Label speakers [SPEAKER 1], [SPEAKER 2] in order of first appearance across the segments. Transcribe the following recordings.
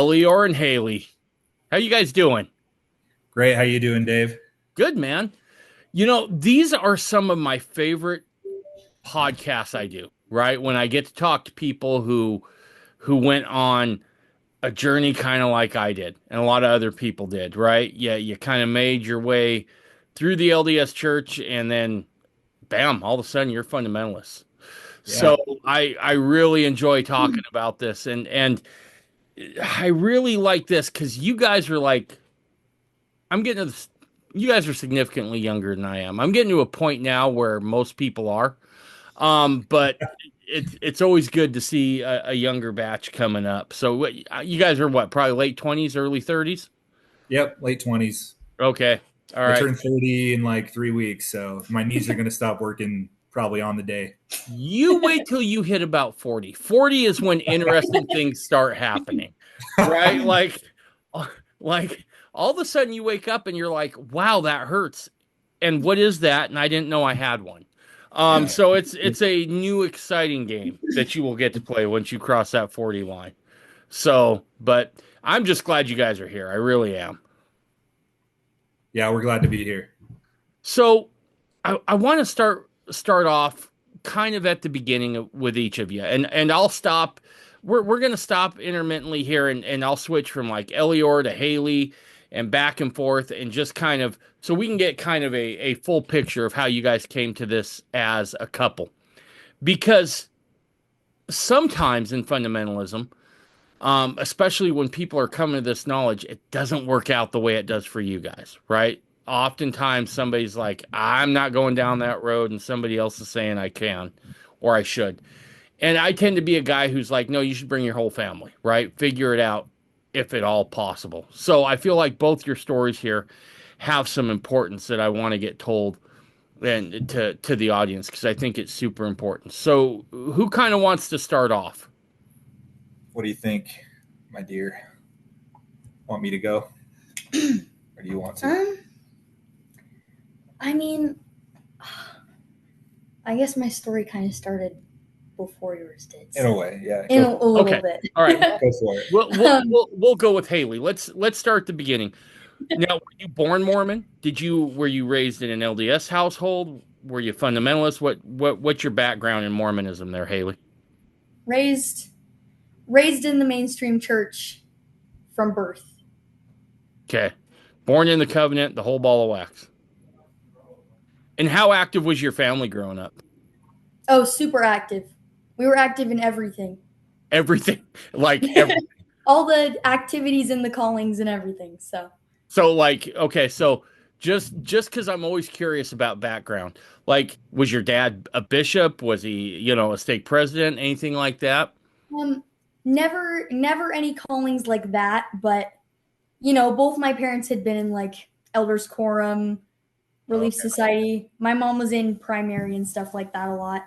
[SPEAKER 1] Elior and Haley. How you guys doing?
[SPEAKER 2] Great. How you doing, Dave?
[SPEAKER 1] Good, man. These are some of my favorite podcasts I do, right? When I get to talk to people who went on a journey kind of like I did and a lot of other people did, right? Yeah, you kind of made your way through the LDS Church and then bam, all of a sudden you're fundamentalists.
[SPEAKER 2] Yeah.
[SPEAKER 1] So I really enjoy talking about this and I really like this because you guys are like I'm getting to this, you guys are significantly younger than I am. I'm getting to a point now where most people are. But it's always good to see a younger batch coming up. So you guys are what, probably late 20s, early 30s?
[SPEAKER 2] Yep. Late 20s.
[SPEAKER 1] Okay. All
[SPEAKER 2] I
[SPEAKER 1] right.
[SPEAKER 2] turned 30 in like 3 weeks, so my knees are going to stop working probably on the day.
[SPEAKER 1] You wait till you hit about 40. 40 is when interesting things start happening, right? Like all of a sudden you wake up and you're like, wow, that hurts. And what is that? And I didn't know I had one.
[SPEAKER 2] Yeah.
[SPEAKER 1] So it's a new exciting game that you will get to play once you cross that 40 line. So, but I'm just glad you guys are here. I really am.
[SPEAKER 2] Yeah, we're glad to be here.
[SPEAKER 1] So I want to start off kind of at the beginning with each of you, and I'll stop. We're gonna stop intermittently here, and I'll switch from like Elior to Haley and back and forth, and just kind of so we can get kind of a full picture of how you guys came to this as a couple. Because sometimes in fundamentalism, especially when people are coming to this knowledge, it doesn't work out the way it does for you guys, right? Oftentimes somebody's like, I'm not going down that road, and somebody else is saying I can or I should. And I tend to be a guy who's like, no, you should bring your whole family, right? Figure it out if at all possible. So I feel like both your stories here have some importance that I want to get told and to the audience because I think it's super important. So who kind of wants to start off?
[SPEAKER 2] What do you think, my dear? Want me to go? Or do you want to?
[SPEAKER 3] I mean, I guess my story kind of started before yours did.
[SPEAKER 2] In a way, yeah.
[SPEAKER 3] In a little
[SPEAKER 1] Okay.
[SPEAKER 3] bit.
[SPEAKER 1] All right.
[SPEAKER 2] Go for it.
[SPEAKER 1] We'll go with Haley. Let's start at the beginning. Now, were you born Mormon? Were you raised in an LDS household? Were you fundamentalist? What's your background in Mormonism there, Haley?
[SPEAKER 3] Raised in the mainstream church from birth.
[SPEAKER 1] Okay. Born in the covenant, the whole ball of wax. And how active was your family growing up?
[SPEAKER 3] Oh, super active. We were active in everything.
[SPEAKER 1] Everything. Like everything.
[SPEAKER 3] All the activities and the callings and everything.
[SPEAKER 1] So like, okay, so just because I'm always curious about background, like, was your dad a bishop? Was he, a stake president, anything like that?
[SPEAKER 3] Never any callings like that, but both my parents had been in like elders quorum, relief society. My mom was in primary and stuff like that a lot.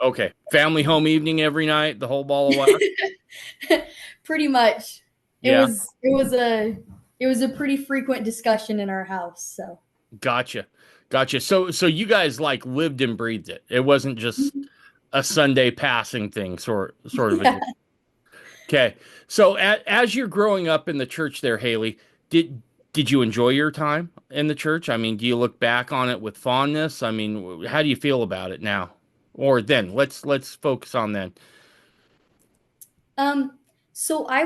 [SPEAKER 1] Okay. Family home evening every night, the whole ball of wax?
[SPEAKER 3] Pretty much.
[SPEAKER 1] Yeah.
[SPEAKER 3] It was a pretty frequent discussion in our house. So
[SPEAKER 1] Gotcha. So you guys like lived and breathed it. It wasn't just a Sunday passing thing, sort of.
[SPEAKER 3] Yeah.
[SPEAKER 1] Okay. So as you're growing up in the church there, Haley, did you enjoy your time in the church? I mean, do you look back on it with fondness? I mean, how do you feel about it now? Or then let's focus on then.
[SPEAKER 3] So I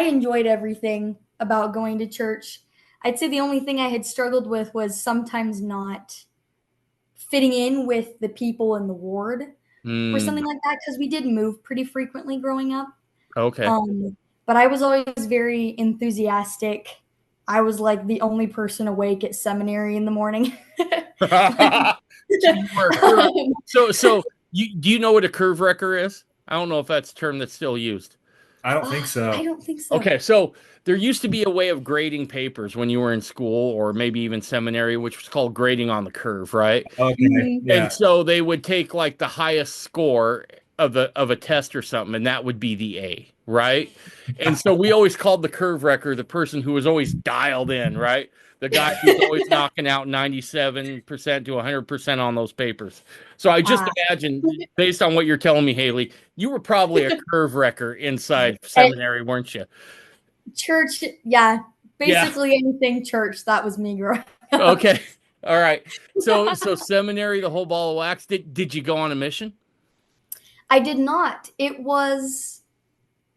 [SPEAKER 3] enjoyed everything about going to church. I'd say the only thing I had struggled with was sometimes not fitting in with the people in the ward or something like that, because we did move pretty frequently growing up.
[SPEAKER 1] Okay.
[SPEAKER 3] But I was always very enthusiastic. I was like the only person awake at seminary in the morning.
[SPEAKER 1] So do you know what a curve wrecker is? I don't know if that's a term that's still used.
[SPEAKER 2] I don't think so.
[SPEAKER 3] I don't think so.
[SPEAKER 1] Okay, so there used to be a way of grading papers when you were in school or maybe even seminary, which was called grading on the curve, right?
[SPEAKER 2] Okay. Yeah.
[SPEAKER 1] And so they would take like the highest score of a test or something, and that would be the A, right? And so we always called the curve wrecker the person who was always dialed in, right? The guy who's always knocking out 97% to 100% on those papers. So I just
[SPEAKER 3] Ah.
[SPEAKER 1] imagine, based on what you're telling me, Haley, you were probably a curve wrecker inside
[SPEAKER 3] At
[SPEAKER 1] seminary, weren't you?
[SPEAKER 3] church, yeah,
[SPEAKER 1] Yeah.
[SPEAKER 3] basically anything church. That was me growing up.
[SPEAKER 1] Okay. All right. So seminary, the whole ball of wax. Did you go on a mission?
[SPEAKER 3] I did not. It was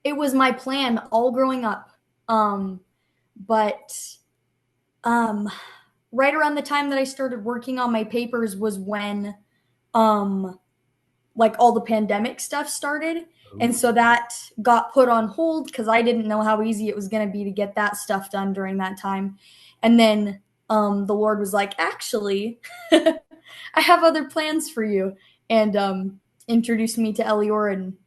[SPEAKER 3] my plan all growing up. But um, right around the time that I started working on my papers was when um, like all the pandemic stuff started. And so that got put on hold because I didn't know how easy it was going to be to get that stuff done during that time. And then the Lord was like, actually, I have other plans for you. And introduced me to Elior and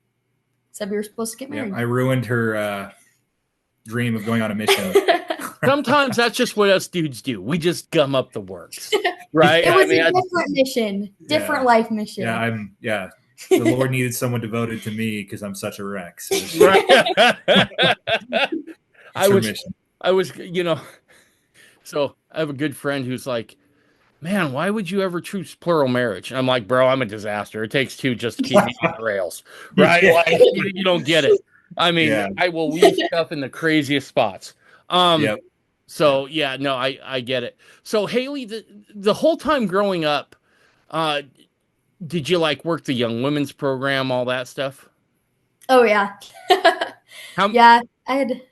[SPEAKER 3] said we were supposed to get married.
[SPEAKER 2] I ruined her dream of going on a mission.
[SPEAKER 1] Sometimes that's just what us dudes do. We just gum up the works, right?
[SPEAKER 3] It was a different mission, different life mission.
[SPEAKER 2] The Lord needed someone devoted to me because I'm such a wreck. So
[SPEAKER 1] Right. I was, so I have a good friend who's like, man, why would you ever choose plural marriage? And I'm like, bro, I'm a disaster. It takes two just to keep me on the rails, right?
[SPEAKER 2] Yeah.
[SPEAKER 1] Like, you don't get it. I mean, I will leave stuff in the craziest spots. So yeah, no, I get it. So Haley, the whole time growing up, did you like work the young women's program, all that stuff?
[SPEAKER 3] Oh yeah. Yeah, I had.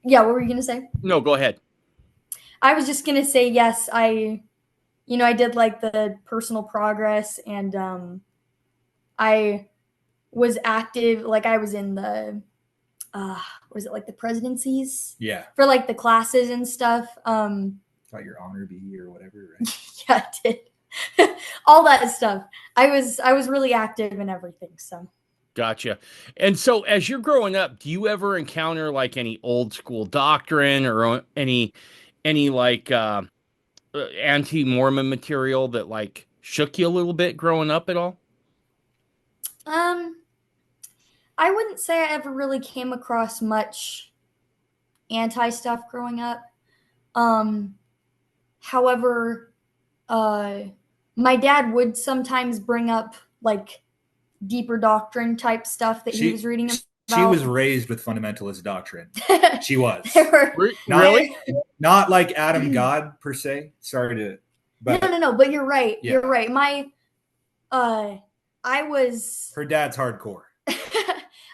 [SPEAKER 3] Yeah, what were you gonna say?
[SPEAKER 1] No, go ahead.
[SPEAKER 3] I was just gonna say yes. I did like the personal progress, and I was active. Like I was in the was it like the presidencies?
[SPEAKER 2] Yeah.
[SPEAKER 3] For like the classes and stuff.
[SPEAKER 2] Got your honor bee or whatever, right?
[SPEAKER 3] Yeah, I did. All that stuff. I was really active in everything. So.
[SPEAKER 1] Gotcha. And so as you're growing up, do you ever encounter like any old school doctrine or any like anti-Mormon material that like shook you a little bit growing up at all?
[SPEAKER 3] I wouldn't say I ever really came across much anti stuff growing up. However, my dad would sometimes bring up like deeper doctrine type stuff that he was reading about.
[SPEAKER 2] She was raised with fundamentalist doctrine. She was.
[SPEAKER 1] Really?
[SPEAKER 2] Not like Adam God per se. Sorry to.
[SPEAKER 3] But no. But you're right. Yeah. You're right. I was.
[SPEAKER 2] Her dad's hardcore.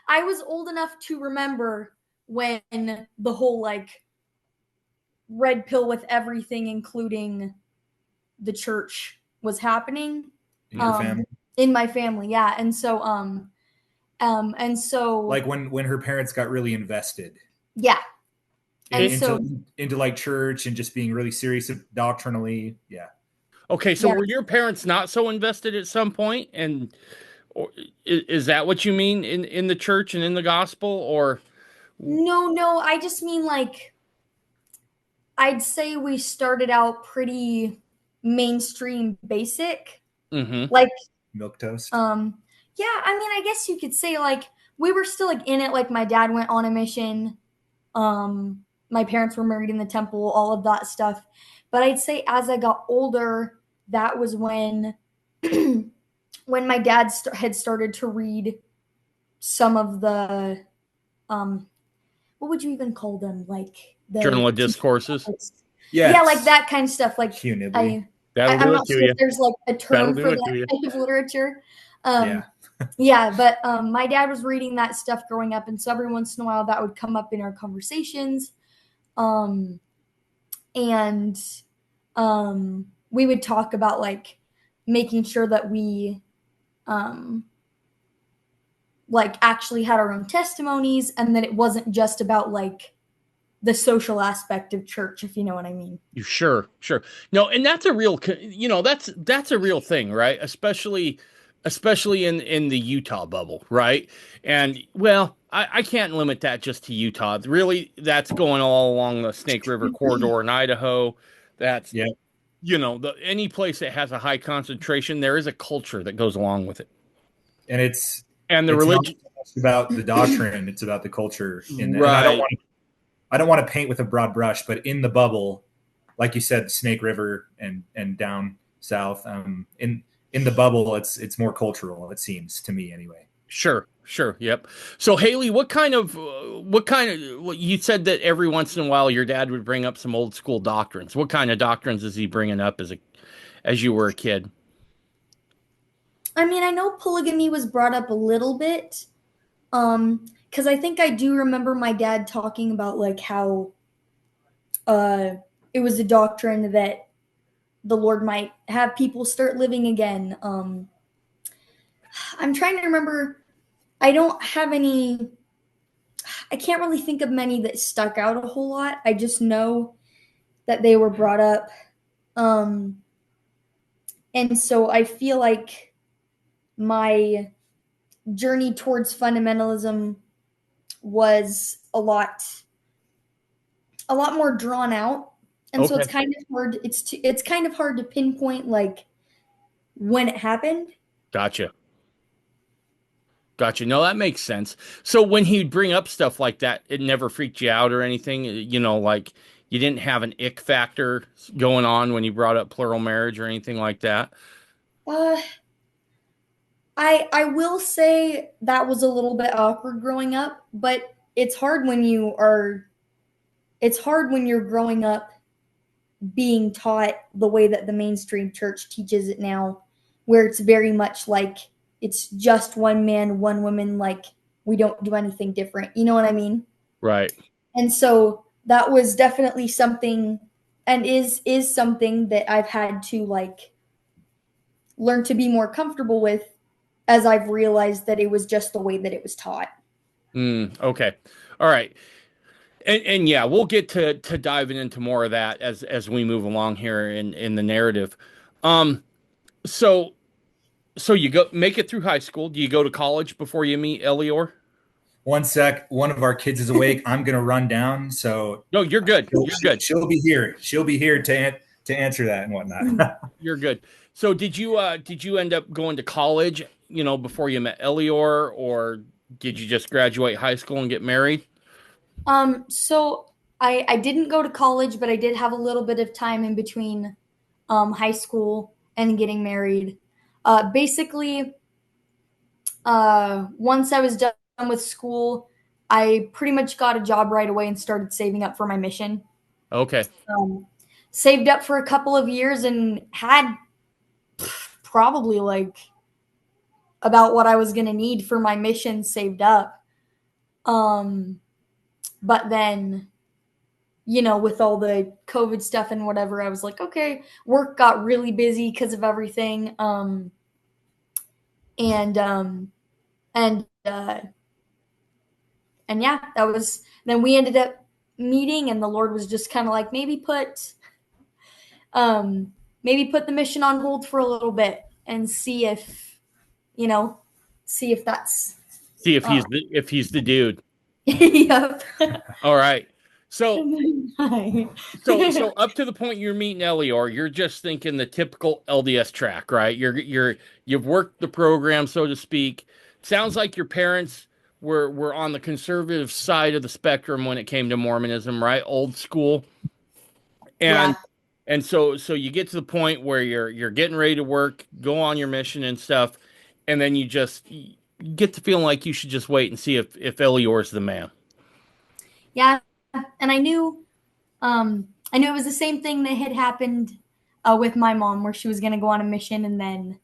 [SPEAKER 3] I was old enough to remember when the whole like red pill with everything, including the church, was happening.
[SPEAKER 2] In your family?
[SPEAKER 3] In my family, yeah. And so
[SPEAKER 2] like when her parents got really invested.
[SPEAKER 3] Yeah. And
[SPEAKER 2] into like church and just being really serious doctrinally. Yeah.
[SPEAKER 1] Okay, so were your parents not so invested at some point? And or is that what you mean in the church and in the gospel? Or
[SPEAKER 3] no, I just mean like I'd say we started out pretty mainstream basic.
[SPEAKER 1] Mm-hmm.
[SPEAKER 3] Like
[SPEAKER 2] milquetoast.
[SPEAKER 3] Yeah, I mean, I guess you could say like we were still like in it. Like my dad went on a mission. My parents were married in the temple, all of that stuff. But I'd say as I got older, that was when when my dad had started to read some of the what would you even call them? Like the
[SPEAKER 1] journal of discourses.
[SPEAKER 3] Yeah, like that kind of stuff. Like
[SPEAKER 1] I'm
[SPEAKER 3] not sure if there's like a term for that kind of literature. But my dad was reading that stuff growing up, and so every once in a while that would come up in our conversations. We would talk about like making sure that we like actually had our own testimonies, and that it wasn't just about like the social aspect of church, if you know what I mean.
[SPEAKER 1] Sure. No, and that's a real, that's a real thing, right? Especially in the Utah bubble, right? And well, I can't limit that just to Utah. Really, that's going all along the Snake River corridor in Idaho. That's any place that has a high concentration, there is a culture that goes along with it.
[SPEAKER 2] And
[SPEAKER 1] the religion
[SPEAKER 2] just about the doctrine; it's about the culture. And I
[SPEAKER 1] Right.
[SPEAKER 2] don't want to paint with a broad brush, but in the bubble, like you said, Snake River and down south, in the bubble, it's more cultural. It seems to me, anyway.
[SPEAKER 1] Sure. Yep. So Haley, you said that every once in a while your dad would bring up some old school doctrines. What kind of doctrines is he bringing up as you were a kid?
[SPEAKER 3] I mean, I know polygamy was brought up a little bit. Because I think I do remember my dad talking about like how it was a doctrine that the Lord might have people start living again. I'm trying to remember. I don't have any. I can't really think of many that stuck out a whole lot. I just know that they were brought up. Um, and so I feel like my journey towards fundamentalism was a lot more drawn out, and so
[SPEAKER 1] Okay.
[SPEAKER 3] it's kind of hard. It's kind of hard to pinpoint like when it happened.
[SPEAKER 1] Gotcha. Gotcha. No, that makes sense. So when he'd bring up stuff like that, it never freaked you out or anything? Like you didn't have an ick factor going on when he brought up plural marriage or anything like that?
[SPEAKER 3] Uh, I will say that was a little bit awkward growing up, but it's hard when it's hard when you're growing up being taught the way that the mainstream church teaches it now, where it's very much like it's just one man, one woman, like we don't do anything different. You know what I mean?
[SPEAKER 1] Right.
[SPEAKER 3] And so that was definitely something, and is something that I've had to like learn to be more comfortable with as I've realized that it was just the way that it was taught.
[SPEAKER 1] Okay. All right. And yeah, we'll get to diving into more of that as we move along here in the narrative. Um, so so you go make it through high school. Do you go to college before you meet Elior?
[SPEAKER 2] One sec, one of our kids is awake. I'm gonna run down, so
[SPEAKER 1] No, you're good. You're good.
[SPEAKER 2] she'll be here. She'll be here to answer that and whatnot.
[SPEAKER 1] You're good. So did you end up going to college, before you met Elior, or did you just graduate high school and get married?
[SPEAKER 3] So I didn't go to college, but I did have a little bit of time in between high school and getting married. Basically, once I was done with school, I pretty much got a job right away and started saving up for my mission.
[SPEAKER 1] Okay.
[SPEAKER 3] Um, Saved up for a couple of years and had probably like about what I was going to need for my mission saved up. Um, but then, with all the COVID stuff and whatever, I was like, okay, work got really busy because of everything. And and uh, and yeah, that was. Then we ended up meeting, and the Lord was just kind of like, maybe put the mission on hold for a little bit and you know, see if that's.
[SPEAKER 1] See if
[SPEAKER 3] Uh,
[SPEAKER 1] he's the dude.
[SPEAKER 3] yep.
[SPEAKER 1] All right. So
[SPEAKER 3] Hi.
[SPEAKER 1] so up to the point you're meeting Elior, you're just thinking the typical LDS track, right? You've worked the program, so to speak. Sounds like your parents were on the conservative side of the spectrum when it came to Mormonism, right? Old school. And
[SPEAKER 3] Yeah.
[SPEAKER 1] so you get to the point where you're getting ready to work, go on your mission and stuff, and then you get the feeling like you should just wait and see if Elior's the man.
[SPEAKER 3] Yeah. And I knew it was the same thing that had happened with my mom, where she was going to go on a mission and then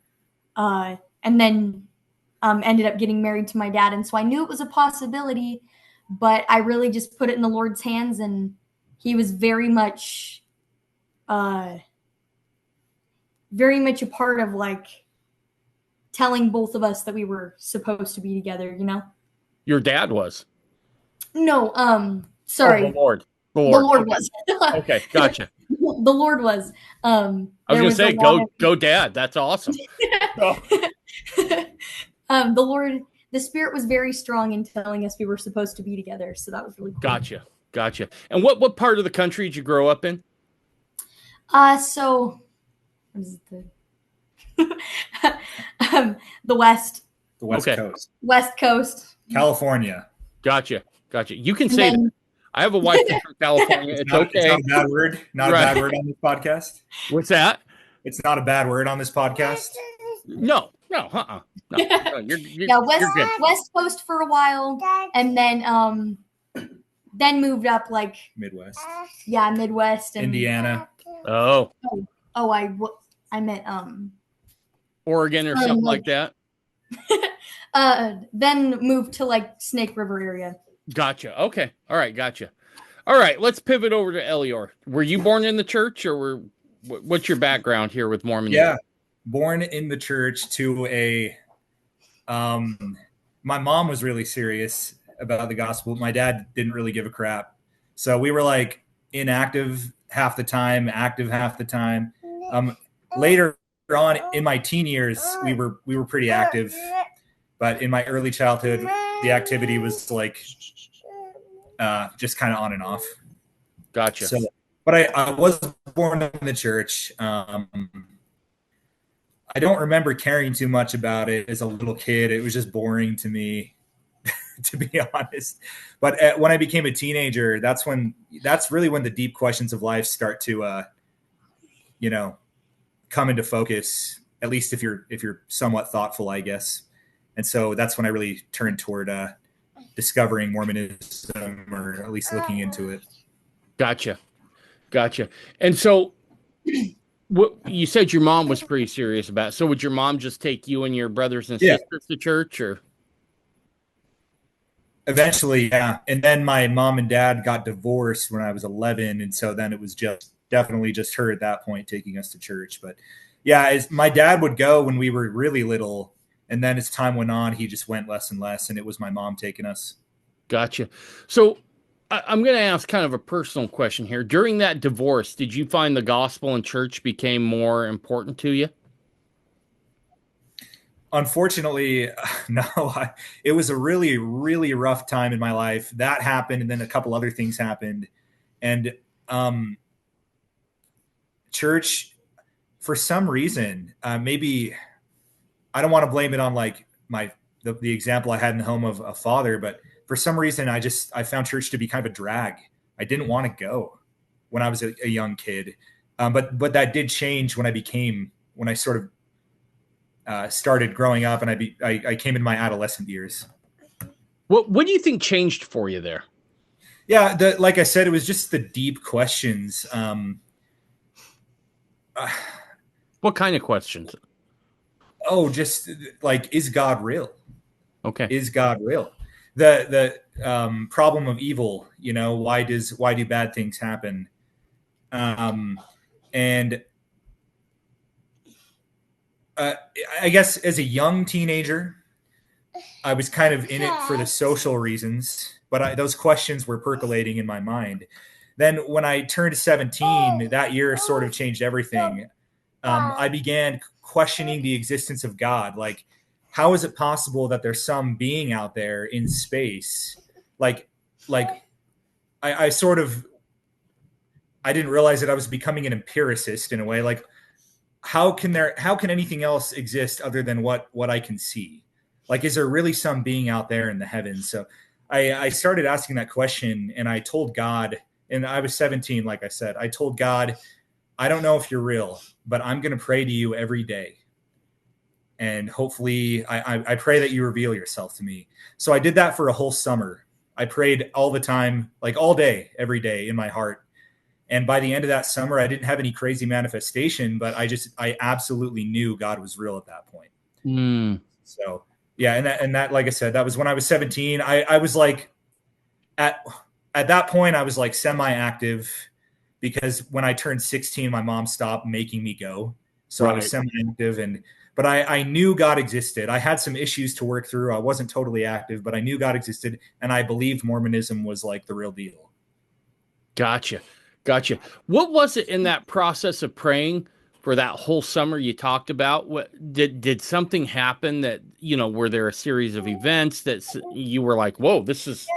[SPEAKER 3] ended up getting married to my dad. And so I knew it was a possibility, but I really just put it in the Lord's hands, and he was uh, very much a part of like telling both of us that we were supposed to be together.
[SPEAKER 1] Your dad was.
[SPEAKER 3] No,
[SPEAKER 1] Oh, the
[SPEAKER 3] sorry.
[SPEAKER 1] Lord. The
[SPEAKER 3] The
[SPEAKER 1] Lord.
[SPEAKER 3] Lord
[SPEAKER 1] Okay.
[SPEAKER 3] was.
[SPEAKER 1] Okay, gotcha.
[SPEAKER 3] The Lord was.
[SPEAKER 1] I was
[SPEAKER 3] There
[SPEAKER 1] gonna
[SPEAKER 3] was a
[SPEAKER 1] say,
[SPEAKER 3] lot
[SPEAKER 1] go, dad. That's awesome. Oh,
[SPEAKER 3] of the Lord, the Spirit was very strong in telling us we were supposed to be together. So that was really cool.
[SPEAKER 1] gotcha. And what part of the country did you grow up in?
[SPEAKER 3] So what is it, the West.
[SPEAKER 2] The West
[SPEAKER 1] Okay.
[SPEAKER 2] Coast.
[SPEAKER 3] West Coast.
[SPEAKER 2] California.
[SPEAKER 1] Gotcha. You can
[SPEAKER 3] And
[SPEAKER 1] say that.
[SPEAKER 3] then
[SPEAKER 1] I have a wife that's from California. It's
[SPEAKER 2] It's
[SPEAKER 1] okay.
[SPEAKER 2] not a bad word. Not a
[SPEAKER 1] Right.
[SPEAKER 2] bad word on this podcast.
[SPEAKER 1] What's that?
[SPEAKER 2] It's not a bad word on this podcast.
[SPEAKER 1] No, you're
[SPEAKER 3] yeah,
[SPEAKER 1] good.
[SPEAKER 3] West Coast for a while, and then moved up like
[SPEAKER 2] Midwest.
[SPEAKER 3] Midwest and
[SPEAKER 2] Indiana.
[SPEAKER 3] Oh, I meant
[SPEAKER 1] Oregon or something like that.
[SPEAKER 3] Then moved to like Snake River area.
[SPEAKER 1] Gotcha. Okay. All right. Gotcha. All right. Let's pivot over to Elior. Were you born in the church, or what's your background here with Mormonism?
[SPEAKER 2] Yeah, born in the church to a. My mom was really serious about the gospel. My dad didn't really give a crap, so we were like inactive half the time, active half the time. Later on in my teen years, we were pretty active, but in my early childhood, the activity was like just kind of on and off.
[SPEAKER 1] Gotcha.
[SPEAKER 2] So, but I was born in the church. I don't remember caring too much about it as a little kid. It was just boring to me, to be honest. But when I became a teenager, that's really when the deep questions of life start to, come into focus. At least if you're somewhat thoughtful, I guess. And so that's when I really turned toward discovering Mormonism, or at least looking into it.
[SPEAKER 1] Gotcha. And so, what you said your mom was pretty serious about it. So would your mom just take you and your brothers and sisters to church, or?
[SPEAKER 2] Eventually, yeah. And then my mom and dad got divorced when I was 11, and so then it was definitely just her at that point taking us to church. But yeah, my dad would go when we were really little, and then as time went on, he just went less and less, and it was my mom taking us.
[SPEAKER 1] Gotcha. So I'm going to ask kind of a personal question here. During that divorce, did you find the gospel and church became more important to you?
[SPEAKER 2] Unfortunately, no. It was a really, really rough time in my life. That happened, and then a couple other things happened. And church, for some reason, maybe I don't want to blame it on like the example I had in the home of a father, but for some reason, I found church to be kind of a drag. I didn't want to go when I was a young kid, but that did change when I sort of started growing up, and I came in my adolescent years.
[SPEAKER 1] What do you think changed for you there?
[SPEAKER 2] Yeah, like I said, it was just the deep questions.
[SPEAKER 1] What kind of questions?
[SPEAKER 2] Just like, is God real?
[SPEAKER 1] Okay.
[SPEAKER 2] Is God real? The problem of evil, why do bad things happen? And I guess as a young teenager, I was kind of in it for the social reasons, but those questions were percolating in my mind. Then when I turned 17, that year sort of changed everything. I began questioning the existence of God. Like, how is it possible that there's some being out there in space? Like I didn't realize that I was becoming an empiricist in a way. Like, how can anything else exist other than what I can see? Like, is there really some being out there in the heavens? So I started asking that question, and I told God, and I was 17, like I said, I told God, I don't know if you're real, but I'm going to pray to you every day. And hopefully I pray that you reveal yourself to me. So I did that for a whole summer. I prayed all the time, like all day, every day in my heart. And by the end of that summer, I didn't have any crazy manifestation, but I absolutely knew God was real at that point. So yeah. And that, like I said, that was when I was 17. I was like, at that point, I was like semi-active, because when I turned 16, my mom stopped making me go. So right. I was semi-active, but I knew God existed. I had some issues to work through. I wasn't totally active, but I knew God existed, and I believed Mormonism was like the real deal.
[SPEAKER 1] Gotcha. What was it in that process of praying for that whole summer you talked about? What did something happen that, were there a series of events that you were like, whoa, this is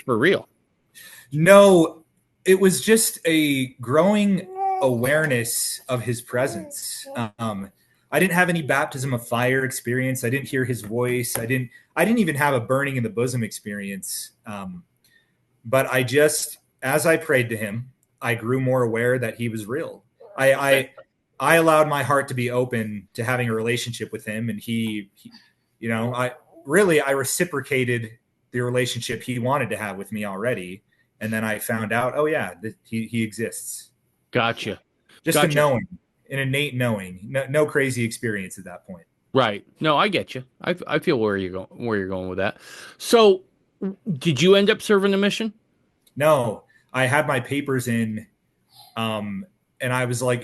[SPEAKER 1] for real?
[SPEAKER 2] No, it was just a growing awareness of his presence. I didn't have any baptism of fire experience. I didn't hear his voice. I didn't even have a burning in the bosom experience. But as I prayed to him, I grew more aware that he was real. I allowed my heart to be open to having a relationship with him. And he I reciprocated the relationship he wanted to have with me already. And then I found out, oh yeah, he exists.
[SPEAKER 1] Gotcha.
[SPEAKER 2] Just a knowing, an innate knowing, no crazy experience at that point.
[SPEAKER 1] Right. No, I get you. I feel where you're going with that. So, did you end up serving a mission?
[SPEAKER 2] No, I had my papers in, and I was like,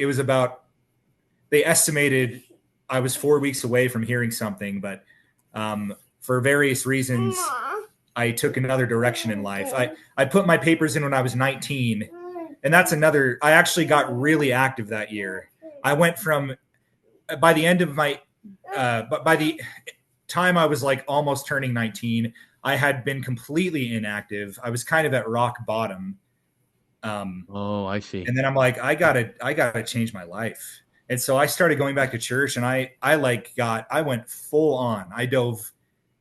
[SPEAKER 2] they estimated I was 4 weeks away from hearing something, but for various reasons, I took another direction in life. I put my papers in when I was 19, and I actually got really active that year. I went from, by the end of my, by the time I was like almost turning 19, I had been completely inactive. I was kind of at rock bottom.
[SPEAKER 1] Oh, I see.
[SPEAKER 2] And then I'm like, I gotta change my life. And so I started going back to church, and I went full on. I dove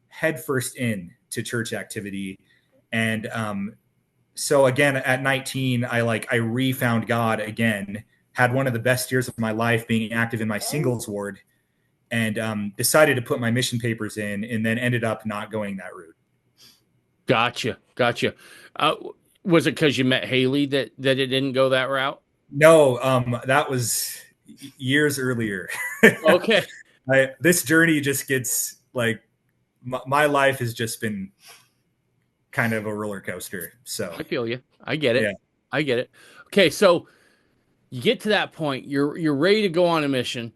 [SPEAKER 2] headfirst in to church activity. And so again, at 19, I refound God again, had one of the best years of my life being active in my singles ward, and decided to put my mission papers in, and then ended up not going that route.
[SPEAKER 1] Gotcha. Was it because you met Haley that it didn't go that route?
[SPEAKER 2] No, that was years earlier.
[SPEAKER 1] Okay.
[SPEAKER 2] This journey just gets like, my life has just been kind of a roller coaster. So
[SPEAKER 1] I feel you. I get it.
[SPEAKER 2] Yeah.
[SPEAKER 1] I get it. Okay, so you get to that point, you're ready to go on a mission,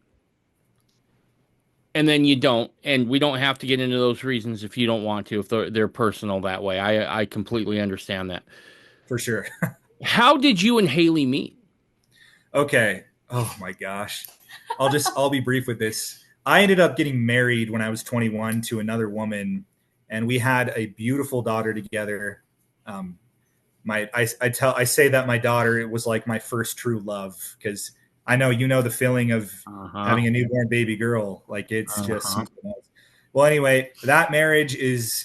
[SPEAKER 1] and then you don't, and we don't have to get into those reasons if you don't want to, if they're personal that way. I completely understand that.
[SPEAKER 2] For sure.
[SPEAKER 1] How did you and Haley meet?
[SPEAKER 2] Okay. Oh my gosh. I'll be brief with this. I ended up getting married when I was 21 to another woman, and we had a beautiful daughter together. I say that my daughter, it was like my first true love, because I know the feeling of having a newborn baby girl. Like, it's just something else. Well, anyway, that marriage is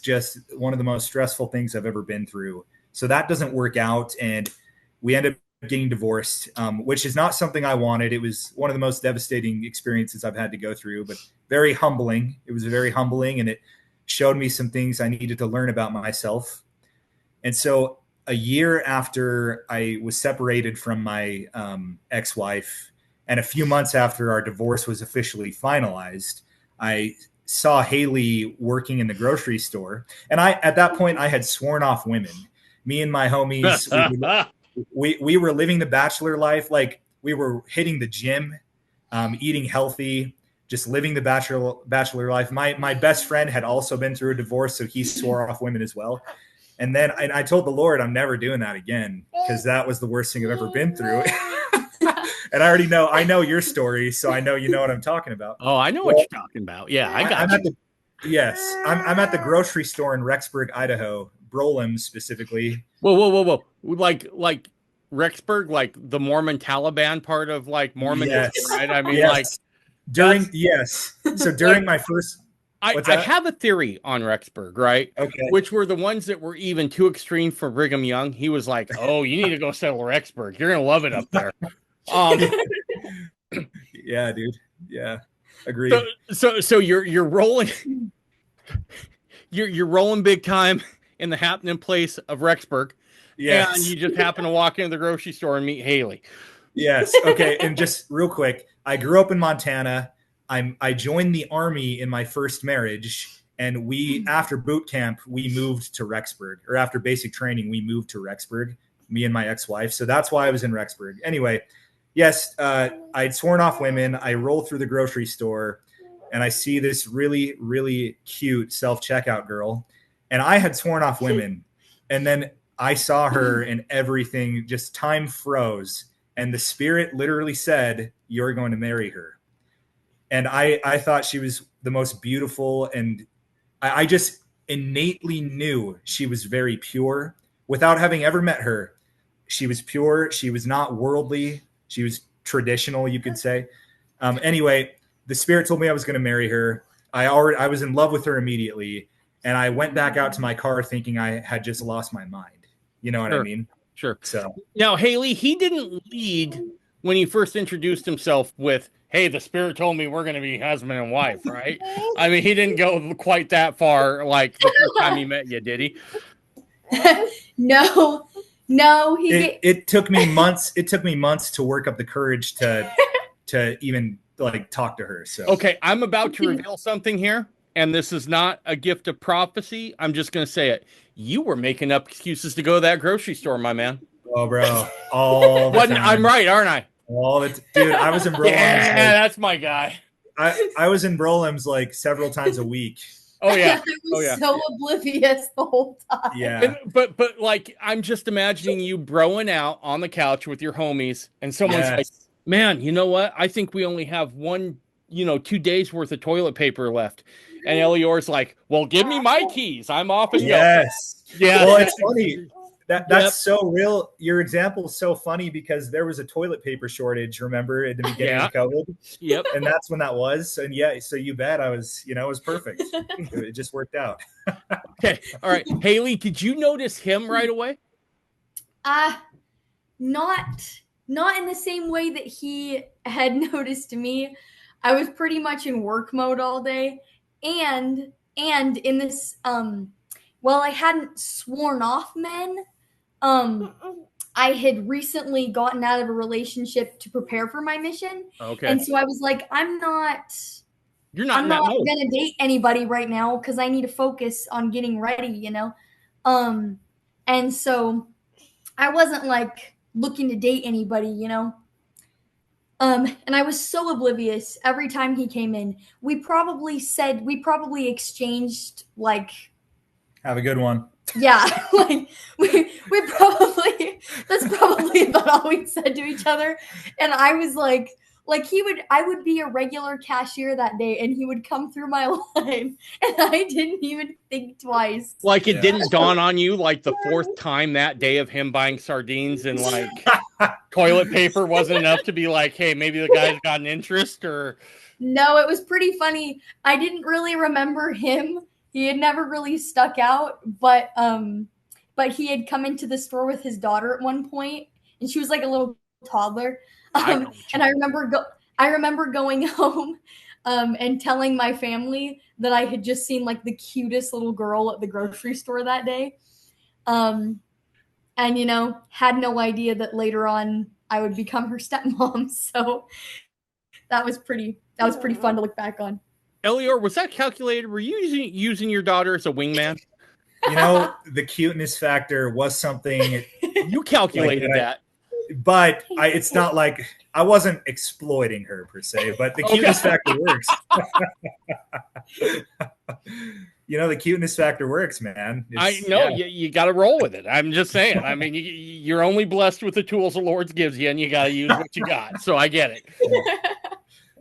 [SPEAKER 2] just one of the most stressful things I've ever been through. So that doesn't work out, and we end up getting divorced, which is not something I wanted. It was one of the most devastating experiences I've had to go through, but very humbling. It was very humbling, and it showed me some things I needed to learn about myself. And so a year after I was separated from my ex-wife, and a few months after our divorce was officially finalized, I saw Haley working in the grocery store. And at that point, I had sworn off women. Me and my homies, we were living the bachelor life. Like, we were hitting the gym, eating healthy, just living the bachelor life. My best friend had also been through a divorce, so he swore off women as well. And then I told the Lord, I'm never doing that again, because that was the worst thing I've ever been through. And I know your story, so I know you know what I'm talking about.
[SPEAKER 1] Oh, I know what you're talking about. Yeah, I got you.
[SPEAKER 2] Yes, I'm at the grocery store in Rexburg, Idaho, Brolin specifically.
[SPEAKER 1] Whoa. Like Rexburg, like the Mormon Taliban part of like Mormonism,
[SPEAKER 2] yes.
[SPEAKER 1] Right? I mean,
[SPEAKER 2] yes. So during my first...
[SPEAKER 1] I have a theory on Rexburg, right?
[SPEAKER 2] Okay.
[SPEAKER 1] Which were the ones that were even too extreme for Brigham Young. He was like, "Oh, you need to go settle Rexburg. You're gonna love it up there."
[SPEAKER 2] Yeah, dude. Yeah, agreed.
[SPEAKER 1] So you're rolling, you're rolling big time in the happening place of Rexburg,
[SPEAKER 2] Yes.
[SPEAKER 1] And you just happen to walk into the grocery store and meet Haley.
[SPEAKER 2] Yes. Okay. And just real quick, I grew up in Montana. I joined the Army in my first marriage, and after boot camp, we moved to Rexburg, or after basic training, we moved to Rexburg, me and my ex-wife. So that's why I was in Rexburg. Anyway, yes, I'd sworn off women. I roll through the grocery store, and I see this really, really cute self-checkout girl, and I had sworn off women. And then I saw her, and everything, just time froze, and the Spirit literally said, "You're going to marry her." And I thought she was the most beautiful, and I just innately knew she was very pure without having ever met her. She was pure. She was not worldly. She was traditional, you could say. Anyway, the Spirit told me I was going to marry her. I was in love with her immediately, and I went back out to my car thinking I had just lost my mind. You know what I
[SPEAKER 1] Sure.
[SPEAKER 2] mean?
[SPEAKER 1] Sure.
[SPEAKER 2] So
[SPEAKER 1] Now, Haley, he didn't lead when he first introduced himself with, "Hey, the Spirit told me we're going to be husband and wife," right? I mean, he didn't go quite that far like the first time he met you, did he?
[SPEAKER 3] No, no,
[SPEAKER 2] it took me months. It took me months to work up the courage to even like talk to her. So
[SPEAKER 1] Okay, I'm about to reveal something here, and this is not a gift of prophecy. I'm just going to say it. You were making up excuses to go to that grocery store, my man.
[SPEAKER 2] oh, bro, all the time.
[SPEAKER 1] I'm right, aren't I?
[SPEAKER 2] Dude, I was in Brolem's.
[SPEAKER 1] Yeah, that's my guy.
[SPEAKER 2] I was in Brolem's like several times a week.
[SPEAKER 1] Oh yeah.
[SPEAKER 3] I was so oblivious the whole time.
[SPEAKER 2] Yeah.
[SPEAKER 1] But like I'm just imagining you broing out on the couch with your homies, and someone's like, "Man, you know what? I think we only have 2 days worth of toilet paper left." And Elior's like, "Well, give me my keys. I'm off and go."
[SPEAKER 2] Yes.
[SPEAKER 1] Yeah.
[SPEAKER 2] Well, it's funny. That's so real. Your example is so funny because there was a toilet paper shortage, remember, at the beginning of COVID?
[SPEAKER 1] Yep.
[SPEAKER 2] And that's when that was. And so you bet I was, it was perfect. It just worked out.
[SPEAKER 1] Okay. All right. Haley, did you notice him right away?
[SPEAKER 3] Not in the same way that he had noticed me. I was pretty much in work mode all day. And in this I hadn't sworn off men. I had recently gotten out of a relationship to prepare for my mission.
[SPEAKER 1] Okay.
[SPEAKER 3] And so I was like, I'm not
[SPEAKER 1] going
[SPEAKER 3] to date anybody right now because I need to focus on getting ready, And so I wasn't like looking to date anybody, And I was so oblivious every time he came in. We probably exchanged like,
[SPEAKER 2] have a good one.
[SPEAKER 3] Yeah, like we probably, that's probably about all we said to each other. And I was like I would be a regular cashier that day and he would come through my line and I didn't even think twice.
[SPEAKER 1] Like it didn't dawn on you like the fourth time that day of him buying sardines and like toilet paper wasn't enough to be like, hey, maybe the guy's got an interest or.
[SPEAKER 3] No, it was pretty funny. I didn't really remember him. He had never really stuck out, but he had come into the store with his daughter at one point, and she was like a little toddler. And I remember going home and telling my family that I had just seen like the cutest little girl at the grocery store that day, and had no idea that later on I would become her stepmom. So that was pretty fun to look back on.
[SPEAKER 1] Elior, was that calculated? Were you using your daughter as a wingman?
[SPEAKER 2] The cuteness factor was something.
[SPEAKER 1] You calculated that.
[SPEAKER 2] But it's not like I wasn't exploiting her per se, but the cuteness factor works. The cuteness factor works, man.
[SPEAKER 1] I know you got to roll with it. I'm just saying. I mean, you're only blessed with the tools the Lord gives you, and you got to use what you got. So I get it.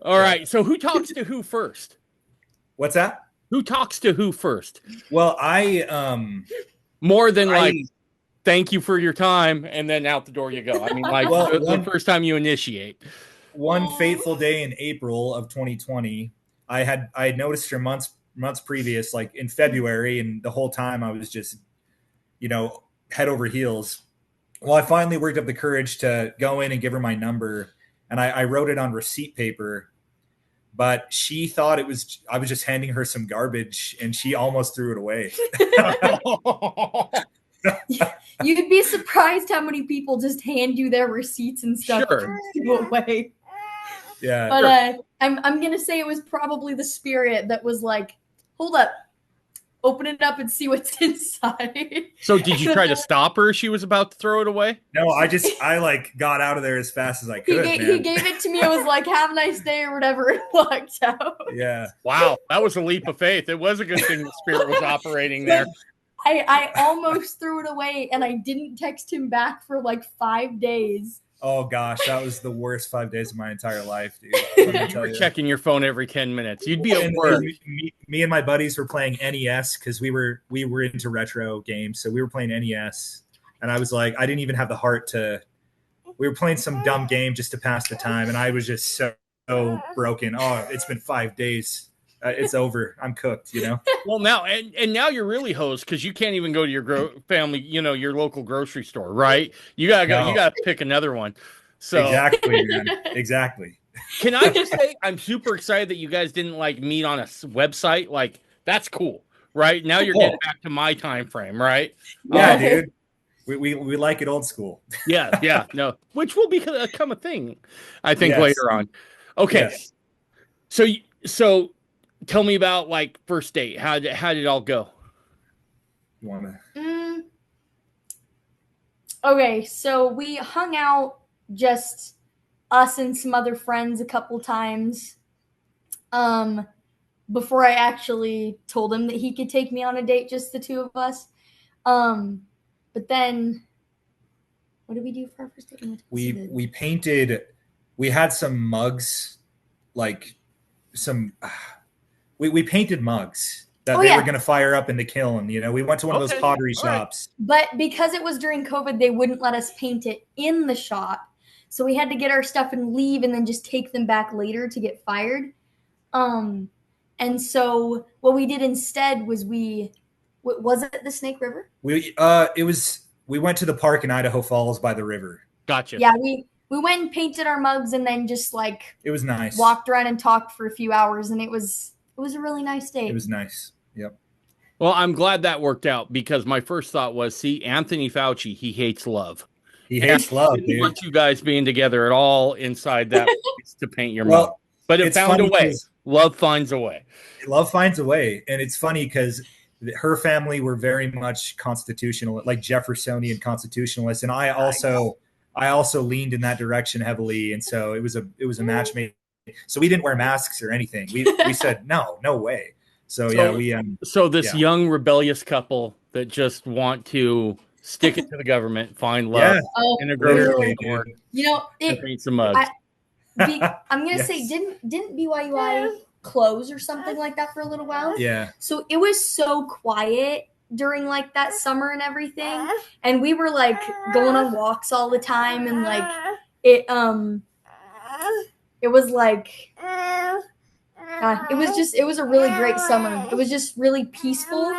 [SPEAKER 1] All right. So who talks to who first?
[SPEAKER 2] What's that?
[SPEAKER 1] Who talks to who first?
[SPEAKER 2] Well,
[SPEAKER 1] more than thank you for your time, and then out the door you go. I mean, the first time you initiate.
[SPEAKER 2] One fateful day in April of 2020, I had noticed her months previous, like in February, and the whole time I was just, head over heels. Well, I finally worked up the courage to go in and give her my number, and I wrote it on receipt paper. But she thought I was just handing her some garbage, and she almost threw it away.
[SPEAKER 3] You'd be surprised how many people just hand you their receipts and stuff away.
[SPEAKER 2] Yeah.
[SPEAKER 3] But I'm gonna say it was probably the Spirit that was like, hold up, open it up and see what's inside.
[SPEAKER 1] So did you try to stop her? She was about to throw it away?
[SPEAKER 2] No, I got out of there as fast as I could.
[SPEAKER 3] He gave it to me. I was like, have a nice day or whatever, and walked out.
[SPEAKER 2] Yeah.
[SPEAKER 1] Wow. That was a leap of faith. It was a good thing the Spirit was operating there.
[SPEAKER 3] I almost threw it away, and I didn't text him back for like 5 days.
[SPEAKER 2] Oh gosh, that was the worst 5 days of my entire life, dude.
[SPEAKER 1] You were checking your phone every 10 minutes. You'd be at work.
[SPEAKER 2] Me and my buddies were playing NES because we were into retro games, so we were playing NES, and I was like, I didn't even have the heart to. We were playing some dumb game just to pass the time, and I was just so so broken. Oh, it's been 5 days. It's over. I'm cooked, you know?
[SPEAKER 1] Well, now and now you're really hosed because you can't even go to your family, your local grocery store, right? You gotta go. You
[SPEAKER 2] No,
[SPEAKER 1] gotta pick another one. So,
[SPEAKER 2] exactly, man. Exactly.
[SPEAKER 1] can I just say I'm super excited that you guys didn't like meet on a website? Like that's cool, right? Now you're getting back to my time frame, right?
[SPEAKER 2] Yeah, dude. We like it old school.
[SPEAKER 1] Yeah, no, which will become a thing, I think,
[SPEAKER 2] Yes.
[SPEAKER 1] later on. Okay,
[SPEAKER 2] Yes.
[SPEAKER 1] so tell me about like first date. How did it all go?
[SPEAKER 2] You wanna
[SPEAKER 3] Okay, so we hung out, just us and some other friends, a couple times. Before I actually told him that he could take me on a date, just the two of us. But then, what did we do for our first date?
[SPEAKER 2] we painted. We had some mugs, like some. We painted mugs that they were going to fire up in the kiln. You know, we went to one of those pottery shops.
[SPEAKER 3] But because it was during COVID, they wouldn't let us paint it in the shop. So we had to get our stuff and leave and then just take them back later to get fired. And so what we did instead was was it the Snake River?
[SPEAKER 2] We went to the park in Idaho Falls by the river.
[SPEAKER 1] Gotcha.
[SPEAKER 3] Yeah, we went and painted our mugs and then just like
[SPEAKER 2] it was nice.
[SPEAKER 3] Walked around and talked for a few hours, and it was a really nice date.
[SPEAKER 2] It was nice. Yep.
[SPEAKER 1] Well, I'm glad that worked out because my first thought was, see, Anthony Fauci, he hates love.
[SPEAKER 2] He hates love, dude.
[SPEAKER 1] He wants you guys being together at all inside that place to paint your mug. But it found a way. Love finds a way.
[SPEAKER 2] Love finds a way. And it's funny because her family were very much constitutional, like Jeffersonian constitutionalists. And I also leaned in that direction heavily. And so it was a match made. So we didn't wear masks or anything. We said, no way. So this
[SPEAKER 1] young rebellious couple that just want to stick it to the government, find love in a grocery store. Paint some mugs.
[SPEAKER 3] I'm gonna say, didn't BYUI close or something like that for a little while?
[SPEAKER 2] Yeah.
[SPEAKER 3] So it was so quiet during like that summer and everything, and we were like going on walks all the time, and like it was like it was a really great summer. It was just really peaceful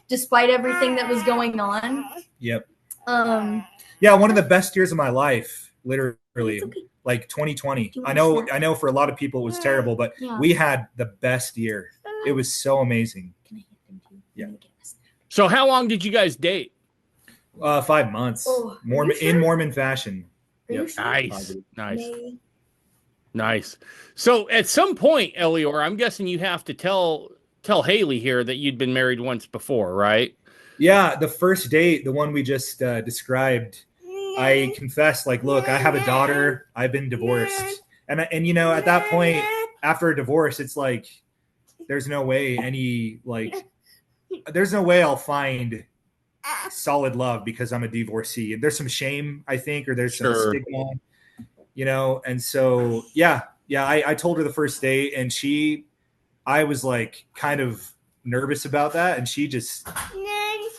[SPEAKER 3] despite everything that was going on.
[SPEAKER 2] Yep. One of the best years of my life, literally. Like 2020. I know for a lot of people it was terrible, but we had the best year. It was so amazing. Yeah.
[SPEAKER 1] So how long did you guys date?
[SPEAKER 2] 5 months. In Mormon fashion.
[SPEAKER 3] Yep.
[SPEAKER 1] Nice. So at some point, Elior, I'm guessing you have to tell Haley here that you'd been married once before, right?
[SPEAKER 2] Yeah, the first date, the one we just described, I confessed, like, look, I have a daughter. I've been divorced. And at that point, after a divorce, it's like, there's no way I'll find solid love because I'm a divorcee. And there's some shame, I think, or there's some stigma, and so, I told her the first date, and I was like kind of nervous about that. And she just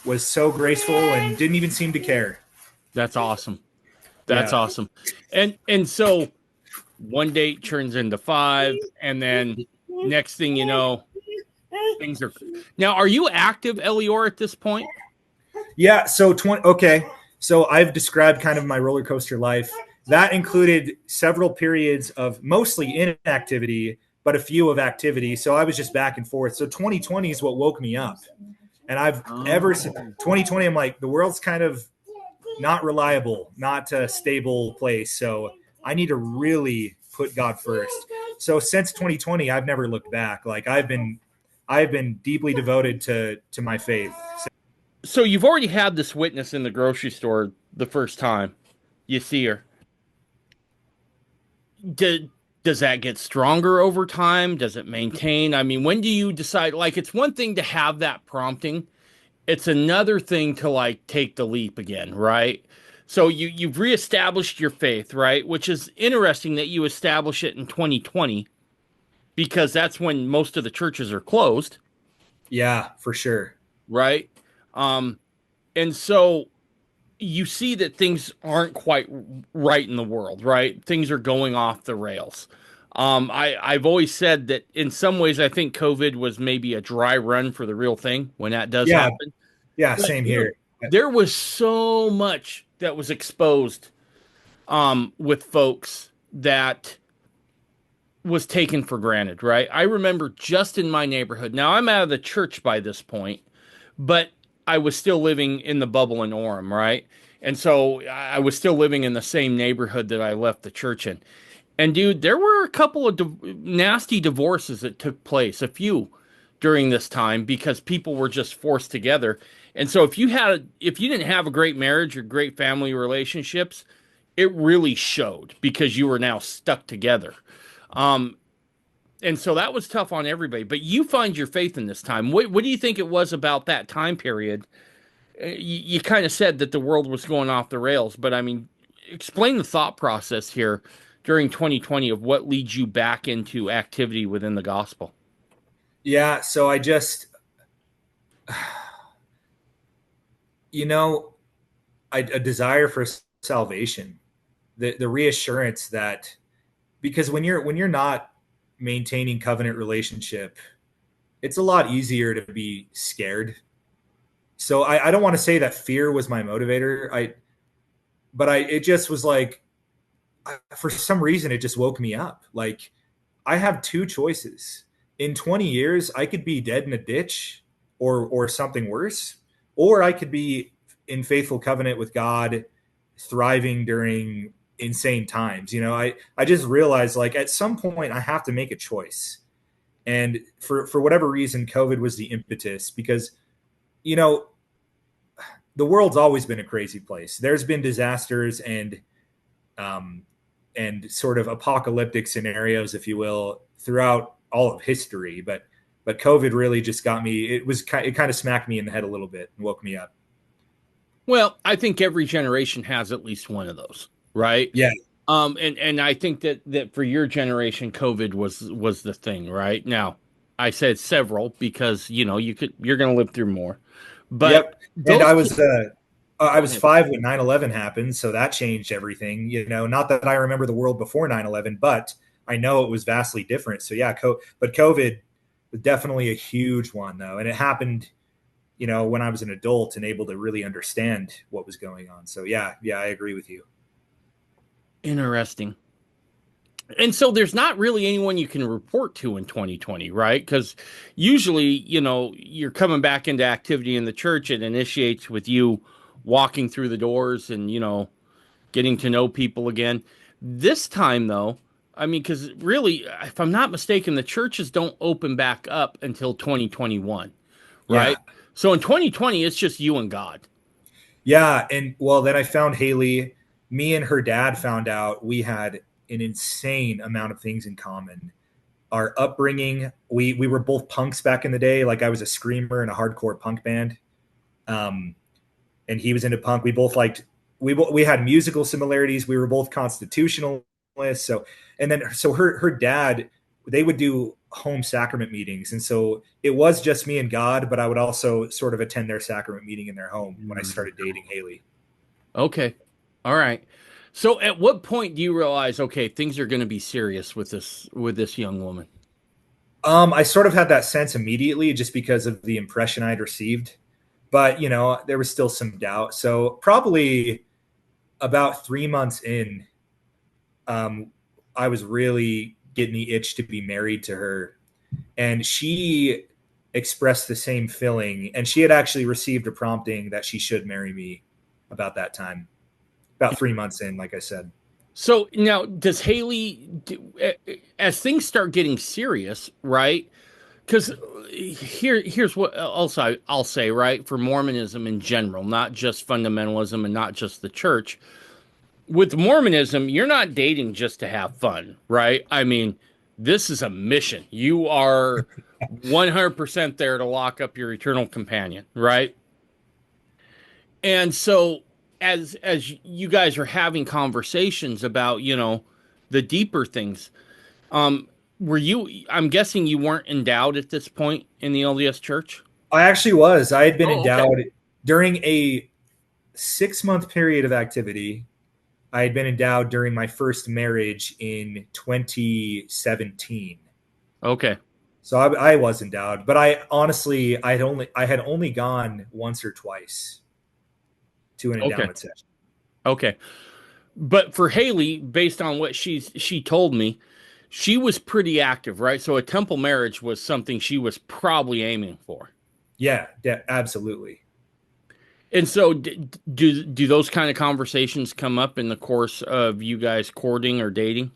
[SPEAKER 2] was so graceful and didn't even seem to care.
[SPEAKER 1] That's awesome. That's awesome. And so one date turns into 5, and then next thing you know, things are. Now, are you active, Elior, at this point?
[SPEAKER 2] Yeah. So So I've described kind of my roller coaster life. That included several periods of mostly inactivity, but a few of activity. So I was just back and forth. So 2020 is what woke me up. And ever since 2020, I'm like, the world's kind of not reliable, not a stable place. So I need to really put God first. So since 2020, I've never looked back. Like I've been deeply devoted to my faith.
[SPEAKER 1] So you've already had this witness in the grocery store the first time you see her. Does that get stronger over time? Does it maintain? I mean, when do you decide? Like, it's one thing to have that prompting. It's another thing to like take the leap again, right? So you've reestablished your faith, right? Which is interesting that you establish it in 2020 because that's when most of the churches are closed.
[SPEAKER 2] Yeah, for sure.
[SPEAKER 1] Right. And so you see that things aren't quite right in the world, right? Things are going off the rails. I've always said that in some ways I think COVID was maybe a dry run for the real thing when that does
[SPEAKER 2] Yeah,
[SPEAKER 1] happen.
[SPEAKER 2] yeah,
[SPEAKER 1] But
[SPEAKER 2] same here.
[SPEAKER 1] there was so much that was exposed with folks that was taken for granted, right? I remember just in my neighborhood. Now I'm out of the church by this point, but I was still living in the bubble in Orem, right? And so I was still living in the same neighborhood that I left the church in. And dude, there were a couple of nasty divorces that took place, a few during this time because people were just forced together. And so if you didn't have a great marriage or great family relationships, it really showed because you were now stuck together. Um, and so that was tough on everybody. But you find your faith in this time. What do you think it was about that time period? You kind of said that the world was going off the rails, but I mean, explain the thought process here during 2020 of what leads you back into activity within the gospel.
[SPEAKER 2] Yeah, so I just, you know, a desire for salvation, the reassurance that because when you're not maintaining covenant relationship, it's a lot easier to be scared. So I don't want to say that fear was my motivator. But it just was like for some reason it just woke me up. Like I have two choices. In 20 years, I could be dead in a ditch or something worse, or I could be in faithful covenant with God, thriving during insane times. I just realized like at some point I have to make a choice. And for whatever reason, COVID was the impetus because, you know, the world's always been a crazy place. There's been disasters um, and sort of apocalyptic scenarios, if you will, throughout all of history. But COVID really just got me. It kind of smacked me in the head a little bit and woke me up.
[SPEAKER 1] Well, I think every generation has at least one of those, right?
[SPEAKER 2] Yeah,
[SPEAKER 1] And I think that for your generation, COVID was the thing, right? Now, I said several because you're going to live through more, but
[SPEAKER 2] yep. And
[SPEAKER 1] those
[SPEAKER 2] I
[SPEAKER 1] two,
[SPEAKER 2] was I
[SPEAKER 1] go
[SPEAKER 2] was
[SPEAKER 1] ahead.
[SPEAKER 2] 5 when 9/11 happened, so that changed everything. Not that I remember the world before 9/11, but I know it was vastly different. So yeah, but COVID was definitely a huge one though, and it happened, when I was an adult and able to really understand what was going on. So yeah, I agree with you.
[SPEAKER 1] Interesting. And so there's not really anyone you can report to in 2020, right? Because usually, you're coming back into activity in the church. It initiates with you walking through the doors and, getting to know people again. This time, though, I mean, because really, if I'm not mistaken, the churches don't open back up until 2021,
[SPEAKER 2] Yeah,
[SPEAKER 1] right? So in 2020, it's just you and God.
[SPEAKER 2] yeah, and well, then I found Haley. Me and her dad found out we had an insane amount of things in common. Our upbringing, we were both punks back in the day. Like I was a screamer in a hardcore punk band. Um, and he was into punk. We both liked we had musical similarities. We were both constitutionalists. So her dad, they would do home sacrament meetings, and so it was just me and God. But I would also sort of attend their sacrament meeting in their home when I started dating Haley.
[SPEAKER 1] Okay. All right. So at what point do you realize, okay, things are going to be serious with this young woman?
[SPEAKER 2] I sort of had that sense immediately just because of the impression I'd received, but there was still some doubt. So probably about 3 months in, um, I was really getting the itch to be married to her. And she expressed the same feeling. And she had actually received a prompting that she should marry me about that time, about 3 months in, like I said.
[SPEAKER 1] So now, does Haley, as things start getting serious, right? Because here's what also I'll say, right? For Mormonism in general, not just fundamentalism and not just the church. With Mormonism, you're not dating just to have fun, right? I mean, this is a mission. You are 100% there to lock up your eternal companion, right? And so as you guys are having conversations about, the deeper things, um were you I'm guessing you weren't endowed at this point in the LDS church?
[SPEAKER 2] I actually was. I had been
[SPEAKER 1] Oh, okay.
[SPEAKER 2] endowed during a 6 month period of activity. I had been endowed during my first marriage in 2017.
[SPEAKER 1] Okay.
[SPEAKER 2] So I was endowed, but I honestly I had only gone once or twice to an
[SPEAKER 1] Okay.
[SPEAKER 2] endowment session.
[SPEAKER 1] Okay. But for Haley, based on what she told me, she was pretty active, right? So a temple marriage was something she was probably aiming for.
[SPEAKER 2] Yeah, absolutely.
[SPEAKER 1] And so do those kind of conversations come up in the course of you guys courting or dating?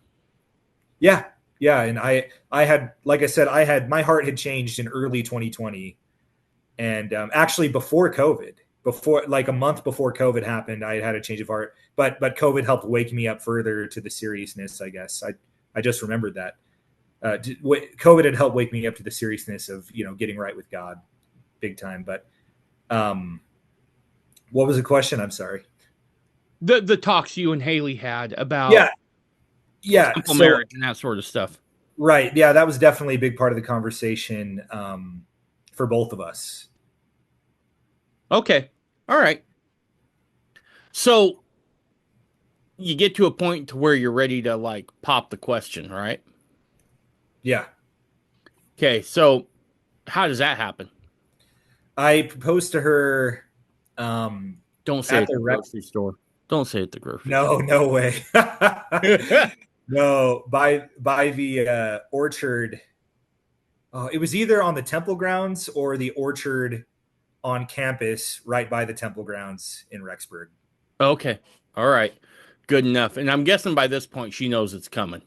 [SPEAKER 2] Yeah, yeah, and I had, like I said, I had my heart had changed in early 2020, and actually before COVID, before like a month before COVID happened, I had a change of heart. But COVID helped wake me up further to the seriousness. I guess I just remembered that COVID had helped wake me up to the seriousness of getting right with God, big time. But um, what was the question? I'm sorry.
[SPEAKER 1] The talks you and Haley had about
[SPEAKER 2] Yeah, yeah.
[SPEAKER 1] temple
[SPEAKER 2] So
[SPEAKER 1] marriage and that sort of stuff.
[SPEAKER 2] right, yeah, that was definitely a big part of the conversation for both of us.
[SPEAKER 1] Okay. All right. So you get to a point to where you're ready to like pop the question, right?
[SPEAKER 2] Yeah,
[SPEAKER 1] Okay. So how does that happen?
[SPEAKER 2] I proposed to her um,
[SPEAKER 1] Don't say it
[SPEAKER 2] at
[SPEAKER 1] at the
[SPEAKER 2] the rec.
[SPEAKER 1] grocery store. Don't say it at the grocery
[SPEAKER 2] No, no way.
[SPEAKER 1] store.
[SPEAKER 2] No, by the orchard. It was either on the temple grounds or the orchard on campus, right by the temple grounds in Rexburg.
[SPEAKER 1] Okay. All right. Good enough. And I'm guessing by this point she knows it's coming.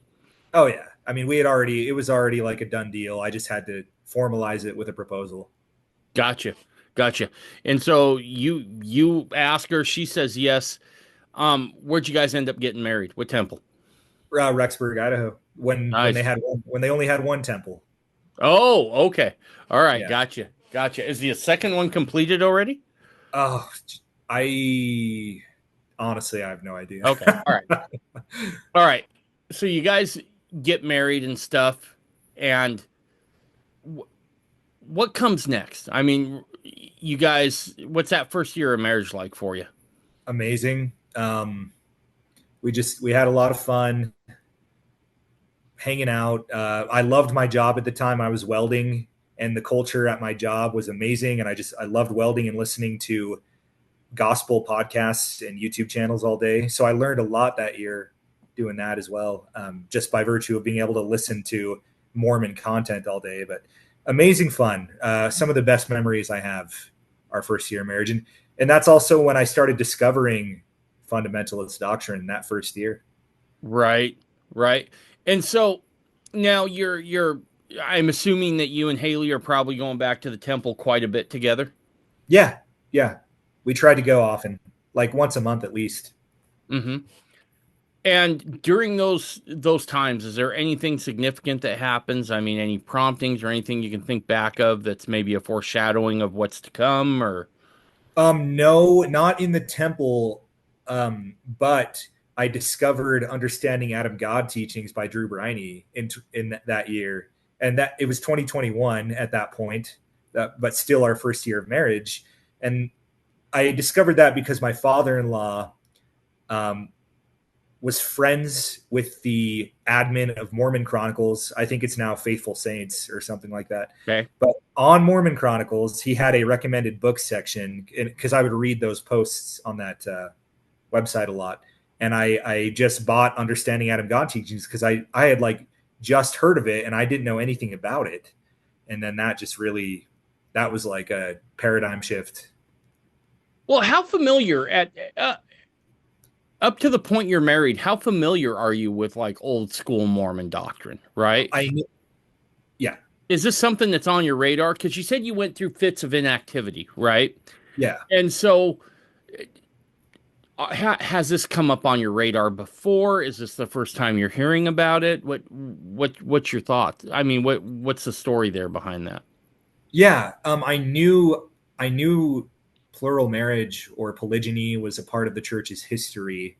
[SPEAKER 2] Oh yeah, I mean it was already like a done deal. I just had to formalize it with a proposal.
[SPEAKER 1] Gotcha. Gotcha. And so you ask her, she says yes. Where'd you guys end up getting married? What temple?
[SPEAKER 2] Rexburg, Idaho. When
[SPEAKER 1] Nice.
[SPEAKER 2] when they only had one temple.
[SPEAKER 1] Oh, okay. All right.
[SPEAKER 2] Yeah.
[SPEAKER 1] Gotcha. Gotcha. Is the second one completed already?
[SPEAKER 2] Oh, I honestly I have no idea.
[SPEAKER 1] Okay. All right. All right. So you guys get married and stuff, and what comes next? I mean, you guys, what's that first year of marriage like for you?
[SPEAKER 2] Amazing. We had a lot of fun hanging out. I loved my job at the time. I was welding, and the culture at my job was amazing. And I loved welding and listening to gospel podcasts and YouTube channels all day. So I learned a lot that year doing that as well, just by virtue of being able to listen to Mormon content all day. But amazing fun. Some of the best memories I have our first year of marriage, and that's also when I started discovering fundamentalist doctrine that first year.
[SPEAKER 1] Right. Right. And so now I'm assuming that you and Haley are probably going back to the temple quite a bit together.
[SPEAKER 2] Yeah, yeah. We tried to go often, like once a month at least.
[SPEAKER 1] Mm-hmm. And during those times, is there anything significant that happens? I mean, any promptings or anything you can think back of that's maybe a foreshadowing of what's to come, or
[SPEAKER 2] No, not in the temple, but I discovered Understanding Adam God teachings by Drew Briney in that year, and that it was 2021 at that point, but still our first year of marriage, and I discovered that because my father-in-law um, was friends with the admin of Mormon Chronicles. I think it's now Faithful Saints or something like that.
[SPEAKER 1] okay,
[SPEAKER 2] But on Mormon Chronicles, he had a recommended book section because I would read those posts on that website a lot. And I just bought Understanding Adam God Teachings because I had like just heard of it and I didn't know anything about it. And then that was like a paradigm shift.
[SPEAKER 1] well, how familiar at up to the point you're married? How familiar are you with like old school Mormon doctrine? Right?
[SPEAKER 2] I Yeah,
[SPEAKER 1] Is this something that's on your radar? Because you said you went through fits of inactivity, right?
[SPEAKER 2] yeah.
[SPEAKER 1] And so has this come up on your radar before? Is this the first time you're hearing about it? What's your thought? I mean, what's the story there behind that?
[SPEAKER 2] Yeah, I knew plural marriage or polygyny was a part of the church's history,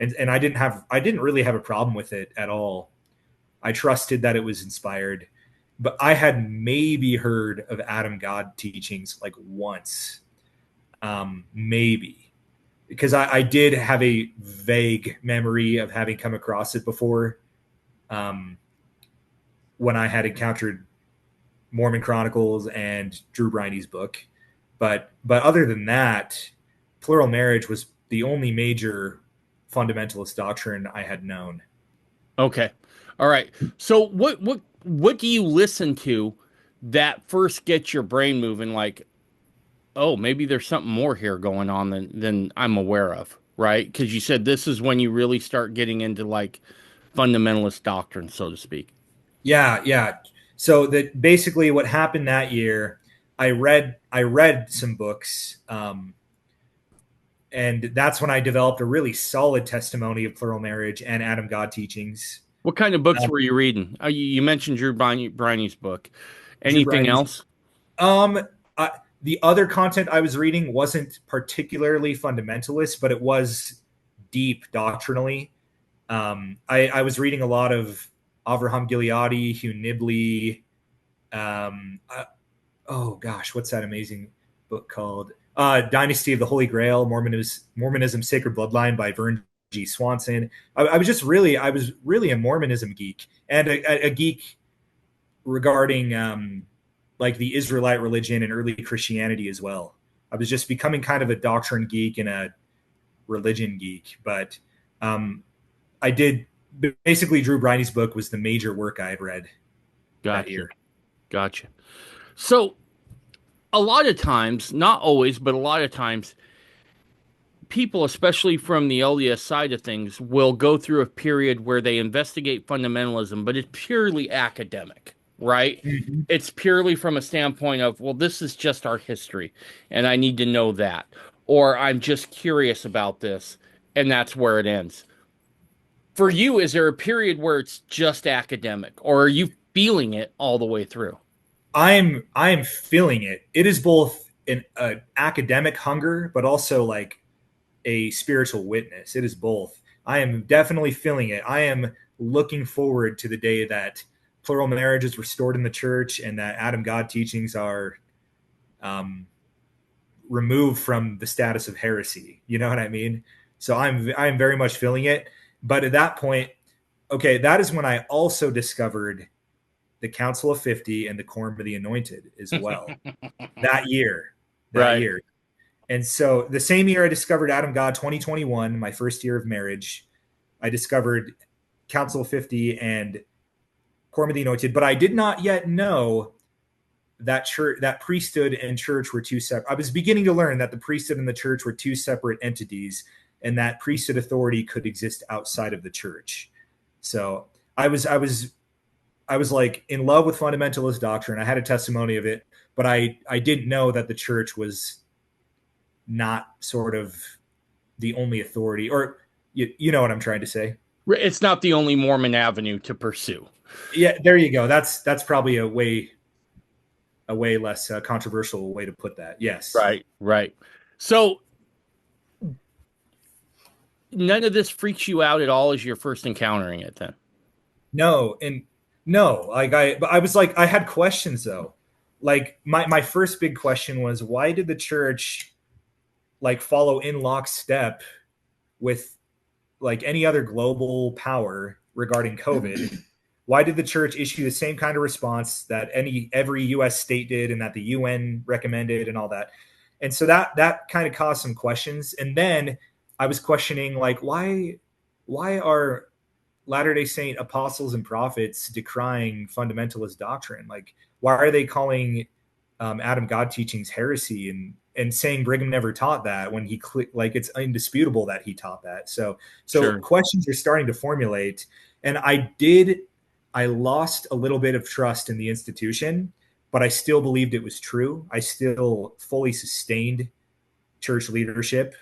[SPEAKER 2] and I didn't really have a problem with it at all. I trusted that it was inspired, but I had maybe heard of Adam God teachings like once, maybe. because I did have a vague memory of having come across it before, when I had encountered Mormon Chronicles and Drew Briney's book. But other than that, plural marriage was the only major fundamentalist doctrine I had known.
[SPEAKER 1] Okay. All right. So what do you listen to that first gets your brain moving like, oh, maybe there's something more here going on than I'm aware of, right? Because you said this is when you really start getting into like fundamentalist doctrine, so to speak.
[SPEAKER 2] Yeah, yeah. So that basically what happened that year, I read some books, and that's when I developed a really solid testimony of plural marriage and Adam God teachings.
[SPEAKER 1] What kind of books
[SPEAKER 2] Um,
[SPEAKER 1] were you reading? You mentioned Briney's book.
[SPEAKER 2] Drew
[SPEAKER 1] Anything
[SPEAKER 2] Briney's.
[SPEAKER 1] else?
[SPEAKER 2] Um, I, the other content I was reading wasn't particularly fundamentalist, but it was deep doctrinally. I was reading a lot of Avraham Gileadi, Hugh Nibley. Um, uh, oh gosh, what's that amazing book called? Dynasty of the Holy Grail, Mormonism Sacred Bloodline by Vern G. Swanson. I was really a Mormonism geek and a geek regarding like the Israelite religion and early Christianity as well. I was just becoming kind of a doctrine geek and a religion geek, but um, I did basically Drew Briney's book was the major work I had read that
[SPEAKER 1] Gotcha.
[SPEAKER 2] year.
[SPEAKER 1] Gotcha. So a lot of times, not always, but a lot of times, people, especially from the LDS side of things, will go through a period where they investigate fundamentalism, but it's purely academic, right?
[SPEAKER 2] Mhm.
[SPEAKER 1] It's purely from a standpoint of, well, this is just our history, and I need to know that. Or I'm just curious about this, and that's where it ends. For you, is there a period where it's just academic, or are you feeling it all the way through?
[SPEAKER 2] I'm feeling it. It is both an academic hunger, but also like a spiritual witness. It is both. I am definitely feeling it. I am looking forward to the day that plural marriage is restored in the church and that Adam God teachings are um, removed from the status of heresy. You know what I mean? So I'm very much feeling it. But at that point, okay, that is when I also discovered the Council of 50 and the Quorum of the Anointed as well. That year, that
[SPEAKER 1] Right.
[SPEAKER 2] year. And so the same year I discovered Adam God 2021, my first year of marriage, I discovered Council of 50 and Quorum of the Anointed, but I did not yet know that church, that priesthood and church were two separate. I was beginning to learn that the priesthood and the church were two separate entities and that priesthood authority could exist outside of the church. So I was like in love with fundamentalist doctrine. I had a testimony of it, but I didn't know that the church was not sort of the only authority, or you know what I'm trying to say.
[SPEAKER 1] It's not the only Mormon avenue to pursue.
[SPEAKER 2] Yeah, there you go. That's probably a way less controversial way to put that. Yes.
[SPEAKER 1] Right, right. So none of this freaks you out at all as you're first encountering it then.
[SPEAKER 2] No, and no, like but I was like, I had questions though. Like my first big question was, why did the church like follow in lockstep with like any other global power regarding COVID? Why did the church issue the same kind of response that every U.S. state did, and that the UN recommended, and all that? And so that kind of caused some questions. And then I was questioning like, why are Latter Day Saint apostles and prophets decrying fundamentalist doctrine? Like, why are they calling Adam God teachings heresy and saying Brigham never taught that when like it's indisputable that he taught that? So
[SPEAKER 1] Sure.
[SPEAKER 2] questions are starting to formulate, and I lost a little bit of trust in the institution, but I still believed it was true. I still fully sustained church leadership.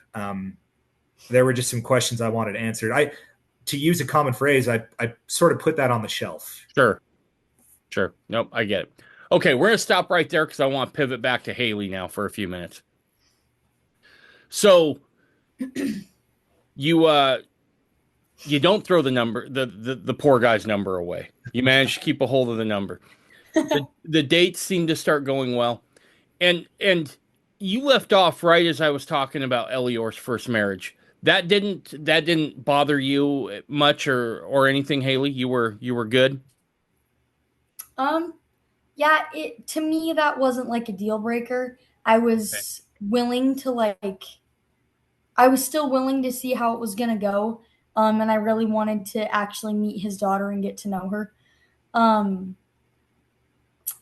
[SPEAKER 2] There were just some questions I wanted answered. To use a common phrase, I sort of put that on the shelf.
[SPEAKER 1] Sure. Sure. Nope, I get it. Okay, we're gonna stop right there because I want to pivot back to Haley now for a few minutes. So you you don't throw the number the poor guy's number away. You manage to keep a hold of the number. The dates seem to start going well. And you left off right as I was talking about Elior's first marriage. That didn't bother you much or anything, Haley. You were good.
[SPEAKER 3] Um, yeah, it to me that wasn't like a deal breaker. I
[SPEAKER 1] Okay.
[SPEAKER 3] was willing to like I was still willing to see how it was gonna go. And I really wanted to actually meet his daughter and get to know her. Um,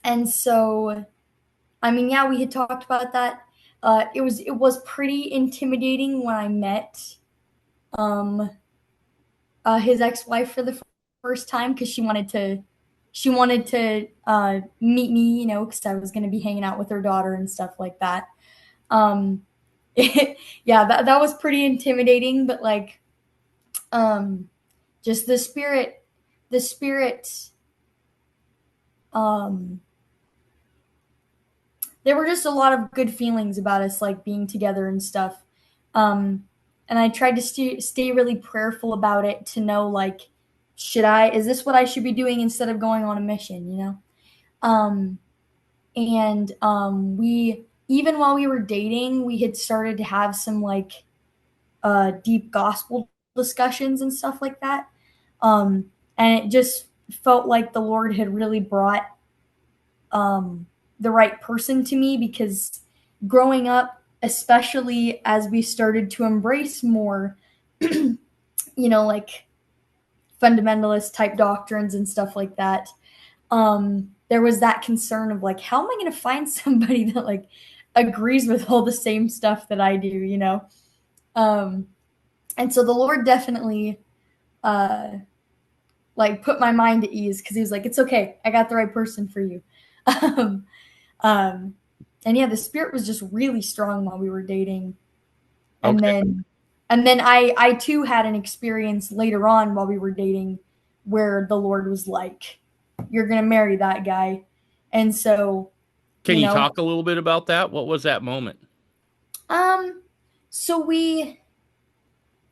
[SPEAKER 3] and so I mean, yeah, we had talked about that. It was pretty intimidating when I met um his ex-wife for the first time because she wanted to meet me, because I was going to be hanging out with her daughter and stuff like that. Um, yeah, that was pretty intimidating, but like, um, just the spirit, um, there were just a lot of good feelings about us like being together and stuff. Um, and I tried to stay really prayerful about it to know like, is this what I should be doing instead of going on a mission? Um, and we even while we were dating, we had started to have some like deep gospel discussions and stuff like that. And it just felt like the Lord had really brought um, the right person to me because growing up, especially as we started to embrace more, like fundamentalist type doctrines and stuff like that, there was that concern of like, how am I going to find somebody that like agrees with all the same stuff that I do? Um, and so the Lord definitely uh, like put my mind at ease because he was like, it's okay, I got the right person for you. um, um, and yeah, the spirit was just really strong while we were dating, and
[SPEAKER 1] Okay.
[SPEAKER 3] then I too had an experience later on while we were dating where the Lord was like, you're gonna marry that guy. And so,
[SPEAKER 1] Can
[SPEAKER 3] you
[SPEAKER 1] you
[SPEAKER 3] know,
[SPEAKER 1] talk a little bit about that? What was that moment?
[SPEAKER 3] um, so we,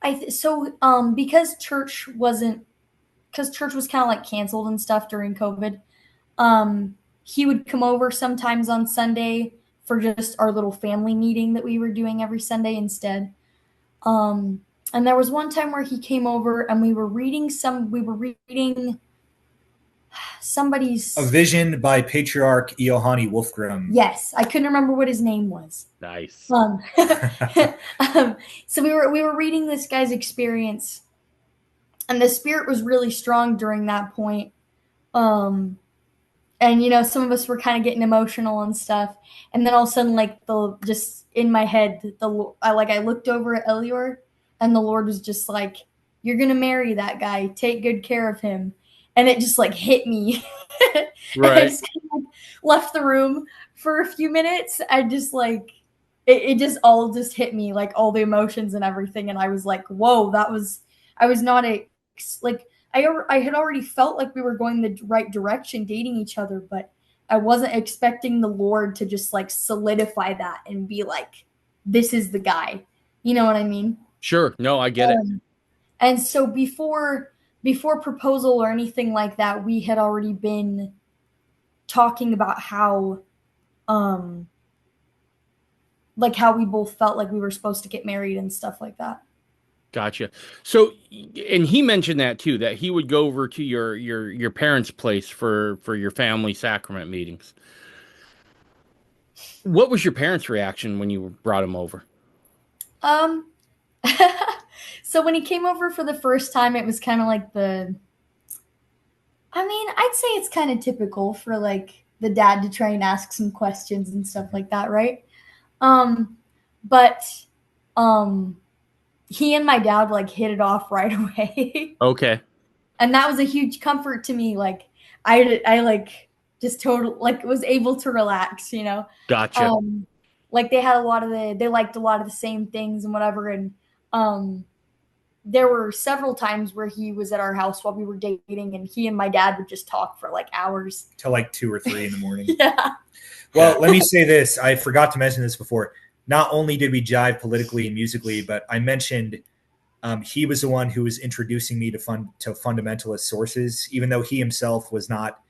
[SPEAKER 3] because church was kind of like canceled and stuff during COVID. Um, he would come over sometimes on Sunday for just our little family meeting that we were doing every Sunday instead. Um, and there was one time where he came over and we were reading
[SPEAKER 2] A
[SPEAKER 3] somebody's.
[SPEAKER 2] Vision by Patriarch Iohani Wolfgram.
[SPEAKER 3] Yes, I couldn't remember what his name was.
[SPEAKER 1] Nice.
[SPEAKER 3] Um, so we were reading this guy's experience, and the spirit was really strong during that point. Um, and some of us were kind of getting emotional and stuff, and then all of a sudden, like the just in my head, I looked over at Elior, and the Lord was just like, "You're gonna marry that guy. Take good care of him," and it just like hit me, and I
[SPEAKER 1] Right.
[SPEAKER 3] just kind of like left the room for a few minutes. I just like it just all just hit me, like all the emotions and everything, and I was like, "Whoa, that was." I was not like I had already felt like we were going the right direction dating each other, but I wasn't expecting the Lord to just like solidify that and be like, this is the guy. You know what I mean?
[SPEAKER 1] Sure. No, I get it.
[SPEAKER 3] And so before proposal or anything like that, we had already been talking about um how we both felt like we were supposed to get married and stuff like that.
[SPEAKER 1] Gotcha. So, and he mentioned that too, that he would go over to your parents' place for your family sacrament meetings. What was your parents' reaction when you brought him over?
[SPEAKER 3] Um so when he came over for the first time, it was kind of like I'd say it's kind of typical for like the dad to try and ask some questions and stuff like that, right? Um, but um, he and my dad like hit it off right away,
[SPEAKER 1] Okay.
[SPEAKER 3] and that was a huge comfort to me. Like I like just total like was able to relax.
[SPEAKER 1] Gotcha.
[SPEAKER 3] Um, like they liked a lot of the same things and whatever, and um, there were several times where he was at our house while we were dating, and he and my dad would just talk for like hours
[SPEAKER 2] Till like 2 or 3 in the morning.
[SPEAKER 3] Yeah.
[SPEAKER 2] Well, let me say this. I forgot to mention this before. Not only did we jive politically and musically, but I mentioned he was the one who was introducing me to fundamentalist sources, even though he himself was not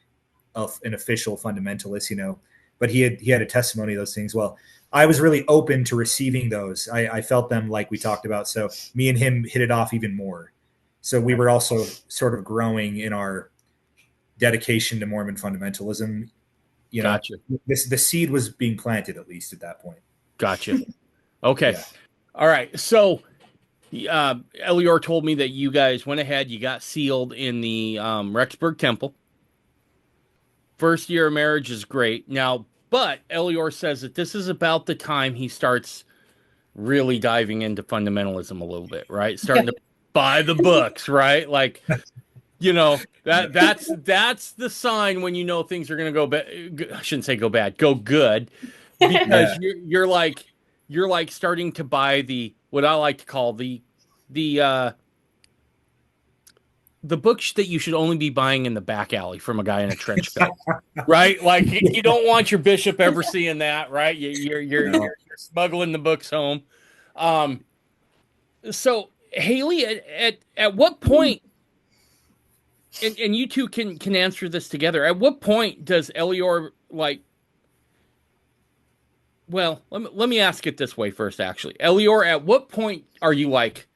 [SPEAKER 2] an official fundamentalist, but he had a testimony of those things. Well, I was really open to receiving those. I felt them like we talked about. So me and him hit it off even more. So we were also sort of growing in our dedication to Mormon fundamentalism. You know,
[SPEAKER 1] Gotcha.
[SPEAKER 2] the seed was being planted at least at that point.
[SPEAKER 1] Gotcha. Okay.
[SPEAKER 2] Yeah.
[SPEAKER 1] All right. So, Elior told me that you guys went ahead, you got sealed in the Rexburg Temple. First year of marriage is great. Now, but Elior says that this is about the time he starts really diving into fundamentalism a little bit, right? Starting to buy the books, right? Like, that's the sign when you know things are going to go bad. I shouldn't say go bad, go good, because
[SPEAKER 2] Yeah.
[SPEAKER 1] you're like starting to buy the what I like to call the the books that you should only be buying in the back alley from a guy in a trench coat, right? Like you don't want your bishop ever seeing that, right?
[SPEAKER 2] No.
[SPEAKER 1] You're smuggling the books home. Um, so Haley, at what point? And you two can answer this together. At what point does Elior like? Well, let me ask it this way first. Actually, Elior, at what point are you like,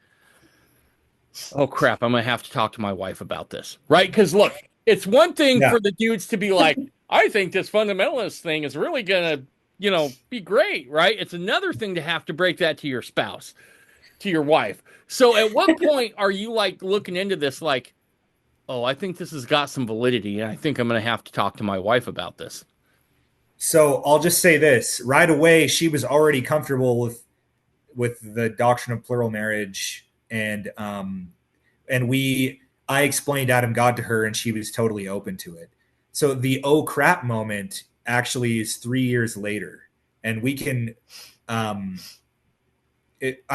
[SPEAKER 1] oh crap, I'm gonna have to talk to my wife about this, right? Because look, it's one thing
[SPEAKER 2] Yeah.
[SPEAKER 1] for the dudes to be like, I think this fundamentalist thing is really gonna, be great, right? It's another thing to have to break that to your spouse, to your wife. So at what point are you like looking into this, like, oh, I think this has got some validity, and I think I'm gonna have to talk to my wife about this.
[SPEAKER 2] So I'll just say this right away. She was already comfortable with the doctrine of plural marriage, and I explained Adam God to her, and she was totally open to it. So the oh crap moment actually is 3 years later, and we can. I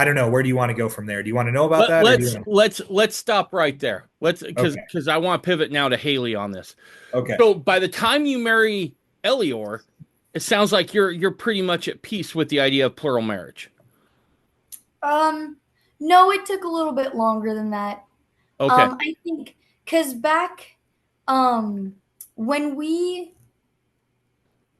[SPEAKER 2] don't know. Where do you want to go from there? Do you want to know about that, or do you want
[SPEAKER 1] Let's stop right there. Let's
[SPEAKER 2] Okay.
[SPEAKER 1] because I want to pivot now to Haley on this.
[SPEAKER 2] Okay.
[SPEAKER 1] So by the time you marry Elior, it sounds like you're pretty much at peace with the idea of plural marriage.
[SPEAKER 3] No, it took a little bit longer than that.
[SPEAKER 1] Okay.
[SPEAKER 3] I think because back, when we,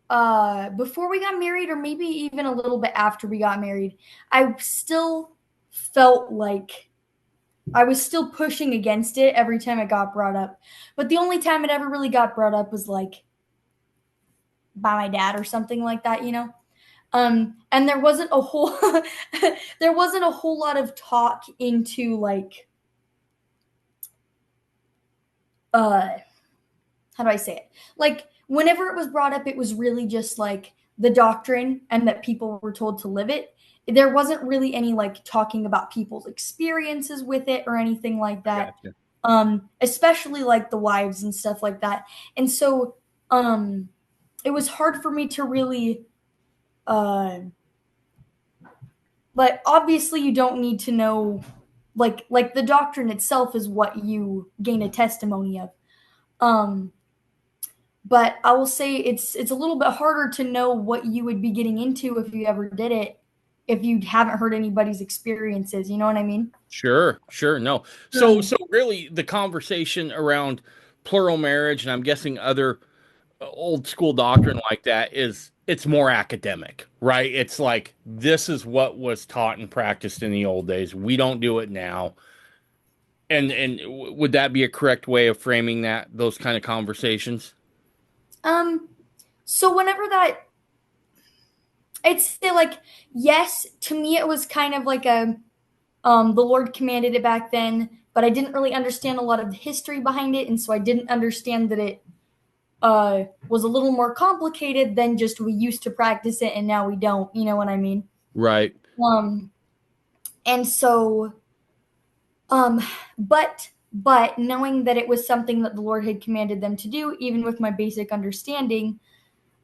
[SPEAKER 3] before we got married, or maybe even a little bit after we got married, I still felt like I was still pushing against it every time it got brought up. But the only time it ever really got brought up was like by my dad or something like that, and there wasn't a whole there wasn't a whole lot of talk into like how do I say it? Like whenever it was brought up, it was really just like the doctrine and that people were told to live it. There wasn't really any like talking about people's experiences with it or anything like that.
[SPEAKER 1] Gotcha.
[SPEAKER 3] Especially like the wives and stuff like that. And so it was hard for me to really but obviously you don't need to know like the doctrine itself is what you gain a testimony of. But I will say it's a little bit harder to know what you would be getting into if you ever did it, if you haven't heard anybody's experiences. You know what I mean?
[SPEAKER 1] Sure. No. So really, the conversation around plural marriage, and I'm guessing other old school doctrine like that it's more academic, right? It's like this is what was taught and practiced in the old days. We don't do it now. And would that be a correct way of framing those kind of conversations?
[SPEAKER 3] So whenever that, I'd say like yes, to me it was kind of like the Lord commanded it back then, but I didn't really understand a lot of the history behind it, and so I didn't understand that it was a little more complicated than just we used to practice it and now we don't. You know what I mean?
[SPEAKER 1] Right.
[SPEAKER 3] And so, um, but knowing that it was something that the Lord had commanded them to do, even with my basic understanding,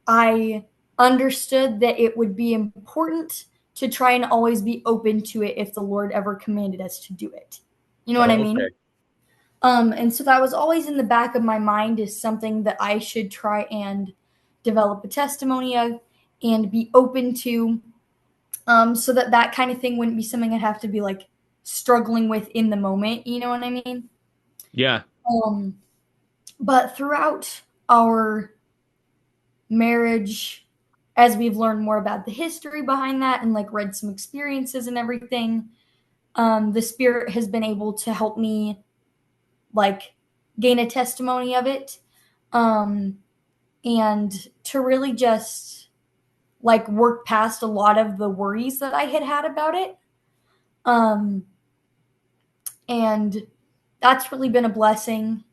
[SPEAKER 3] I understood that it would be important to try and always be open to it if the Lord ever commanded us to do it. You know what I mean?
[SPEAKER 1] Okay.
[SPEAKER 3] And so that was always in the back of my mind is something that I should try and develop a testimony of and be open to, so that kind of thing wouldn't be something I'd have to be like struggling with in the moment. You know what I mean?
[SPEAKER 1] Yeah.
[SPEAKER 3] But throughout our marriage, as we've learned more about the history behind that and like read some experiences and everything, the Spirit has been able to help me like gain a testimony of it, and to really just like work past a lot of the worries that I had about it. And that's really been a blessing.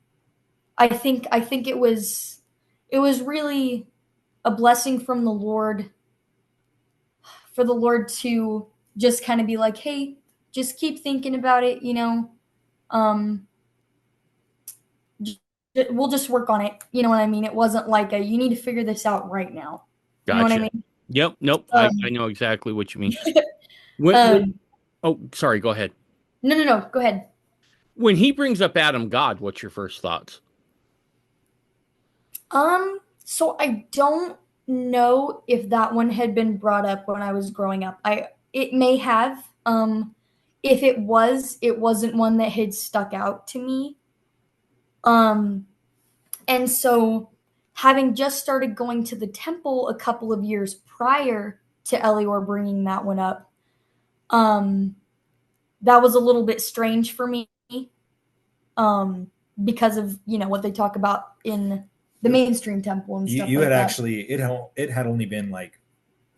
[SPEAKER 3] I think it was really a blessing from the Lord, for the Lord to just kind of be like, hey, just keep thinking about it, you know. We'll just work on it. You know what I mean? It wasn't like a, you need to figure this out right now. You know what I
[SPEAKER 1] Gotcha.
[SPEAKER 3] mean?
[SPEAKER 1] Yep. Nope. I know exactly what you mean.
[SPEAKER 3] Um,
[SPEAKER 1] Oh, sorry. Go ahead.
[SPEAKER 3] no. Go ahead.
[SPEAKER 1] When he brings up Adam God, what's your first thoughts?
[SPEAKER 3] So I don't know if that one had been brought up when I was growing up. It may have. If it was, it wasn't one that had stuck out to me. And so having just started going to the temple a couple of years prior to Elior bringing that one up, that was a little bit strange for me, because of, you know, what they talk about in the mainstream temple and stuff
[SPEAKER 2] You
[SPEAKER 3] like
[SPEAKER 2] had
[SPEAKER 3] that.
[SPEAKER 2] actually it had only been like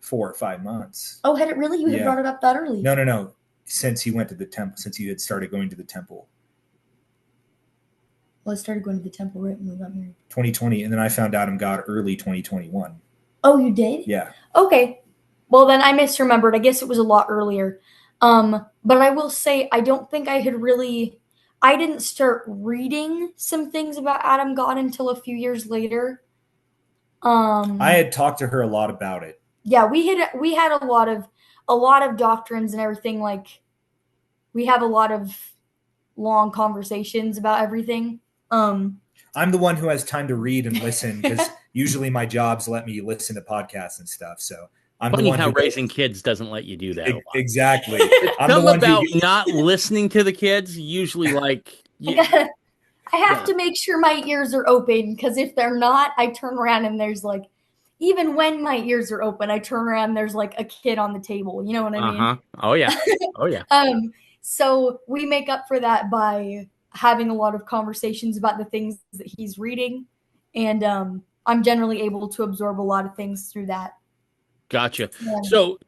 [SPEAKER 2] 4 or 5 months.
[SPEAKER 3] Oh, had it really? You had brought it up that early?
[SPEAKER 2] No. Since you went to the temple, since you had started going to the temple.
[SPEAKER 3] Well, I started going to the temple right when we got married.
[SPEAKER 2] 2020, and then I found Adam God early 2021.
[SPEAKER 3] Oh, you did?
[SPEAKER 2] Yeah.
[SPEAKER 3] Okay. Well, then I misremembered. I guess it was a lot earlier. But I will say, I don't think I didn't start reading some things about Adam God until a few years later.
[SPEAKER 2] I had talked to her a lot about it.
[SPEAKER 3] Yeah, we had a lot of doctrines and everything. Like, we have a lot of long conversations about everything.
[SPEAKER 2] I'm the one who has time to read and listen, because usually my jobs let me listen to podcasts and stuff. So I'm
[SPEAKER 1] Funny
[SPEAKER 2] the one
[SPEAKER 1] how
[SPEAKER 2] who
[SPEAKER 1] raising kids doesn't let you do that a lot.
[SPEAKER 2] Exactly. I'm the
[SPEAKER 1] Something
[SPEAKER 2] one
[SPEAKER 1] about
[SPEAKER 2] who
[SPEAKER 1] not listening to the kids, usually like
[SPEAKER 3] I have to make sure my ears are open, because if they're not, I turn around and there's like, even when my ears are open, I turn around and there's like a kid on the table. You know what I mean?
[SPEAKER 1] Uh-huh. Oh yeah. Oh yeah.
[SPEAKER 3] So we make up for that by having a lot of conversations about the things that he's reading, and I'm generally able to absorb a lot of things through that.
[SPEAKER 1] Gotcha.
[SPEAKER 3] Yeah.
[SPEAKER 1] So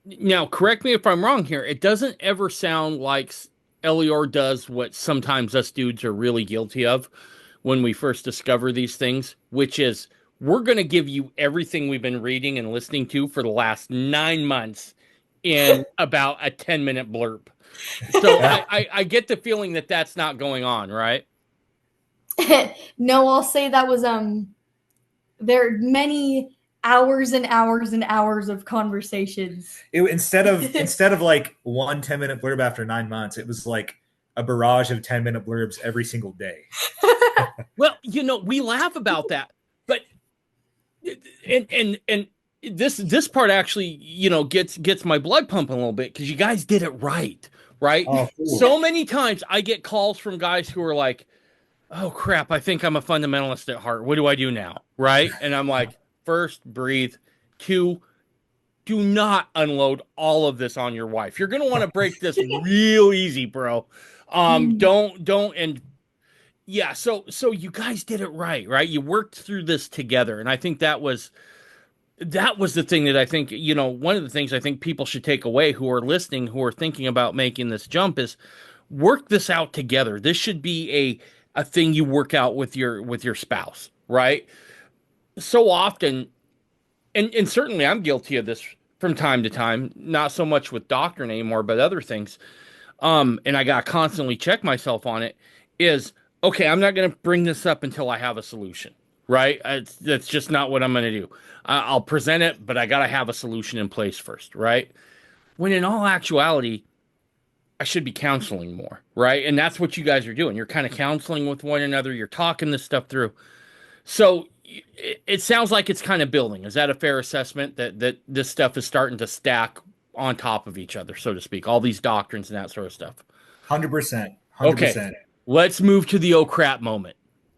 [SPEAKER 1] now correct me if I'm wrong here. It doesn't ever sound like Elior does what sometimes us dudes are really guilty of when we first discover these things, which is we're going to give you everything we've been reading and listening to for the last 9 months in about a 10-minute blurb. So I get the feeling that that's not going on, right?
[SPEAKER 3] No, I'll say that was there are many hours and hours and hours of conversations.
[SPEAKER 2] instead of like 1 10-minute blurb after 9 months, it was like a barrage of 10-minute blurbs every single day.
[SPEAKER 1] Well, you know, we laugh about that, but and this part actually, you know, gets my blood pumping a little bit, because you guys did it right, right?
[SPEAKER 2] Oh, cool.
[SPEAKER 1] So many times I get calls from guys who are like, "Oh crap, I think I'm a fundamentalist at heart. What do I do now?" Right? And I'm like, first, breathe. Two, do not unload all of this on your wife. You're gonna want to break this real easy, bro. Don't and yeah, so you guys did it right? You worked through this together, and I think that was the thing that I think, you know, one of the things I think people should take away who are listening, who are thinking about making this jump, is work this out together. This should be a thing you work out with your spouse, right? So often, and certainly I'm guilty of this from time to time, not so much with doctrine anymore, but other things. And I got to constantly check myself on it, is okay, I'm not going to bring this up until I have a solution, right? That's just not what I'm going to do. I'll present it, but I got to have a solution in place first, right? When in all actuality, I should be counseling more, right? And that's what you guys are doing. You're kind of counseling with one another. You're talking this stuff through. So it sounds like it's kind of building. Is that a fair assessment, that this stuff is starting to stack on top of each other, so to speak? All these doctrines and that sort of stuff.
[SPEAKER 2] 100%. 100%.
[SPEAKER 1] Okay, let's move to the oh crap moment.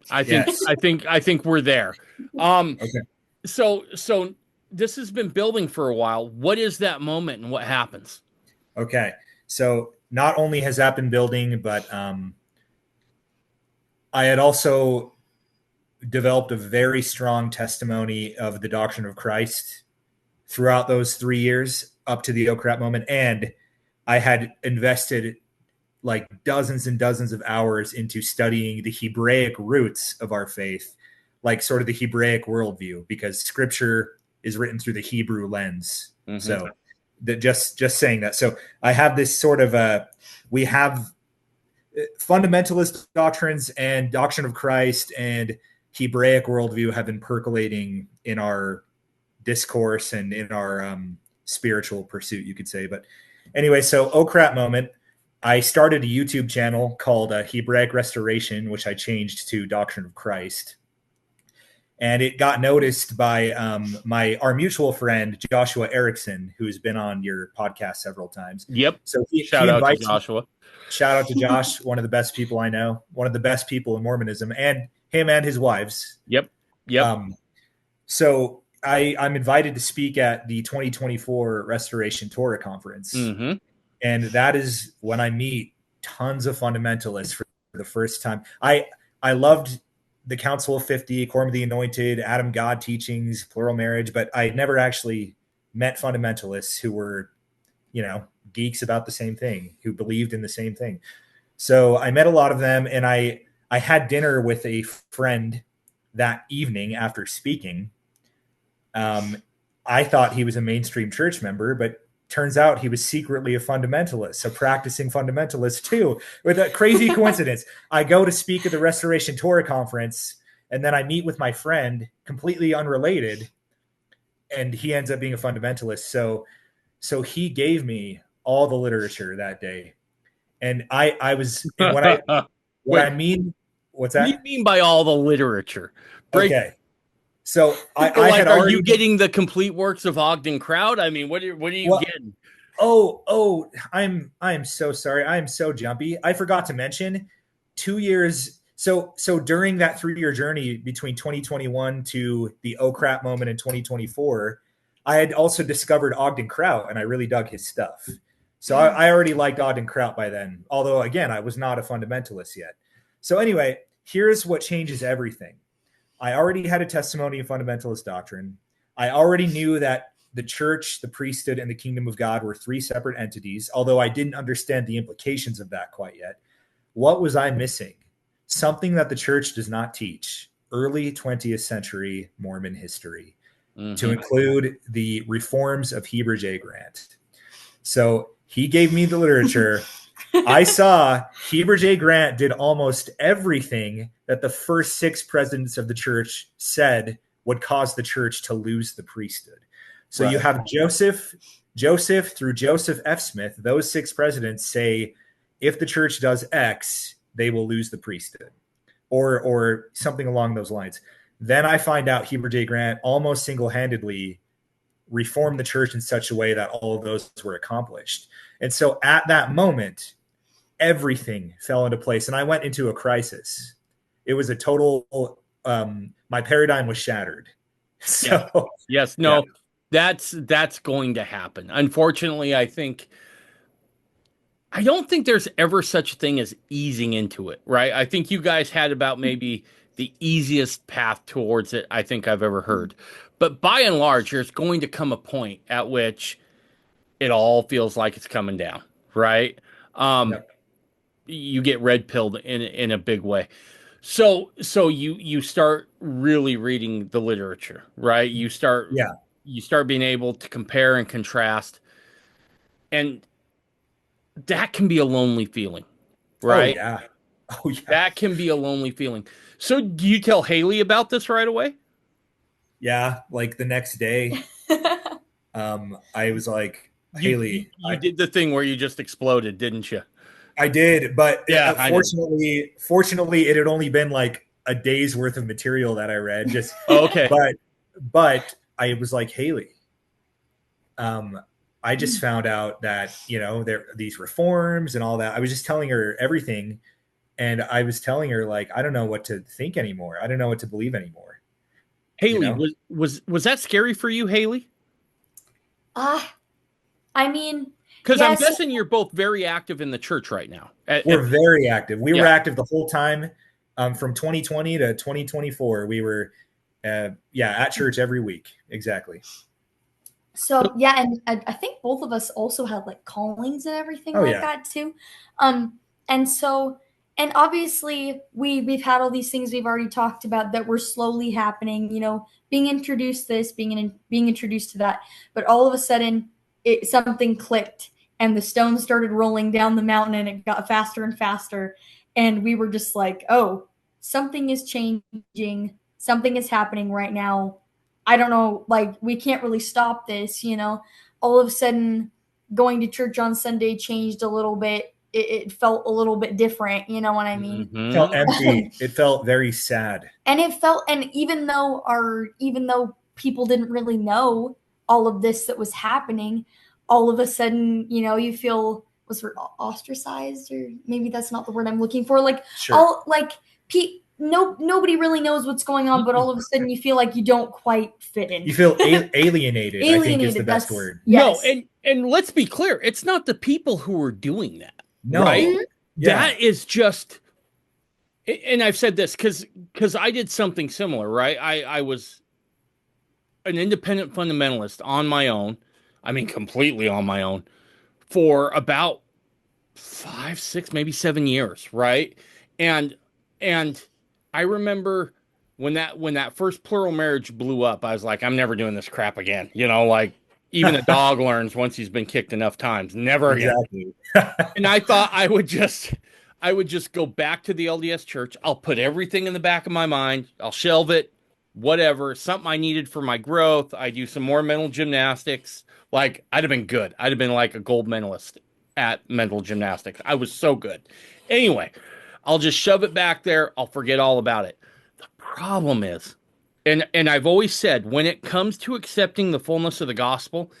[SPEAKER 1] I think
[SPEAKER 2] Yes.
[SPEAKER 1] I think we're there.
[SPEAKER 2] Okay.
[SPEAKER 1] So this has been building for a while. What is that moment and what happens?
[SPEAKER 2] Okay. So not only has that been building, but I had also developed a very strong testimony of the doctrine of Christ throughout those 3 years up to the oh crap moment. And I had invested like dozens and dozens of hours into studying the Hebraic roots of our faith, like sort of the Hebraic worldview, because scripture is written through the Hebrew lens.
[SPEAKER 1] Mm-hmm.
[SPEAKER 2] So that just saying that. So I have this sort of we have fundamentalist doctrines and doctrine of Christ and Hebraic worldview have been percolating in our discourse and in our spiritual pursuit, you could say. But anyway, so oh crap moment. I started a YouTube channel called Hebraic Restoration, which I changed to Doctrine of Christ. And it got noticed by our mutual friend, Joshua Erickson, who's been on your podcast several times.
[SPEAKER 1] Yep.
[SPEAKER 2] So
[SPEAKER 1] shout out to Joshua.
[SPEAKER 2] Shout out to Josh, one of the best people I know, one of the best people in Mormonism, and him and his wives.
[SPEAKER 1] Yep.
[SPEAKER 2] So I'm invited to speak at the 2024 Restoration Torah Conference.
[SPEAKER 1] Mm-hmm.
[SPEAKER 2] And that is when I meet tons of fundamentalists for the first time. I loved the Council of 50, Quorum of the Anointed, Adam God teachings, plural marriage, but I never actually met fundamentalists who were, geeks about the same thing, who believed in the same thing. So I met a lot of them, and I had dinner with a friend that evening after speaking. I thought he was a mainstream church member, but turns out he was secretly a fundamentalist, a practicing fundamentalist too, with a crazy coincidence. I go to speak at the Restoration Torah Conference, and then I meet with my friend, completely unrelated, and he ends up being a fundamentalist. So he gave me all the literature that day. And I was, and what I mean, what's that?
[SPEAKER 1] What do you mean by all the literature?
[SPEAKER 2] Okay. So I had
[SPEAKER 1] are
[SPEAKER 2] already,
[SPEAKER 1] you getting the complete works of Ogden Crowd? I mean, what are you getting?
[SPEAKER 2] Oh, I'm so sorry. I am so jumpy. I forgot to mention 2 years. So during that 3-year journey between 2021 to the oh crap moment in 2024, I had also discovered Ogden Kraut, and I really dug his stuff. So I already liked Ogden Kraut by then, although again, I was not a fundamentalist yet. So anyway, here's what changes everything. I already had a testimony in fundamentalist doctrine. I already knew that the church, the priesthood, and the kingdom of God were 3 separate entities, although I didn't understand the implications of that quite yet. What was I missing? Something that the church does not teach: early 20th century Mormon history, to include the reforms of Heber J. Grant. So he gave me the literature. I saw Heber J. Grant did almost everything that the first 6 presidents of the church said would cause the church to lose the priesthood. So You have Joseph through Joseph F. Smith. Those 6 presidents say if the church does X, they will lose the priesthood, or something along those lines. Then I find out Heber J. Grant almost single-handedly reformed the church in such a way that all of those were accomplished. And so at that moment, everything fell into place, and I went into a crisis. It was a total, my paradigm was shattered. So
[SPEAKER 1] yes. No, that's going to happen. Unfortunately, I don't think there's ever such a thing as easing into it, right? I think you guys had about maybe the easiest path towards it I think I've ever heard. But by and large, there's going to come a point at which it all feels like it's coming down, right? You get red pilled in a big way. So you start really reading the literature, right? You start being able to compare and contrast, and that can be a lonely feeling, right?
[SPEAKER 2] Oh yeah.
[SPEAKER 1] That can be a lonely feeling. So do you tell Haley about this right away?
[SPEAKER 2] Yeah, like the next day, I was like, Haley,
[SPEAKER 1] you did the thing where you just exploded, didn't you?
[SPEAKER 2] I did, but fortunately, it had only been like a day's worth of material that I read. Just
[SPEAKER 1] okay,
[SPEAKER 2] but I was like, Haley, I just found out that there these reforms and all that. I was just telling her everything, and I was telling her like, I don't know what to think anymore. I don't know what to believe anymore. you
[SPEAKER 1] Haley,
[SPEAKER 2] know?
[SPEAKER 1] was that scary for you, Haley?
[SPEAKER 3] Ah, I mean,
[SPEAKER 1] Because I'm
[SPEAKER 3] yes,
[SPEAKER 1] guessing you're both very active in the church right now.
[SPEAKER 2] We're very active. We were
[SPEAKER 1] Yeah.
[SPEAKER 2] active the whole time, from 2020 to 2024. We were, at church every week. Exactly.
[SPEAKER 3] so yeah, and I think both of us also had like callings and everything
[SPEAKER 2] Oh
[SPEAKER 3] like
[SPEAKER 2] yeah.
[SPEAKER 3] that too. Um, and so, and obviously we've had all these things we've already talked about that were slowly happening. You know, being introduced to this, being introduced to that, but all of a sudden, something clicked, and the stones started rolling down the mountain, and it got faster and faster, and we were just like, oh, something is changing, something is happening right now. I don't know, like, we can't really stop this, you know. All of a sudden, going to church on Sunday changed a little bit. It felt a little bit different, you know what I mean?
[SPEAKER 2] It felt
[SPEAKER 1] Mhm.
[SPEAKER 2] empty. It felt very sad.
[SPEAKER 3] And it felt, and even though people didn't really know all of this that was happening, all of a sudden, you know, you feel, was it ostracized, or maybe that's not the word I'm looking for. Like,
[SPEAKER 2] Sure.
[SPEAKER 3] all like nobody really knows what's going on, but all of a sudden you feel like you don't quite fit in.
[SPEAKER 2] You feel alienated, I think is the best
[SPEAKER 3] That's
[SPEAKER 2] word.
[SPEAKER 1] No,
[SPEAKER 3] yes.
[SPEAKER 1] and let's be clear, it's not the people who are doing that, right?
[SPEAKER 2] No. Yeah.
[SPEAKER 1] That is just, and I've said this because I did something similar, right? I was an independent fundamentalist on my own. I mean, completely on my own for about 5, 6, maybe 7 years, right? And and I remember when that first plural marriage blew up, I was like, I'm never doing this crap again. You know, like even a dog learns once he's been kicked enough times, never again.
[SPEAKER 2] Exactly.
[SPEAKER 1] And I thought I would just go back to the LDS Church. I'll put everything in the back of my mind. I'll shelve it, whatever, something I needed for my growth. I do some more mental gymnastics. Like I'd have been good. I'd have been like a gold medalist at mental gymnastics. I was so good. Anyway, I'll just shove it back there. I'll forget all about it. The problem is, and I've always said, when it comes to accepting the fullness of the gospel,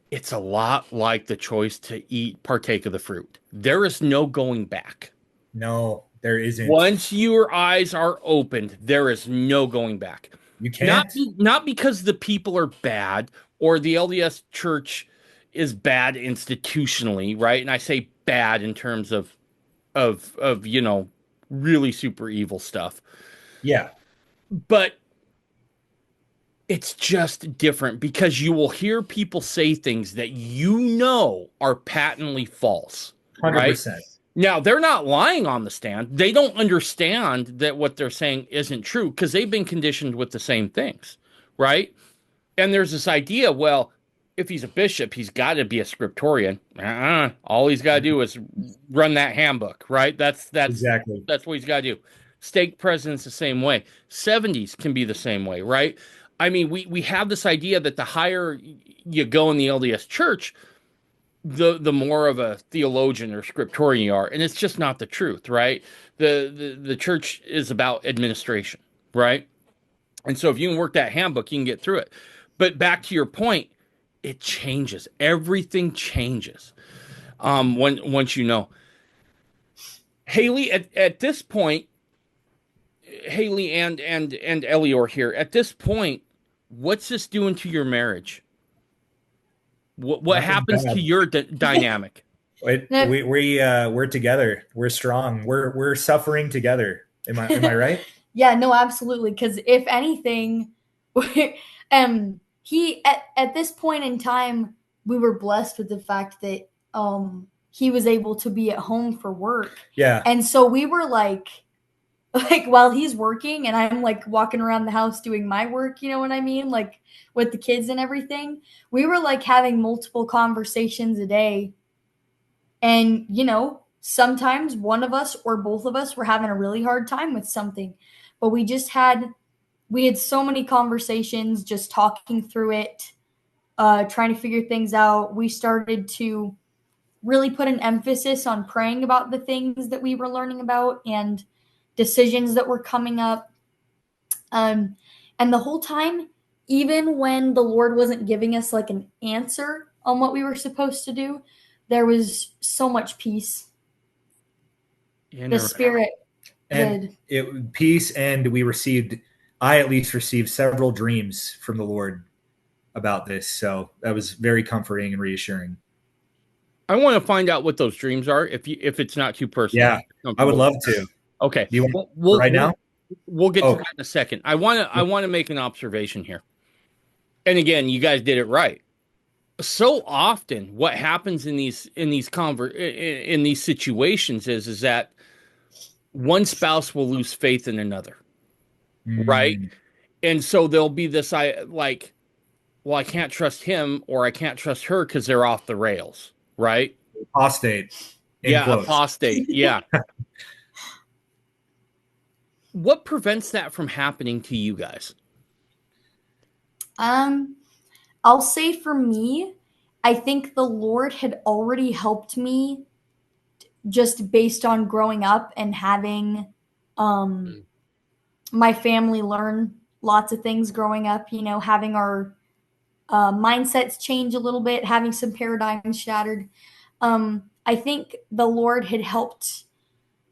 [SPEAKER 1] it's a lot like the choice to partake of the fruit. There is no going back.
[SPEAKER 2] No, there isn't.
[SPEAKER 1] Once your eyes are opened, there is no going back.
[SPEAKER 2] You
[SPEAKER 1] Not
[SPEAKER 2] can't.
[SPEAKER 1] not because the people are bad or the LDS Church is bad institutionally, right? And I say bad in terms of really super evil stuff.
[SPEAKER 2] Yeah.
[SPEAKER 1] But it's just different because you will hear people say things that are patently false, right?
[SPEAKER 2] 100%.
[SPEAKER 1] Now, they're not lying on the stand. They don't understand that what they're saying isn't true because they've been conditioned with the same things, right? And there's this idea, well, if he's a bishop, he's got to be a scriptorian. All he's got to do is run that handbook, right?
[SPEAKER 2] Exactly.
[SPEAKER 1] That's what he's got to do. Stake president's the same way. 70s can be the same way, right? I mean, we have this idea that the higher you go in the LDS Church, the more of a theologian or scriptorian you are, and it's just not the truth, right? The church is about administration, right? And so if you can work that handbook, you can get through it. But back to your point, it changes. Everything changes. When once you know. Haley, at this point, Haley and Elior here, at this point, what's this doing to your marriage? What
[SPEAKER 2] Nothing
[SPEAKER 1] happens to
[SPEAKER 2] bad.
[SPEAKER 1] your dynamic?
[SPEAKER 2] We're together. We're strong. We're suffering together. Am I right?
[SPEAKER 3] Yeah, no, absolutely. Because if anything, he at this point in time, we were blessed with the fact that he was able to be at home for work,
[SPEAKER 2] Yeah.
[SPEAKER 3] and so we were like while he's working and I'm like walking around the house doing my work, you know what I mean, like with the kids and everything. We were like having multiple conversations a day, and you know, sometimes one of us or both of us were having a really hard time with something, but we had so many conversations just talking through it, trying to figure things out. We started to really put an emphasis on praying about the things that we were learning about and decisions that were coming up. Um, and the whole time, even when the Lord wasn't giving us like an answer on what we were supposed to do, there was so much peace. The
[SPEAKER 1] Interesting.
[SPEAKER 3] Spirit
[SPEAKER 2] And
[SPEAKER 3] did.
[SPEAKER 2] it peace, and we received I at least received several dreams from the Lord about this. So that was very comforting and reassuring.
[SPEAKER 1] I want to find out what those dreams are if it's not too personal.
[SPEAKER 2] Yeah, I would love to.
[SPEAKER 1] Okay.
[SPEAKER 2] Do you want
[SPEAKER 1] Well,
[SPEAKER 2] right now?
[SPEAKER 1] we'll get to
[SPEAKER 2] Oh,
[SPEAKER 1] that in a second. I want to make an observation here. And again, you guys did it right. So often what happens in these situations is that one spouse will lose faith in another, right?
[SPEAKER 2] mm,
[SPEAKER 1] And so there'll be this like, well, I can't trust him or I can't trust her because they're off the rails, right?
[SPEAKER 2] apostate in
[SPEAKER 1] Yeah,
[SPEAKER 2] quotes.
[SPEAKER 1] apostate. Yeah. What prevents that from happening to you guys?
[SPEAKER 3] I'll say for me, I think the Lord had already helped me just based on growing up and having my family learn lots of things growing up, having our mindsets change a little bit, having some paradigms shattered. I think the Lord had helped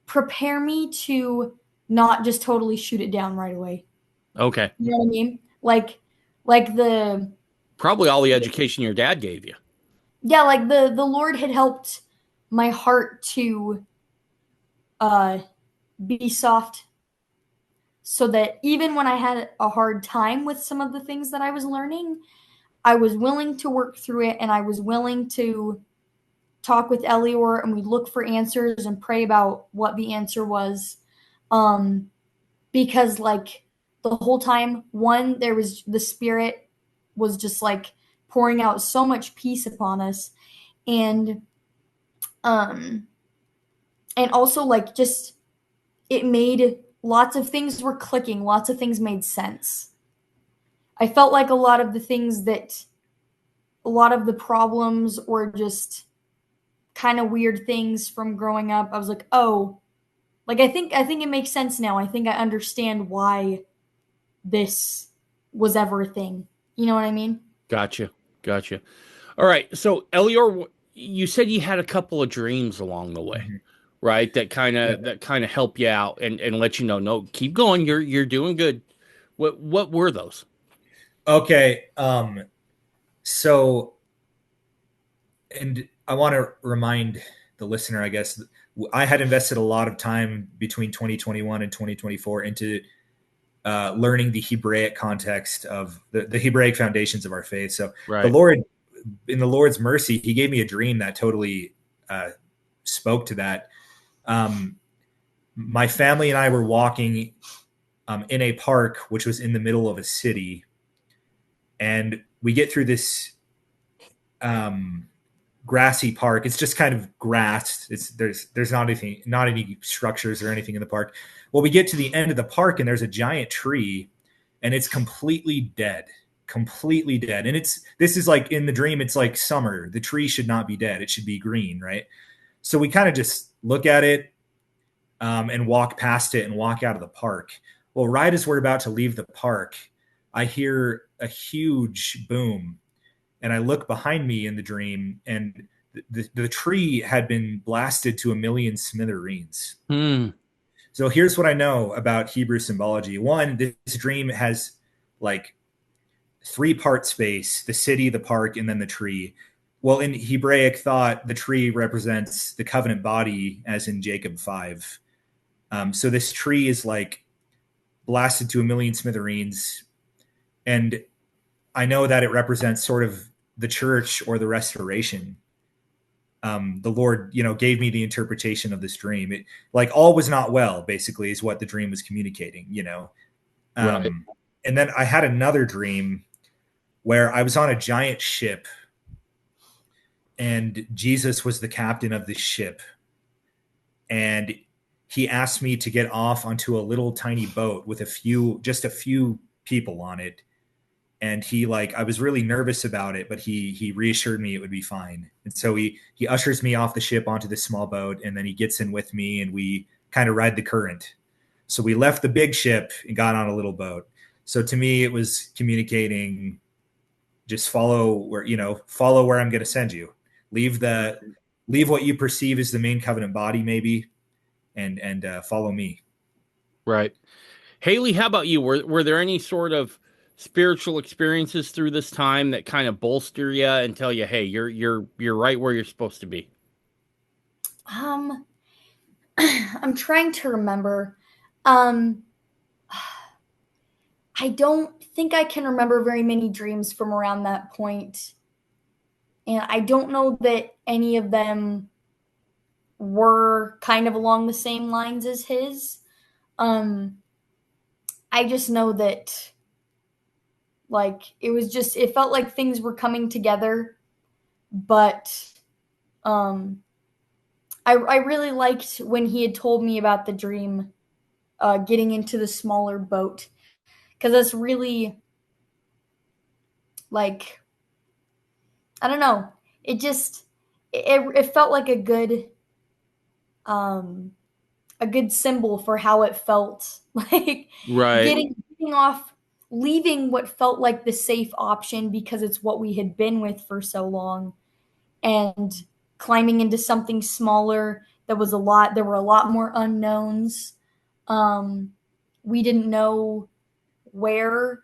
[SPEAKER 3] prepare me to not just totally shoot it down right away.
[SPEAKER 1] Okay.
[SPEAKER 3] You know what I mean? Like the
[SPEAKER 1] Probably all the education your dad gave you.
[SPEAKER 3] yeah, like the Lord had helped my heart to uh be soft so that even when I had a hard time with some of the things that I was learning, I was willing to work through it and I was willing to talk with Elior and we look for answers and pray about what the answer was. Because like the whole time, one, there was the Spirit was just like pouring out so much peace upon us. And um and also like just it made lots of things were clicking, lots of things made sense. I felt like a lot of the problems or just kind of weird things from growing up, I was like, oh, like I think it makes sense now. I think I understand why this was ever a thing. You know what I mean?
[SPEAKER 1] Gotcha. Gotcha. All right. So Elior, you said you had a couple of dreams along the way,
[SPEAKER 2] mhm.
[SPEAKER 1] right? That kind
[SPEAKER 2] Yeah.
[SPEAKER 1] of help you out and let you know, no, keep going. You're doing good. What were those?
[SPEAKER 2] Okay. So, and I want to remind the listener, I guess, I had invested a lot of time between 2021 and 2024 into learning the Hebraic context of the Hebraic foundations of our faith. So the
[SPEAKER 1] Right.
[SPEAKER 2] Lord, in the Lord's mercy, He gave me a dream that totally spoke to that. My family and I were walking in a park, which was in the middle of a city, and we get through this grassy park. It's just kind of grass. There's not any structures or anything in the park. Well, we get to the end of the park and there's a giant tree, and it's completely dead, completely dead. And this is like in the dream. It's like summer. The tree should not be dead. It should be green, right? So we kind of just look at it and walk past it and walk out of the park. Well, right as we're about to leave the park, I hear a huge boom, and I look behind me in the dream, and the tree had been blasted to a million smithereens.
[SPEAKER 1] Hmm.
[SPEAKER 2] So here's what I know about Hebrew symbology. One, this dream has like three-part space: the city, the park, and then the tree. Well, in Hebraic thought, the tree represents the covenant body, as in Jacob 5. So this tree is like blasted to a million smithereens. And I know that it represents sort of the church or the restoration. The Lord, gave me the interpretation of this dream. It, like, all was not well, basically, is what the dream was communicating.
[SPEAKER 1] Right.
[SPEAKER 2] And then I had another dream where I was on a giant ship, and Jesus was the captain of this ship. And he asked me to get off onto a little tiny boat with just a few people on it. And I was really nervous about it, but he reassured me it would be fine. And so he ushers me off the ship onto this small boat, and then he gets in with me, and we kind of ride the current. So we left the big ship and got on a little boat. So to me, it was communicating, just follow where I'm going to send you. Leave what you perceive as the main covenant body, maybe, and follow me.
[SPEAKER 1] Right. Haley, how about you? Were there any sort of spiritual experiences through this time that kind of bolster you and tell you, hey, you're right where you're supposed to be?
[SPEAKER 3] Um, I'm trying to remember. Um, I don't think I can remember very many dreams from around that point, and I don't know that any of them were kind of along the same lines as his. Um, I just know that like it felt like things were coming together, but um, I really liked when he had told me about the dream, getting into the smaller boat, because that's really like I don't know. It just it felt like um a good symbol for how it felt like
[SPEAKER 1] Right.
[SPEAKER 3] getting off, leaving what felt like the safe option because it's what we had been with for so long, and climbing into something smaller that was a lot there were a lot more unknowns. um we didn't know where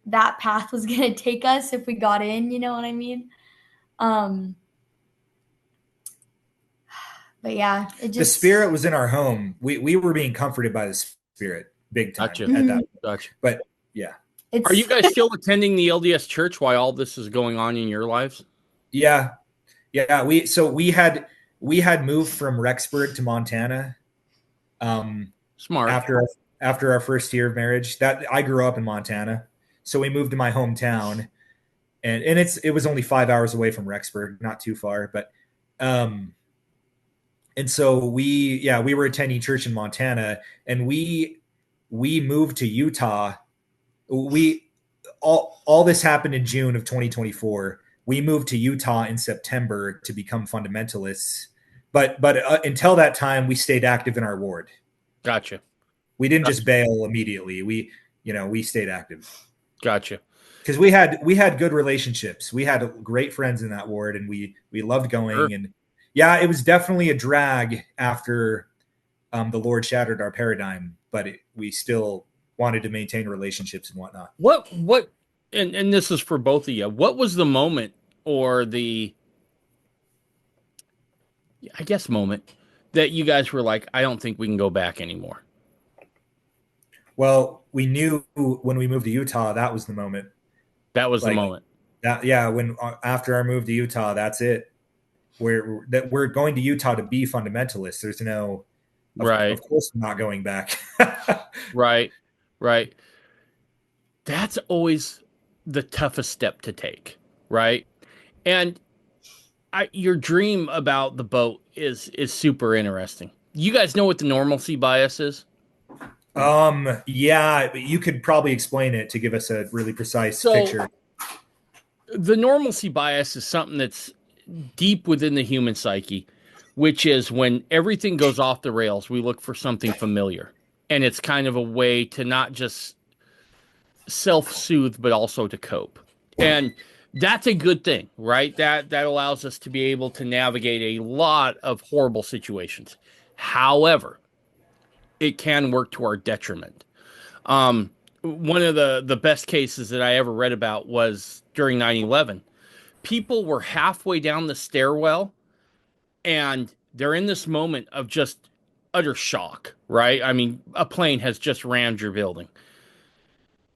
[SPEAKER 3] that path was going to take us if we got in, you know what I mean? um but yeah, it
[SPEAKER 2] The
[SPEAKER 3] just
[SPEAKER 2] spirit was in our home. We were being comforted by the spirit big time
[SPEAKER 1] Gotcha.
[SPEAKER 2] at that
[SPEAKER 3] mhm.
[SPEAKER 2] point.
[SPEAKER 1] Gotcha.
[SPEAKER 2] But yeah.
[SPEAKER 1] Are you
[SPEAKER 3] It's
[SPEAKER 1] guys still attending the LDS Church while all this is going on in your lives?
[SPEAKER 2] Yeah. Yeah, we had moved from Rexburg to Montana um
[SPEAKER 1] Smart.
[SPEAKER 2] after our first year of marriage. That I grew up in Montana. So we moved to my hometown, and it was only 5 hours away from Rexburg, not too far, but um and so we were attending church in Montana, and we moved to Utah. We all this happened in June of 2024. We moved to Utah in September to become fundamentalists, but until that time, we stayed active in our ward.
[SPEAKER 1] Gotcha.
[SPEAKER 2] We didn't just
[SPEAKER 1] Gotcha.
[SPEAKER 2] bail immediately. We stayed active
[SPEAKER 1] Gotcha.
[SPEAKER 2] because we had good relationships. We had great friends in that ward, and we loved
[SPEAKER 1] Sure.
[SPEAKER 2] going. And yeah, it was definitely a drag after the Lord shattered our paradigm, but we still wanted to maintain relationships and whatnot.
[SPEAKER 1] What and this is for both of you. What was the moment or the I guess moment that you guys were like, I don't think we can go back anymore?
[SPEAKER 2] Well, we knew when we moved to Utah that was the moment.
[SPEAKER 1] That was the
[SPEAKER 2] Like
[SPEAKER 1] moment.
[SPEAKER 2] that, yeah. When after our move to Utah, that's it. We're going to Utah to be fundamentalists. There's no, of
[SPEAKER 1] Right.
[SPEAKER 2] course, we're not going back.
[SPEAKER 1] Right. Right. That's always the toughest step to take, right? And your dream about the boat is super interesting. You guys know what the normalcy bias is?
[SPEAKER 2] Yeah, you could probably explain it to give us a really precise
[SPEAKER 1] So
[SPEAKER 2] picture.
[SPEAKER 1] the normalcy bias is something that's deep within the human psyche, which is when everything goes off the rails, we look for something familiar. And it's kind of a way to not just self-soothe, but also to cope. And that's a good thing, right? That allows us to be able to navigate a lot of horrible situations. However, it can work to our detriment. One of the best cases that I ever read about was during 9/11. People were halfway down the stairwell and they're in this moment of just utter shock, right? I mean, a plane has just rammed your building.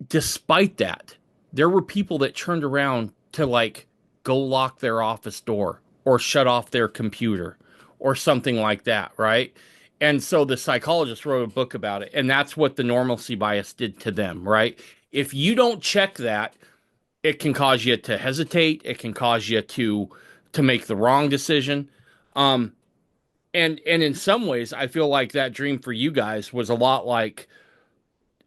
[SPEAKER 1] Despite that, there were people that turned around to like go lock their office door or shut off their computer or something like that, right? And so the psychologist wrote a book about it, and that's what the normalcy bias did to them, right? If you don't check that, it can cause you to hesitate, it can cause you to make the wrong decision. Um, and in some ways, I feel like that dream for you guys was a lot like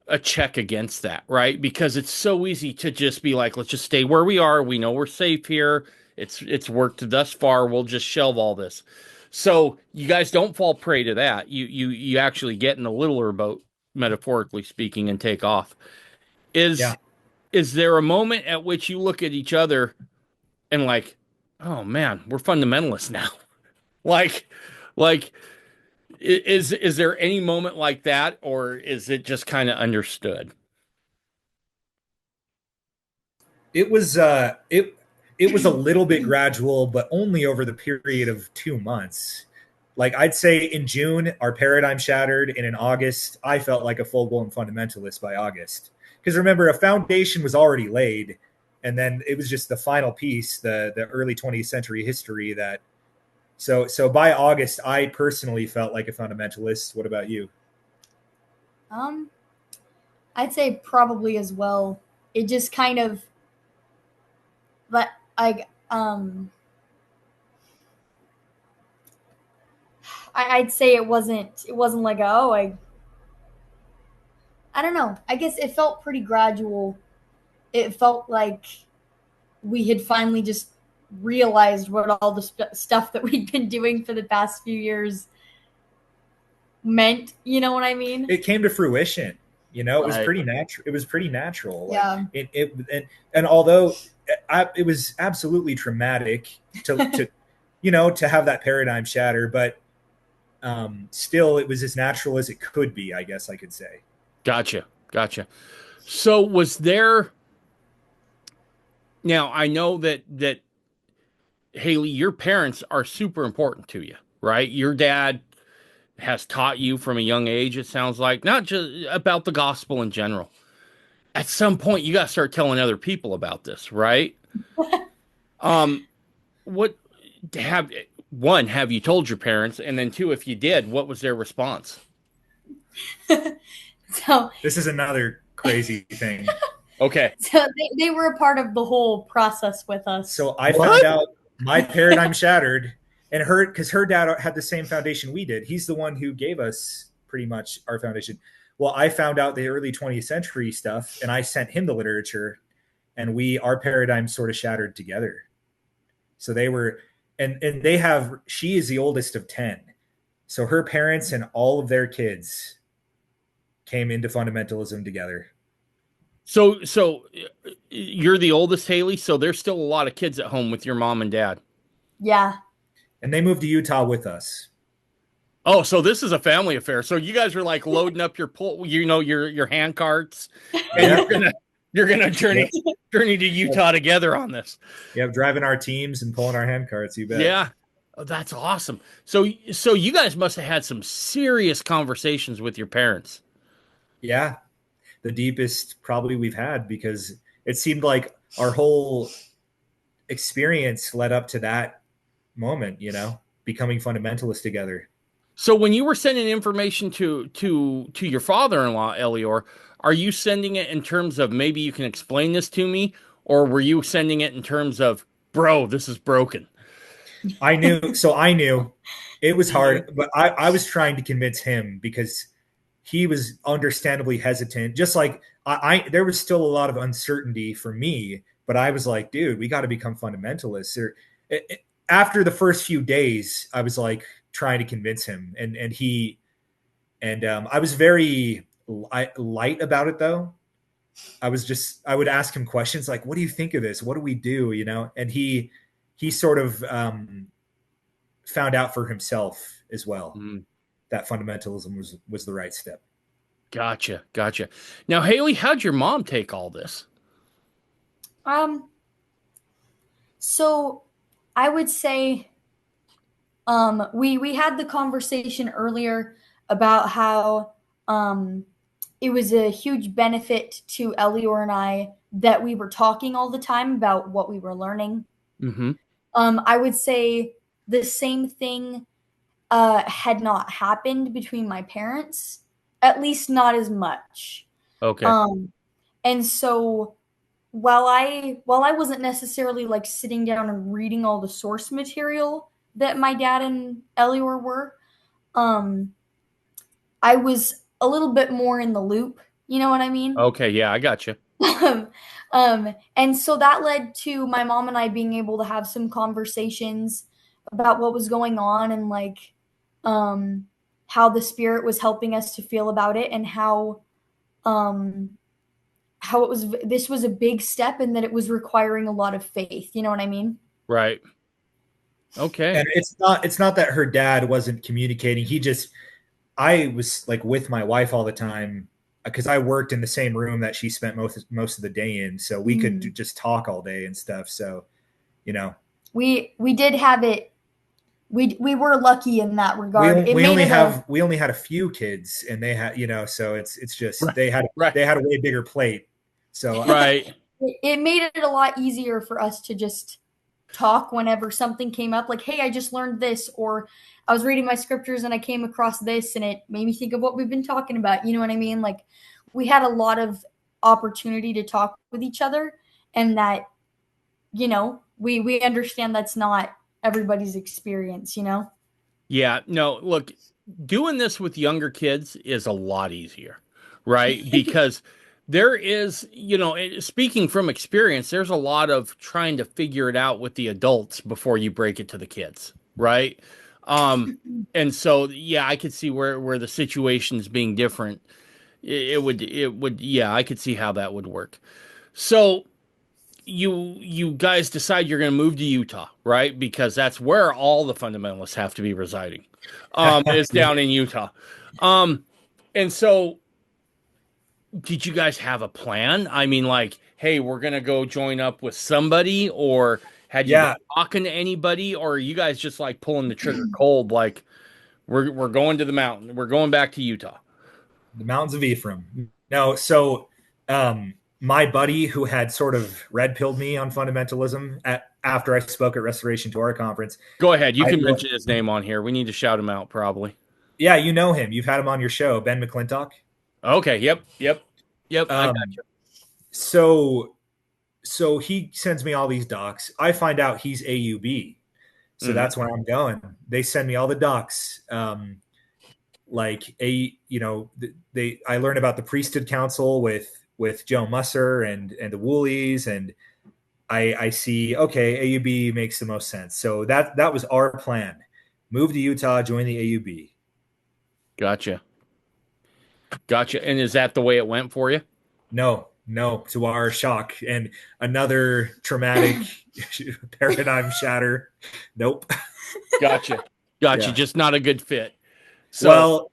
[SPEAKER 1] a check against that, right? Because it's so easy to just be like, let's just stay where we are. We know we're safe here. It's worked thus far. We'll just shelve all this. So you guys don't fall prey to that. You actually get in a littler boat, metaphorically speaking, and take off.
[SPEAKER 2] Yeah.
[SPEAKER 1] Is is there a moment at which you look at each other and like, oh man, we're fundamentalists now? like like Is there any moment like that, or is it just kind of understood?
[SPEAKER 2] It was it was a little bit gradual, but only over the period of 2 months. Like I'd say in June, our paradigm shattered, and in August, I felt like a full blown fundamentalist by August. Because remember, a foundation was already laid, and then it was just the final piece, the early 20th century history that. So by August, I personally felt like a fundamentalist. What about you?
[SPEAKER 3] Um, I'd say probably as well. It just kind of, but I'd say it wasn't like, oh, I don't know. I guess it felt pretty gradual. It felt like we had finally just realized what all the stuff that we'd been doing for the past few years meant. You know what I mean?
[SPEAKER 2] It came to fruition. It was
[SPEAKER 1] Right.
[SPEAKER 2] pretty natural. It was pretty natural. Like
[SPEAKER 3] Yeah.
[SPEAKER 2] and although it was absolutely traumatic to have that paradigm shatter, but still it was as natural as it could be. I guess I could say.
[SPEAKER 1] Gotcha. Gotcha. So was there now I know that Haley, your parents are super important to you, right? Your dad has taught you from a young age, it sounds like, not just about the gospel in general. At some point you got to start telling other people about this, right? Um what have one, have you told your parents? And then two, if you did, what was their response?
[SPEAKER 3] So
[SPEAKER 2] This is another crazy thing.
[SPEAKER 1] Okay.
[SPEAKER 3] so they were a part of the whole process with us.
[SPEAKER 2] So I found
[SPEAKER 1] What?
[SPEAKER 2] out my paradigm shattered, and because her dad had the same foundation we did. He's the one who gave us pretty much our foundation. Well, I found out the early 20th century stuff, and I sent him the literature, and our paradigm sort of shattered together. So they were, and they have. She is the oldest of 10, so her parents and all of their kids came into fundamentalism together.
[SPEAKER 1] So you're the oldest, Haley, so there's still a lot of kids at home with your mom and dad.
[SPEAKER 3] Yeah.
[SPEAKER 2] And they moved to Utah with us.
[SPEAKER 1] Oh, so this is a family affair. So you guys are like loading up your pull, your hand carts, and
[SPEAKER 2] Yeah.
[SPEAKER 1] you're gonna
[SPEAKER 2] Yep.
[SPEAKER 1] journey to Utah together on this.
[SPEAKER 2] Yep. Driving our teams and pulling our hand carts. You bet.
[SPEAKER 1] Yeah. Oh, that's awesome. So you guys must have had some serious conversations with your parents.
[SPEAKER 2] Yeah. The deepest probably we've had, because it seemed like our whole experience led up to that moment, becoming fundamentalists together.
[SPEAKER 1] So when you were sending information to your father-in-law, Elior, are you sending it in terms of maybe you can explain this to me, or were you sending it in terms of, bro, this is broken?
[SPEAKER 2] I knew it was hard, but I was trying to convince him because he was understandably hesitant. Just like there was still a lot of uncertainty for me, but I was like, dude, we got to become fundamentalists. After the first few days, I was like trying to convince him, and I was very light about it though. I would ask him questions like, what do you think of this? What do we do? And he sort of found out for himself as well
[SPEAKER 1] Mm,
[SPEAKER 2] that fundamentalism was the right step.
[SPEAKER 1] gotcha, gotcha. Now, Haley, how'd your mom take all this?
[SPEAKER 3] Um. So I would say, we had the conversation earlier about how it was a huge benefit to Elior and I that we were talking all the time about what we were learning.
[SPEAKER 1] Mm-hmm.
[SPEAKER 3] I would say the same thing had not happened between my parents, at least not as much.
[SPEAKER 1] Okay.
[SPEAKER 3] Um, and so while I wasn't necessarily like sitting down and reading all the source material that my dad and Elior were, um, I was a little bit more in the loop. You know what I mean?
[SPEAKER 1] Okay. Yeah, I got you.
[SPEAKER 3] And so that led to my mom and I being able to have some conversations about what was going on, and like um, how the spirit was helping us to feel about it, and um, how it was, this was a big step and that it was requiring a lot of faith. You know what I mean?
[SPEAKER 1] Right. Okay.
[SPEAKER 2] And it's not that her dad wasn't communicating. He just I was like with my wife all the time because I worked in the same room that she spent most of the day in, so we could just talk all day and stuff. So, you know,
[SPEAKER 3] we did have it. We were lucky in that
[SPEAKER 2] we
[SPEAKER 3] regard.
[SPEAKER 2] on-
[SPEAKER 3] It
[SPEAKER 2] we
[SPEAKER 3] made
[SPEAKER 2] only
[SPEAKER 3] it a
[SPEAKER 2] have we only had a few kids, and they had, so it's just
[SPEAKER 1] Right. Right.
[SPEAKER 2] they had a way bigger plate. So
[SPEAKER 1] Right.
[SPEAKER 3] it made it a lot easier for us to just talk whenever something came up, like, hey, I just learned this, or I was reading my scriptures and I came across this and it made me think of what we've been talking about. You know what I mean? Like, we had a lot of opportunity to talk with each other, and that, we understand that's not everybody's experience,
[SPEAKER 1] Yeah. No, look, doing this with younger kids is a lot easier, right? Because there is, speaking from experience, there's a lot of trying to figure it out with the adults before you break it to the kids, right? Um, and so, yeah, I could see where the situations being different, yeah, I could see how that would work. So you guys decide you're going to move to Utah, right? Because that's where all the fundamentalists have to be residing. Is down in Utah. Um, and so did you guys have a plan? I mean, like, hey, we're going to go join up with somebody, or had you been
[SPEAKER 2] yeah,
[SPEAKER 1] talking to anybody, or are you guys just like pulling the trigger cold, like we're going to the mountain, we're going back to Utah?
[SPEAKER 2] the mountains of Ephraim. No, so my buddy who had sort of red pilled me on fundamentalism after I spoke at Restoration Torah conference.
[SPEAKER 1] Go ahead. You
[SPEAKER 2] I
[SPEAKER 1] can mention his name on here. We need to shout him out, probably.
[SPEAKER 2] Yeah, you know him. You've had him on your show, Ben McClintock.
[SPEAKER 1] Okay. Yep. Yep. Yep. I got
[SPEAKER 2] Um,
[SPEAKER 1] you.
[SPEAKER 2] so so he sends me all these docs. I find out he's AUB. So
[SPEAKER 1] Mhm.
[SPEAKER 2] that's when I'm going. They send me all the docs. Like I learn about the priesthood council with Joe Musser and the Woolies, and I see, okay, AUB makes the most sense. So that was our plan. Move to Utah, join the AUB.
[SPEAKER 1] Gotcha. Gotcha. And is that the way it went for you?
[SPEAKER 2] No, no, to our shock and another traumatic paradigm shatter. Nope.
[SPEAKER 1] Gotcha. Gotcha.
[SPEAKER 2] Yeah.
[SPEAKER 1] Just not a good fit. So,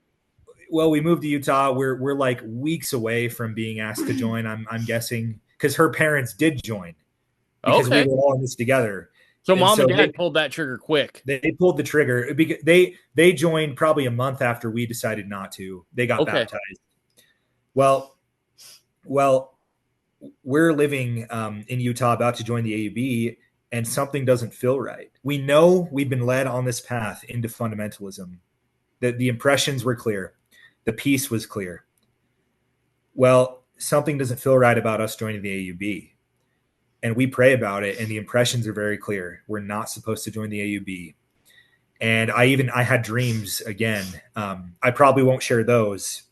[SPEAKER 2] Well, we moved to Utah. We're like weeks away from being asked to join. I'm guessing because her parents did join because we
[SPEAKER 1] okay.
[SPEAKER 2] were all in this together,
[SPEAKER 1] So
[SPEAKER 2] and
[SPEAKER 1] mom
[SPEAKER 2] so
[SPEAKER 1] and dad pulled that trigger quick.
[SPEAKER 2] they pulled the trigger. They joined probably a month after we decided not to. They got
[SPEAKER 1] Okay.
[SPEAKER 2] baptized. Well, well, we're living in Utah, about to join the AUB, and something doesn't feel right. We know we've been led on this path into fundamentalism. That the impressions were clear, the peace was clear. Well, something doesn't feel right about us joining the AUB, and we pray about it, and the impressions are very clear. We're not supposed to join the AUB, and I had dreams again. I probably won't share those,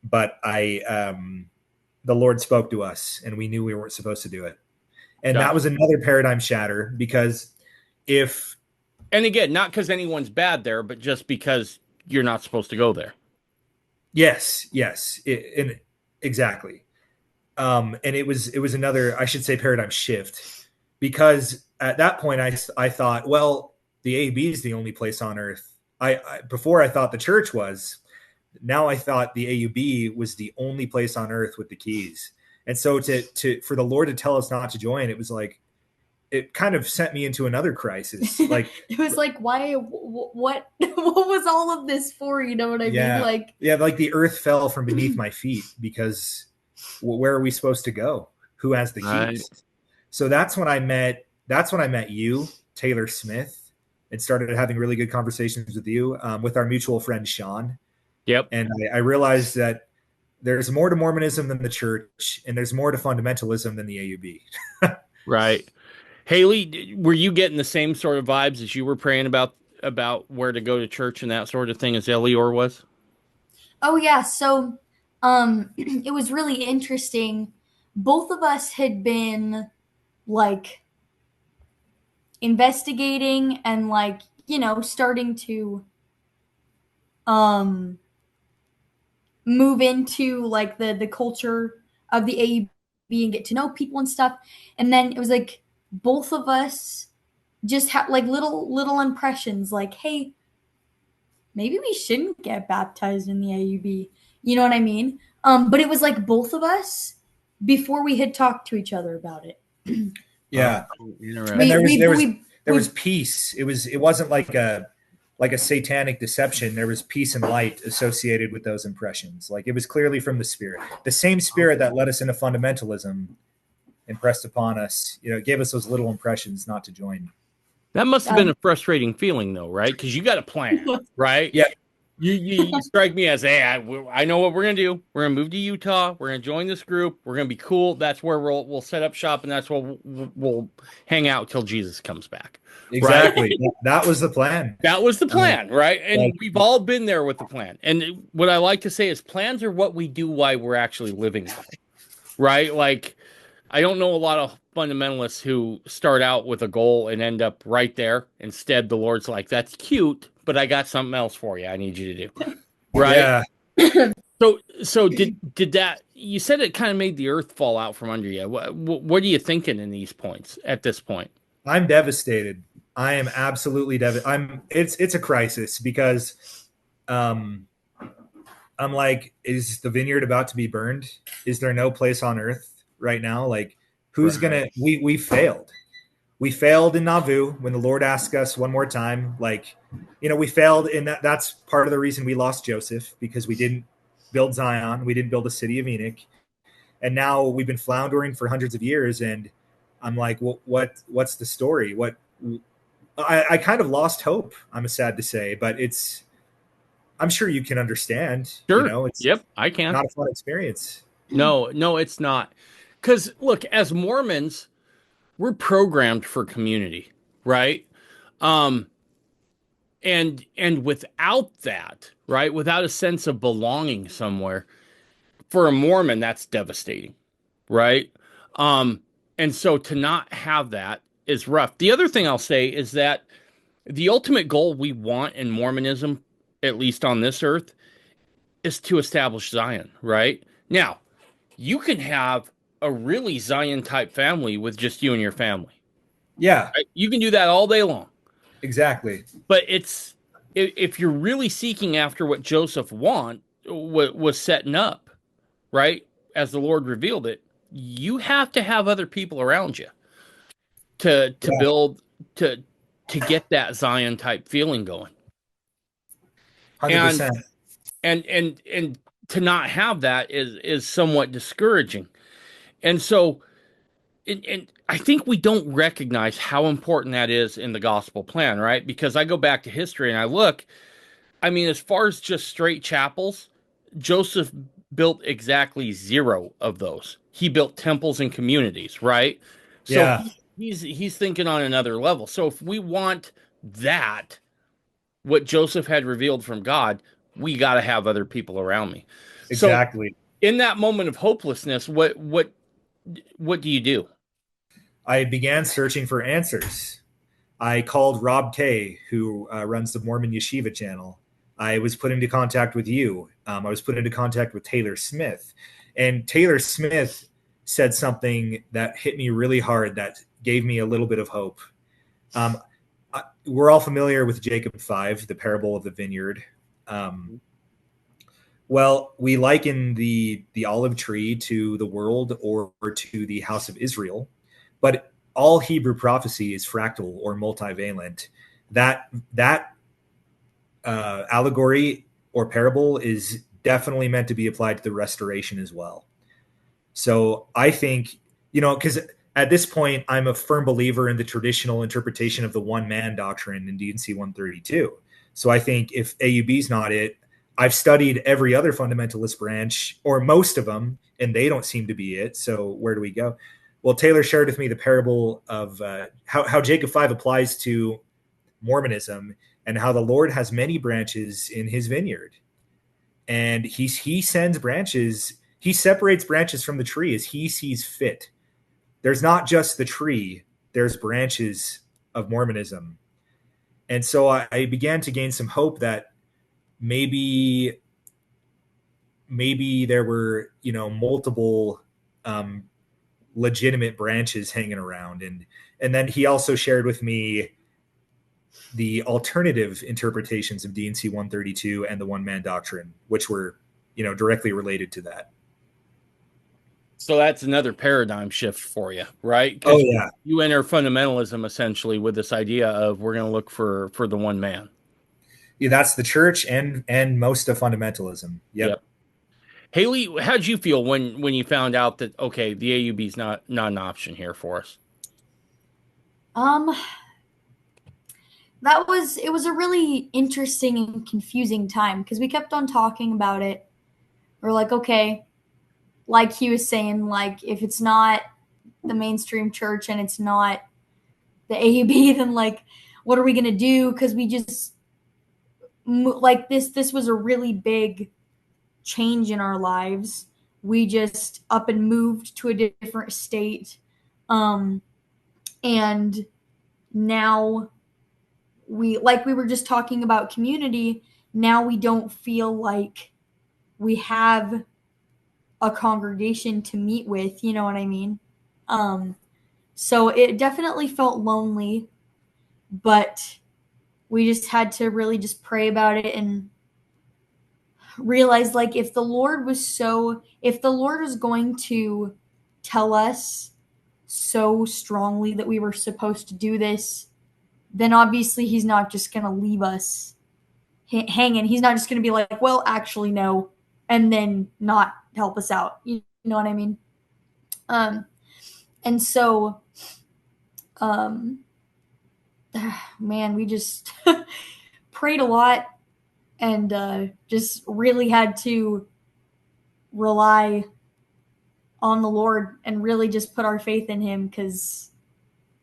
[SPEAKER 2] but the Lord spoke to us, and we knew we weren't supposed to do it. And that
[SPEAKER 1] Gotcha.
[SPEAKER 2] was another paradigm shatter because if
[SPEAKER 1] And again, not because anyone's bad there, but just because you're not supposed to go there.
[SPEAKER 2] and exactly. And it was another, I should say, paradigm shift, because at that point I thought, well, the AAB is the only place on earth. Before I thought the church was. Now I thought the AUB was the only place on earth with the keys. And so to for the Lord to tell us not to join, it was like, it kind of sent me into another crisis. Like,
[SPEAKER 3] it was like, why, what what was all of this for? You know what I mean?
[SPEAKER 2] yeah,
[SPEAKER 3] Like,
[SPEAKER 2] yeah, like the earth fell from beneath my feet, because where are we supposed to go? Who has the
[SPEAKER 1] Right.
[SPEAKER 2] keys? So that's when I met you, Taylor Smith, and started having really good conversations with you, with our mutual friend Sean.
[SPEAKER 1] Yep.
[SPEAKER 2] And I realized that there's more to Mormonism than the church, and there's more to fundamentalism than the AUB.
[SPEAKER 1] Right. Haley, were you getting the same sort of vibes as you were praying about where to go to church and that sort of thing as Elior was?
[SPEAKER 3] oh yeah, so it was really interesting. Both of us had been like investigating and like, starting to um move into like the culture of the AUB and get to know people and stuff. And then it was like both of us just had like little impressions, like, hey, maybe we shouldn't get baptized in the AUB. You know what I mean? But it was like both of us before we had talked to each other about it.
[SPEAKER 2] Yeah.
[SPEAKER 1] Interesting.
[SPEAKER 2] And there was peace. It wasn't like a satanic deception. There was peace and light associated with those impressions. Like it was clearly from the Spirit. The same Spirit that led us into fundamentalism impressed upon us, gave us those little impressions not to join.
[SPEAKER 1] That must have been a frustrating feeling, though, right? Because you got a plan, right?
[SPEAKER 2] Yeah.
[SPEAKER 1] You strike me as, hey, I know what we're gonna do. We're gonna move to Utah. We're gonna join this group. We're gonna be cool. That's where we'll set up shop, and that's where we'll hang out till Jesus comes back.
[SPEAKER 2] Exactly.
[SPEAKER 1] Right?
[SPEAKER 2] That was the plan.
[SPEAKER 1] That was the plan, right? And we've all been there with the plan. And what I like to say is plans are what we do while we're actually living them, right? Like, I don't know a lot of fundamentalists who start out with a goal and end up right there. Instead, the Lord's like, that's cute, but I got something else for you I need you to do. Right?
[SPEAKER 2] Yeah.
[SPEAKER 1] So did that, you said it kind of made the earth fall out from under you. What are you thinking in these points at this point?
[SPEAKER 2] I'm devastated. I am absolutely devastated. It's a crisis because I'm like, is the vineyard about to be burned? Is there no place on earth right now? Like, who's we failed. We failed in Nauvoo when the Lord asked us one more time. Like, we failed in that. That's part of the reason we lost Joseph, because we didn't build Zion. We didn't build the city of Enoch. And now we've been floundering for hundreds of years. And I'm like, well, what's the story? I kind of lost hope, I'm sad to say, but I'm sure you can understand.
[SPEAKER 1] Sure. Yep, I can.
[SPEAKER 2] Not a fun experience.
[SPEAKER 1] No, it's not. Because look, as Mormons, we're programmed for community, right? And without that, right, without a sense of belonging somewhere, for a Mormon, that's devastating, right? And so to not have that is rough. The other thing I'll say is that the ultimate goal we want in Mormonism, at least on this earth, is to establish Zion, right? Now, you can have a really Zion type family with just you and your family.
[SPEAKER 2] Yeah.
[SPEAKER 1] Right? You can do that all day long.
[SPEAKER 2] Exactly.
[SPEAKER 1] But if you're really seeking after what Joseph was setting up, right, as the Lord revealed it, you have to have other people around you to build to get that Zion type feeling going.
[SPEAKER 2] 100%.
[SPEAKER 1] And to not have that is somewhat discouraging. And so, and I think we don't recognize how important that is in the gospel plan, right? Because I go back to history and I look, I mean, as far as just straight chapels, Joseph built exactly 0 of those. He built temples and communities, right? So
[SPEAKER 2] yeah.
[SPEAKER 1] he's thinking on another level. So if we want that, what Joseph had revealed from God, we got to have other people around me.
[SPEAKER 2] Exactly.
[SPEAKER 1] So in that moment of hopelessness, what do you do?
[SPEAKER 2] I began searching for answers. I called Rob Kay, who runs the Mormon Yeshiva channel. I was put into contact with you. I was put into contact with Taylor Smith. And Taylor Smith said something that hit me really hard, that gave me a little bit of hope. We're all familiar with Jacob 5, the parable of the vineyard. Well, we liken the olive tree to the world or to the house of Israel, but all Hebrew prophecy is fractal or multivalent. That allegory or parable is definitely meant to be applied to the restoration as well. So I think, because at this point, I'm a firm believer in the traditional interpretation of the one man doctrine in D&C 132. So I think if AUB is not it, I've studied every other fundamentalist branch, or most of them, and they don't seem to be it. So where do we go? Well, Taylor shared with me the parable of how Jacob 5 applies to Mormonism, and how the Lord has many branches in his vineyard. And he sends branches, he separates branches from the tree as he sees fit. There's not just the tree, there's branches of Mormonism. And so I began to gain some hope that maybe there were, multiple legitimate branches hanging around. And then he also shared with me the alternative interpretations of D&C 132 and the one-man doctrine, which were, directly related to that.
[SPEAKER 1] So that's another paradigm shift for you, right?
[SPEAKER 2] Oh,
[SPEAKER 1] Because
[SPEAKER 2] yeah.
[SPEAKER 1] you enter fundamentalism essentially with this idea of we're going to look for the one man.
[SPEAKER 2] Yeah, that's the church and most of fundamentalism. Yep.
[SPEAKER 1] Haley, how'd you feel when you found out that, okay, the AUB is not an option here for us?
[SPEAKER 3] It was a really interesting and confusing time because we kept on talking about it. We're like, okay, like he was saying, like if it's not the mainstream church and it's not the AUB, then like what are we gonna do? Because we just like this was a really big change in our lives. We just up and moved to a different state, and now we were just talking about community. Now we don't feel like we have a congregation to meet with. You know what I mean? So it definitely felt lonely, but we just had to really just pray about it and realize like if the Lord was going to tell us so strongly that we were supposed to do this, then obviously he's not just going to leave us hanging. He's not just going to be like, well, actually no, and then not help us out. You know what I mean? And so man, we just prayed a lot and just really had to rely on the Lord and really just put our faith in him because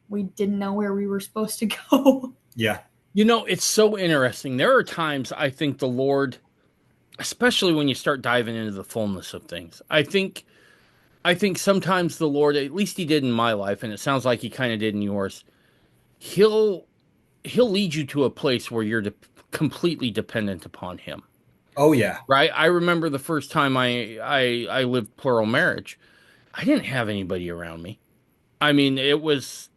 [SPEAKER 3] we didn't know where we were supposed to go.
[SPEAKER 2] Yeah.
[SPEAKER 1] It's so interesting. There are times I think the Lord, especially when you start diving into the fullness of things, I think sometimes the Lord, at least he did in my life, and it sounds like he kind of did in yours, he'll lead you to a place where you're completely dependent upon him.
[SPEAKER 2] Oh, yeah.
[SPEAKER 1] Right? I remember the first time I lived plural marriage. I didn't have anybody around me. I mean, I was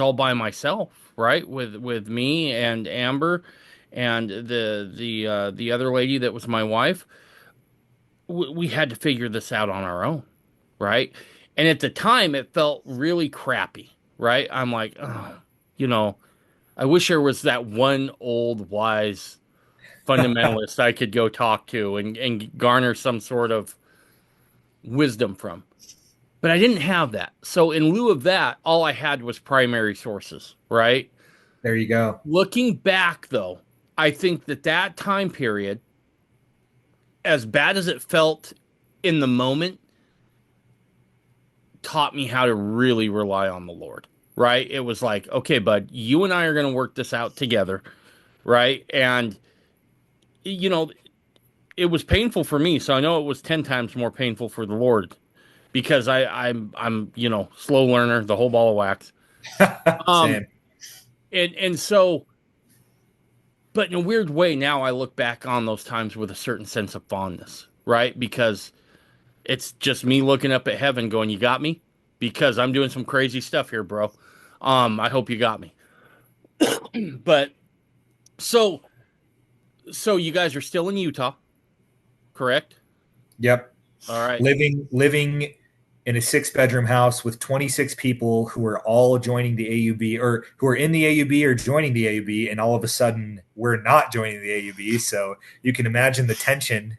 [SPEAKER 1] all by myself, right? With me and Amber and the other lady that was my wife. We had to figure this out on our own, right? And at the time, it felt really crappy, right? I'm like, oh, I wish there was that one old wise fundamentalist I could go talk to and garner some sort of wisdom from. But I didn't have that. So in lieu of that, all I had was primary sources, right?
[SPEAKER 2] There you go.
[SPEAKER 1] Looking back, though, I think that time period, as bad as it felt in the moment, taught me how to really rely on the Lord, right? It was like, okay, bud, you and I are going to work this out together, right? And, it was painful for me. So I know it was 10 times more painful for the Lord because I'm slow learner, the whole ball of wax.
[SPEAKER 2] Same.
[SPEAKER 1] And so, but in a weird way, now I look back on those times with a certain sense of fondness, right? Because it's just me looking up at heaven going, you got me? Because I'm doing some crazy stuff here, bro. I hope you got me. But so you guys are still in Utah, correct?
[SPEAKER 2] Yep.
[SPEAKER 1] All right.
[SPEAKER 2] Living in a 6-bedroom house with 26 people who are all joining the AUB or who are in the AUB or joining the AUB, and all of a sudden we're not joining the AUB. So you can imagine the tension.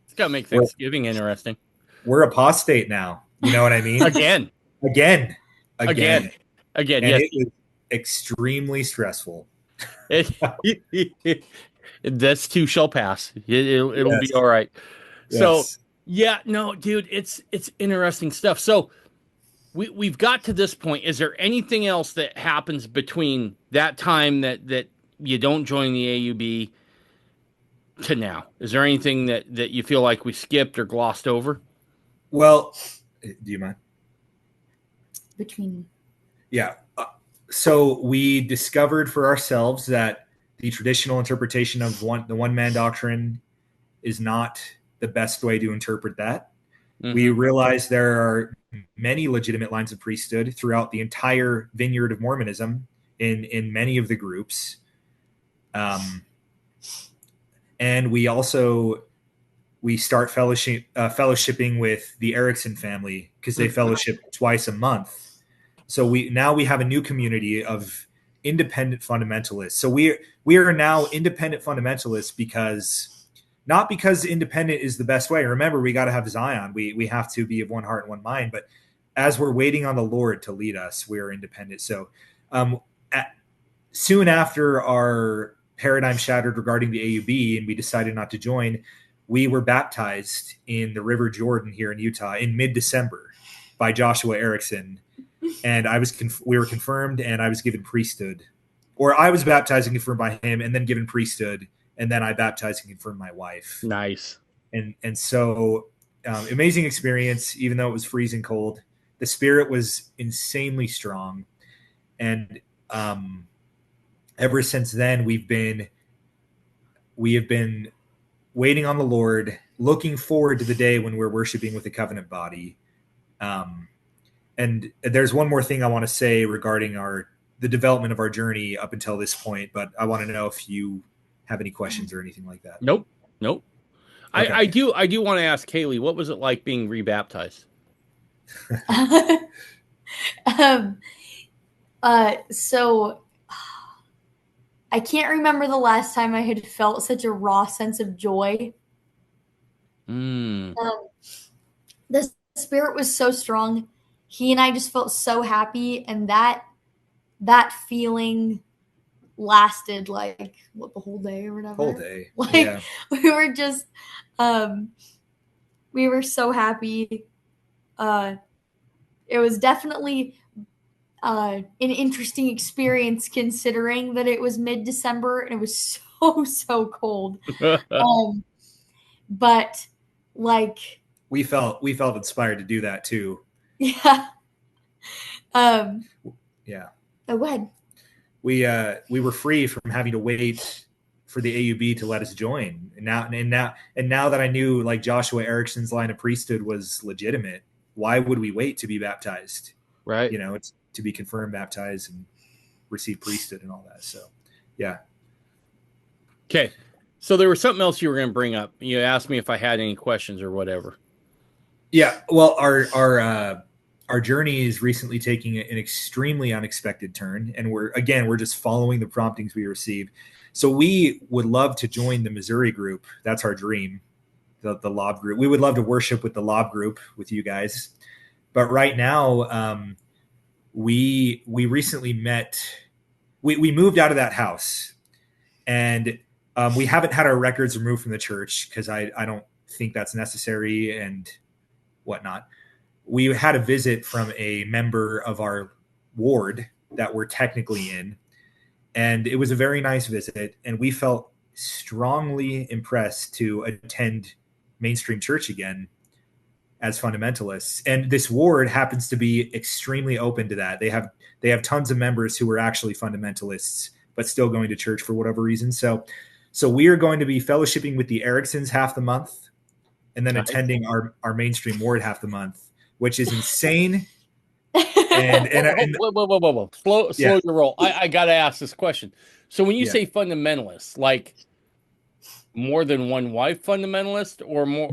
[SPEAKER 1] It's got to make Thanksgiving interesting.
[SPEAKER 2] We're apostate now. You know what I mean?
[SPEAKER 1] Again.
[SPEAKER 2] Again.
[SPEAKER 1] And
[SPEAKER 2] yes.
[SPEAKER 1] It
[SPEAKER 2] was extremely stressful.
[SPEAKER 1] This too shall pass. It'll
[SPEAKER 2] Yes.
[SPEAKER 1] be all right.
[SPEAKER 2] Yes.
[SPEAKER 1] So yeah, no, dude, it's interesting stuff. So we've got to this point. Is there anything else that happens between that time that you don't join the AUB to now? Is there anything that you feel like we skipped or glossed over?
[SPEAKER 2] Well, do you mind?
[SPEAKER 3] Between.
[SPEAKER 2] Yeah. So we discovered for ourselves that the traditional interpretation of the one-man doctrine is not the best way to interpret that. Mm-hmm. We realized there are many legitimate lines of priesthood throughout the entire vineyard of Mormonism, in many of the groups. And we start fellowshipping with the Erickson family because they fellowship twice a month. So we have a new community of independent fundamentalists. So we are now independent fundamentalists not because independent is the best way. Remember, we got to have Zion. We have to be of one heart and one mind. But as we're waiting on the Lord to lead us, we are independent. So soon after our paradigm shattered regarding the AUB and we decided not to join, we were baptized in the River Jordan here in Utah in mid-December by Joshua Erickson. And we were confirmed, and I was given priesthood. Or I was baptized and confirmed by him, and then given priesthood, and then I baptized and confirmed my wife.
[SPEAKER 1] Nice.
[SPEAKER 2] And so amazing experience, even though it was freezing cold. The spirit was insanely strong. And ever since then, we have been waiting on the Lord, looking forward to the day when we're worshiping with the covenant body. And there's one more thing I want to say regarding the development of our journey up until this point, but I want to know if you have any questions or anything like that.
[SPEAKER 1] Nope. Okay. I do want to ask Haley, what was it like being rebaptized?
[SPEAKER 3] So I can't remember the last time I had felt such a raw sense of joy. The spirit was so strong. He and I just felt so happy, and that feeling lasted like the whole day or whatever.
[SPEAKER 2] Whole day.
[SPEAKER 3] Like
[SPEAKER 2] yeah.
[SPEAKER 3] we were just we were so happy. It was definitely an interesting experience considering that it was mid-December and it was so cold. But like
[SPEAKER 2] we felt inspired to do that too.
[SPEAKER 3] Yeah.
[SPEAKER 2] Yeah.
[SPEAKER 3] Oh, go ahead.
[SPEAKER 2] We were free from having to wait for the AUB to let us join. And now that I knew like Joshua Erickson's line of priesthood was legitimate, why would we wait to be baptized?
[SPEAKER 1] Right.
[SPEAKER 2] It's to be confirmed, baptized, and receive priesthood and all that. So, yeah.
[SPEAKER 1] Okay. So there was something else you were going to bring up. You asked me if I had any questions or whatever.
[SPEAKER 2] Yeah. Well, our journey is recently taking an extremely unexpected turn, and we're just following the promptings we receive. So we would love to join the Missouri group. That's our dream, the Lob group. We would love to worship with the Lob group with you guys. But right now, we recently met. We moved out of that house, and we haven't had our records removed from the church because I don't think that's necessary and whatnot. We had a visit from a member of our ward that we're technically in, and it was a very nice visit, and we felt strongly impressed to attend mainstream church again as fundamentalists. And this ward happens to be extremely open to that. They have tons of members who are actually fundamentalists but still going to church for whatever reason. So we are going to be fellowshipping with the Ericksons half the month and then attending our mainstream ward half the month, which is insane. And
[SPEAKER 1] whoa. Slow your roll. I got to ask this question. So when you say fundamentalists, like more than one wife fundamentalist or more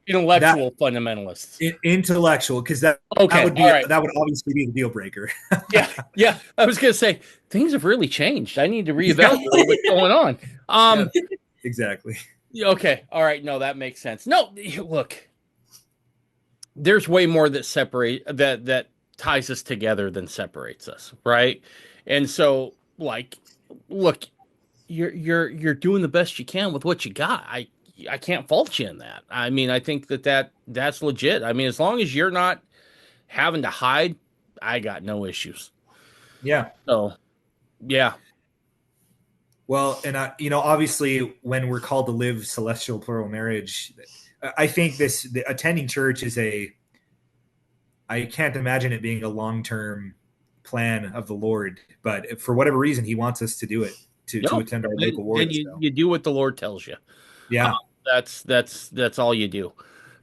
[SPEAKER 1] intellectual fundamentalists?
[SPEAKER 2] Intellectual, because that would obviously be the deal breaker.
[SPEAKER 1] Yeah. I was going to say things have really changed. I need to reevaluate what's going on.
[SPEAKER 2] Exactly.
[SPEAKER 1] Okay. All right. No, that makes sense. No, look, there's way more that ties us together than separates us, right? And so, like, look, you're doing the best you can with what you got. I can't fault you in that. I mean, I think that's legit. I mean, as long as you're not having to hide, I got no issues.
[SPEAKER 2] Yeah.
[SPEAKER 1] So, yeah.
[SPEAKER 2] Well, and obviously, when we're called to live celestial plural marriage, I think the attending church is I can't imagine it being a long-term plan of the Lord, but for whatever reason, He wants us to do it to attend our local ward.
[SPEAKER 1] You do what the Lord tells you.
[SPEAKER 2] Yeah,
[SPEAKER 1] that's all you do.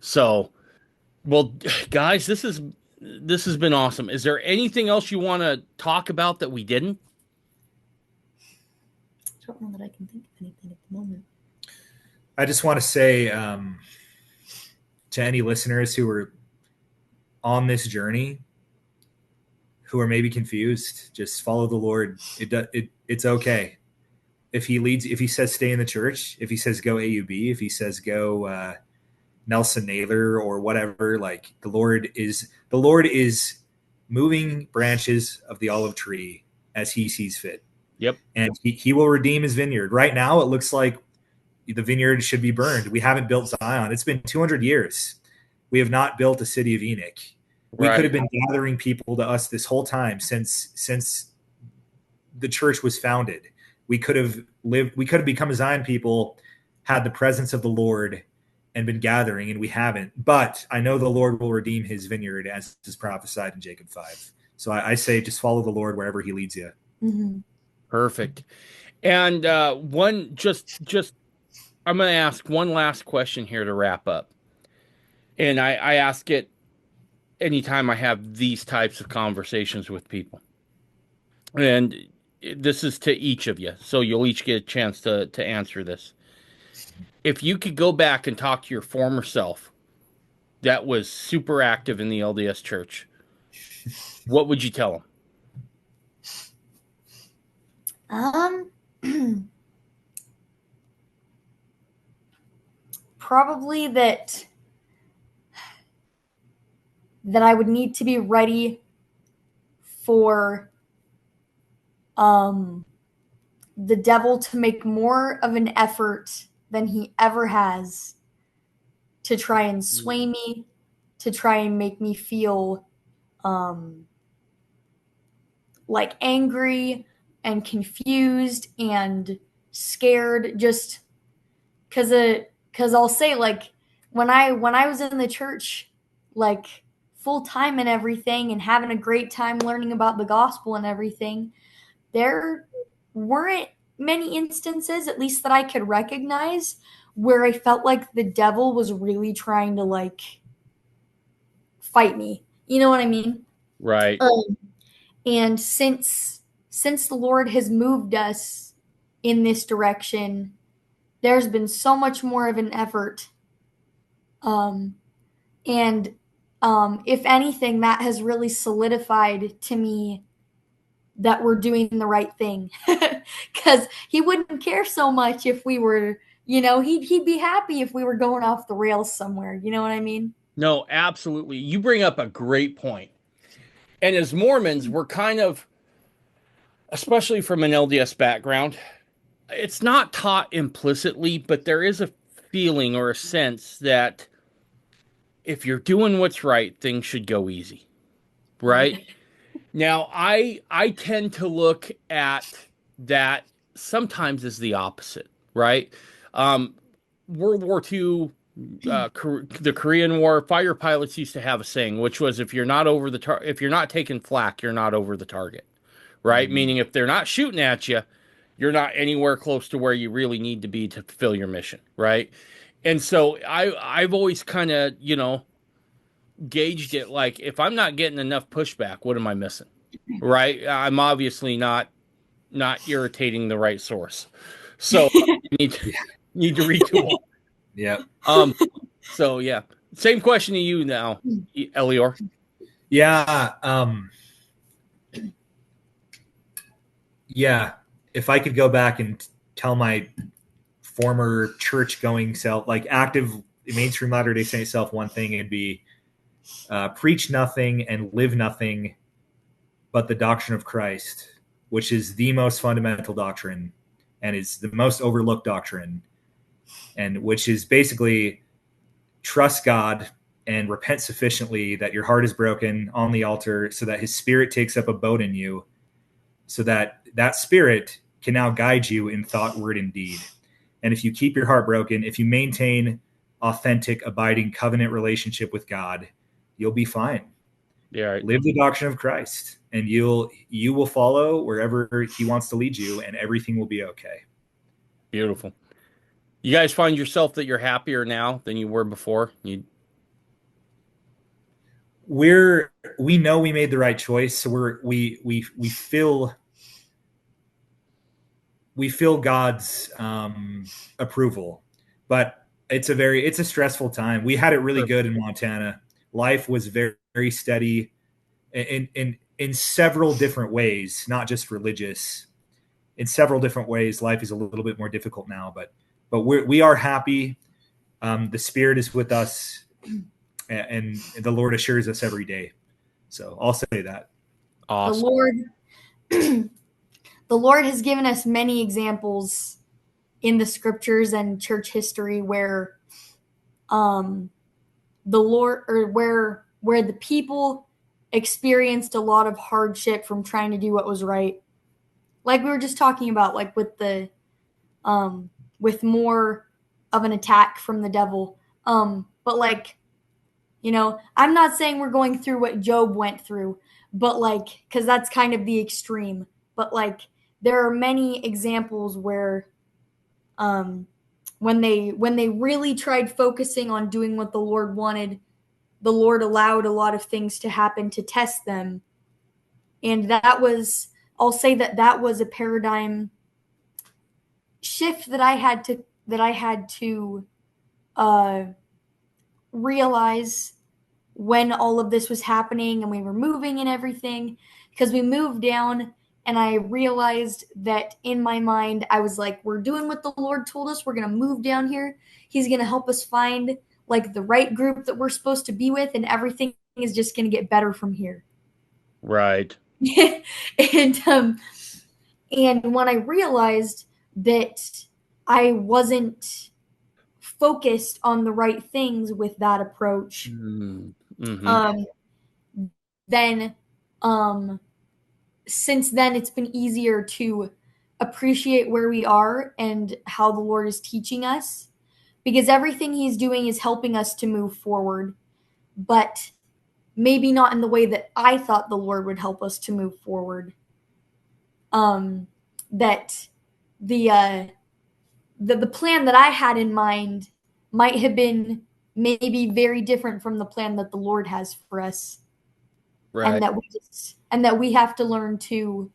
[SPEAKER 1] So, well, guys, this has been awesome. Is there anything else you want to talk about that we didn't?
[SPEAKER 3] don't know that I can think of anything at the moment.
[SPEAKER 2] I just want to say to any listeners who are on this journey, who are maybe confused, just follow the Lord. It's okay. If he says stay in the church, if he says go AUB, if he says go Nelson Naylor or whatever, like the Lord is moving branches of the olive tree as he sees fit.
[SPEAKER 1] Yep.
[SPEAKER 2] And he will redeem his vineyard. Right now, it looks like the vineyard should be burned. We haven't built Zion. It's been 200 years. We have not built a city of Enoch. We
[SPEAKER 1] Right.
[SPEAKER 2] could have been gathering people to us this whole time since the church was founded. We could have become a Zion people, had the presence of the Lord, and been gathering, and we haven't. But I know the Lord will redeem his vineyard as is prophesied in Jacob 5. So I say just follow the Lord wherever he leads you.
[SPEAKER 3] Mm-hmm.
[SPEAKER 1] Perfect. And I'm going to ask one last question here to wrap up. And I ask it anytime I have these types of conversations with people. And this is to each of you, so you'll each get a chance to answer this. If you could go back and talk to your former self that was super active in the LDS Church, what would you tell them?
[SPEAKER 3] Probably that I would need to be ready for the devil to make more of an effort than he ever has to try and sway me, to try and make me feel like angry and confused and scared, just because I'll say, like, when I was in the church, like, full time and everything, and having a great time learning about the gospel and everything, there weren't many instances, at least that I could recognize, where I felt like the devil was really trying to, like, fight me. You know what I mean?
[SPEAKER 1] Right.
[SPEAKER 3] And since the Lord has moved us in this direction, there's been so much more of an effort. And if anything, that has really solidified to me that we're doing the right thing. Because he wouldn't care so much if we were, he'd be happy if we were going off the rails somewhere. You know what I mean?
[SPEAKER 1] No, absolutely. You bring up a great point. And as Mormons, we're kind of, especially from an LDS background, it's not taught implicitly, but there is a feeling or a sense that if you're doing what's right, things should go easy. Right? Now, I tend to look at that sometimes as the opposite, right? World War II, the Korean War, fighter pilots used to have a saying, which was, if you're not if you're not taking flak, you're not over the target, right?
[SPEAKER 2] Mm-hmm.
[SPEAKER 1] Meaning, if they're not shooting at you, you're not anywhere close to where you really need to be to fulfill your mission, right? And so I've always kind of, gauged it like, if I'm not getting enough pushback, what am I missing? Right? I'm obviously not irritating the right source. So need to retool.
[SPEAKER 2] Yeah.
[SPEAKER 1] So yeah. Same question to you now, Elior.
[SPEAKER 2] Yeah. Yeah. If I could go back and tell my former church going self, like active mainstream Latter-day Saint self, one thing, it'd be preach nothing and live nothing but the doctrine of Christ, which is the most fundamental doctrine and is the most overlooked doctrine, and which is basically trust God and repent sufficiently that your heart is broken on the altar, so that his spirit takes up abode in you, so that that spirit can now guide you in thought, word, and deed. And if you keep your heart broken, if you maintain authentic, abiding covenant relationship with God, you'll be fine.
[SPEAKER 1] Yeah, right.
[SPEAKER 2] Live the doctrine of Christ, and you will follow wherever he wants to lead you, and everything will be okay.
[SPEAKER 1] Beautiful. You guys find yourself that you're happier now than you were before?
[SPEAKER 2] We know we made the right choice, so we we feel God's approval, but it's a stressful time. We had it really good in Montana. Life was very, very steady in several different ways, not just religious. In several different ways, life is a little bit more difficult now, but we are happy. The Spirit is with us, and the Lord assures us every day. So I'll say that.
[SPEAKER 1] Awesome.
[SPEAKER 3] The Lord has given us many examples in the scriptures and church history where the Lord, or where the people experienced a lot of hardship from trying to do what was right. Like we were just talking about, like with the with more of an attack from the devil. But like, you know, I'm not saying we're going through what Job went through, but like, because that's kind of the extreme. But like, there are many examples where when they really tried focusing on doing what the Lord wanted, the Lord allowed a lot of things to happen to test them. And that was, I'll say that was a paradigm shift that I had to realize when all of this was happening and we were moving and everything, because we moved down and I realized that in my mind, I was like, we're doing what the Lord told us. We're going to move down here. He's going to help us find like the right group that we're supposed to be with, and everything is just going to get better from here.
[SPEAKER 1] Right.
[SPEAKER 3] And when I realized that I wasn't focused on the right things with that approach, then since then it's been easier to appreciate where we are and how the Lord is teaching us, because everything he's doing is helping us to move forward, but maybe not in the way that I thought the Lord would help us to move forward. That the plan that I had in mind might have been maybe very different from the plan that the Lord has for us. Right. And that we have to learn to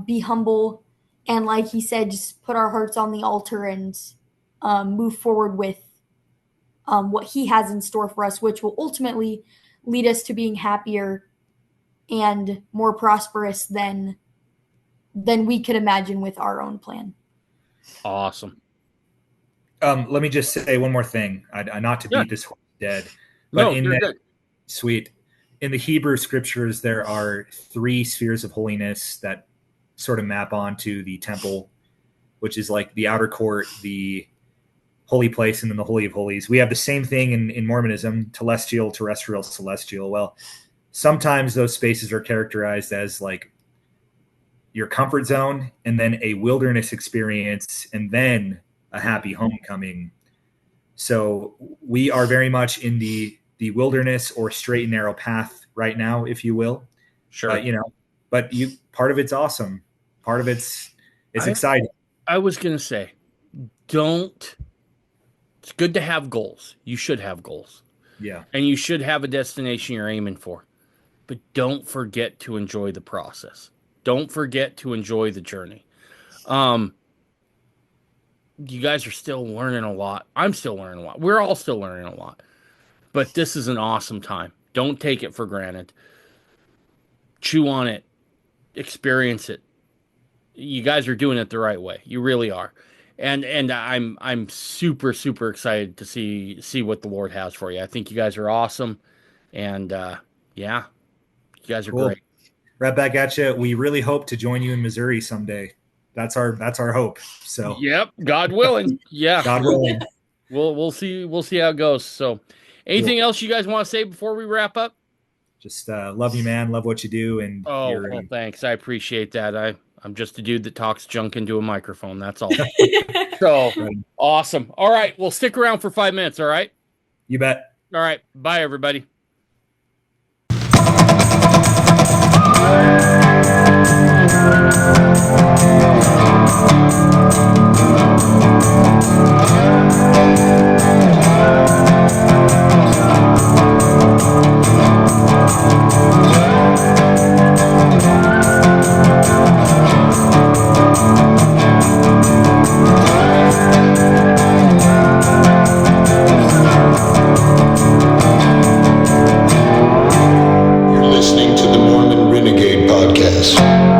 [SPEAKER 3] be humble, and like he said, just put our hearts on the altar and move forward with what he has in store for us, which will ultimately lead us to being happier and more prosperous than we could imagine with our own plan.
[SPEAKER 1] Awesome.
[SPEAKER 2] Let me just say one more thing. Not to beat this horse dead, but in the Hebrew scriptures, there are 3 spheres of holiness that sort of map onto the temple, which is like the outer court, the holy place, and then the Holy of Holies. We have the same thing in Mormonism: telestial, terrestrial, celestial. Well, sometimes those spaces are characterized as like your comfort zone, and then a wilderness experience, and then a happy homecoming. So we are very much in the wilderness, or straight and narrow path right now, if you will.
[SPEAKER 1] Sure.
[SPEAKER 2] But part of it's awesome. Part of it's exciting.
[SPEAKER 1] I was going to say, it's good to have goals. You should have goals.
[SPEAKER 2] Yeah.
[SPEAKER 1] And you should have a destination you're aiming for. But don't forget to enjoy the process. Don't forget to enjoy the journey. You guys are still learning a lot. I'm still learning a lot. We're all still learning a lot. But this is an awesome time. Don't take it for granted. Chew on it. Experience it. You guys are doing it the right way. You really are. And I'm super, super excited to see what the Lord has for you. I think you guys are awesome. And you guys are great.
[SPEAKER 2] Right back at you. We really hope to join you in Missouri someday. That's our hope. So
[SPEAKER 1] yep, God willing. Yeah.
[SPEAKER 2] God willing.
[SPEAKER 1] We'll see how it goes. So anything else you guys want to say before we wrap up?
[SPEAKER 2] Just love you, man. Love what you do. And
[SPEAKER 1] thanks. I appreciate that. I'm just a dude that talks junk into a microphone. That's all. So awesome. All right. Well, stick around for 5 minutes. All right.
[SPEAKER 2] You bet.
[SPEAKER 1] All right. Bye, everybody.
[SPEAKER 4] us.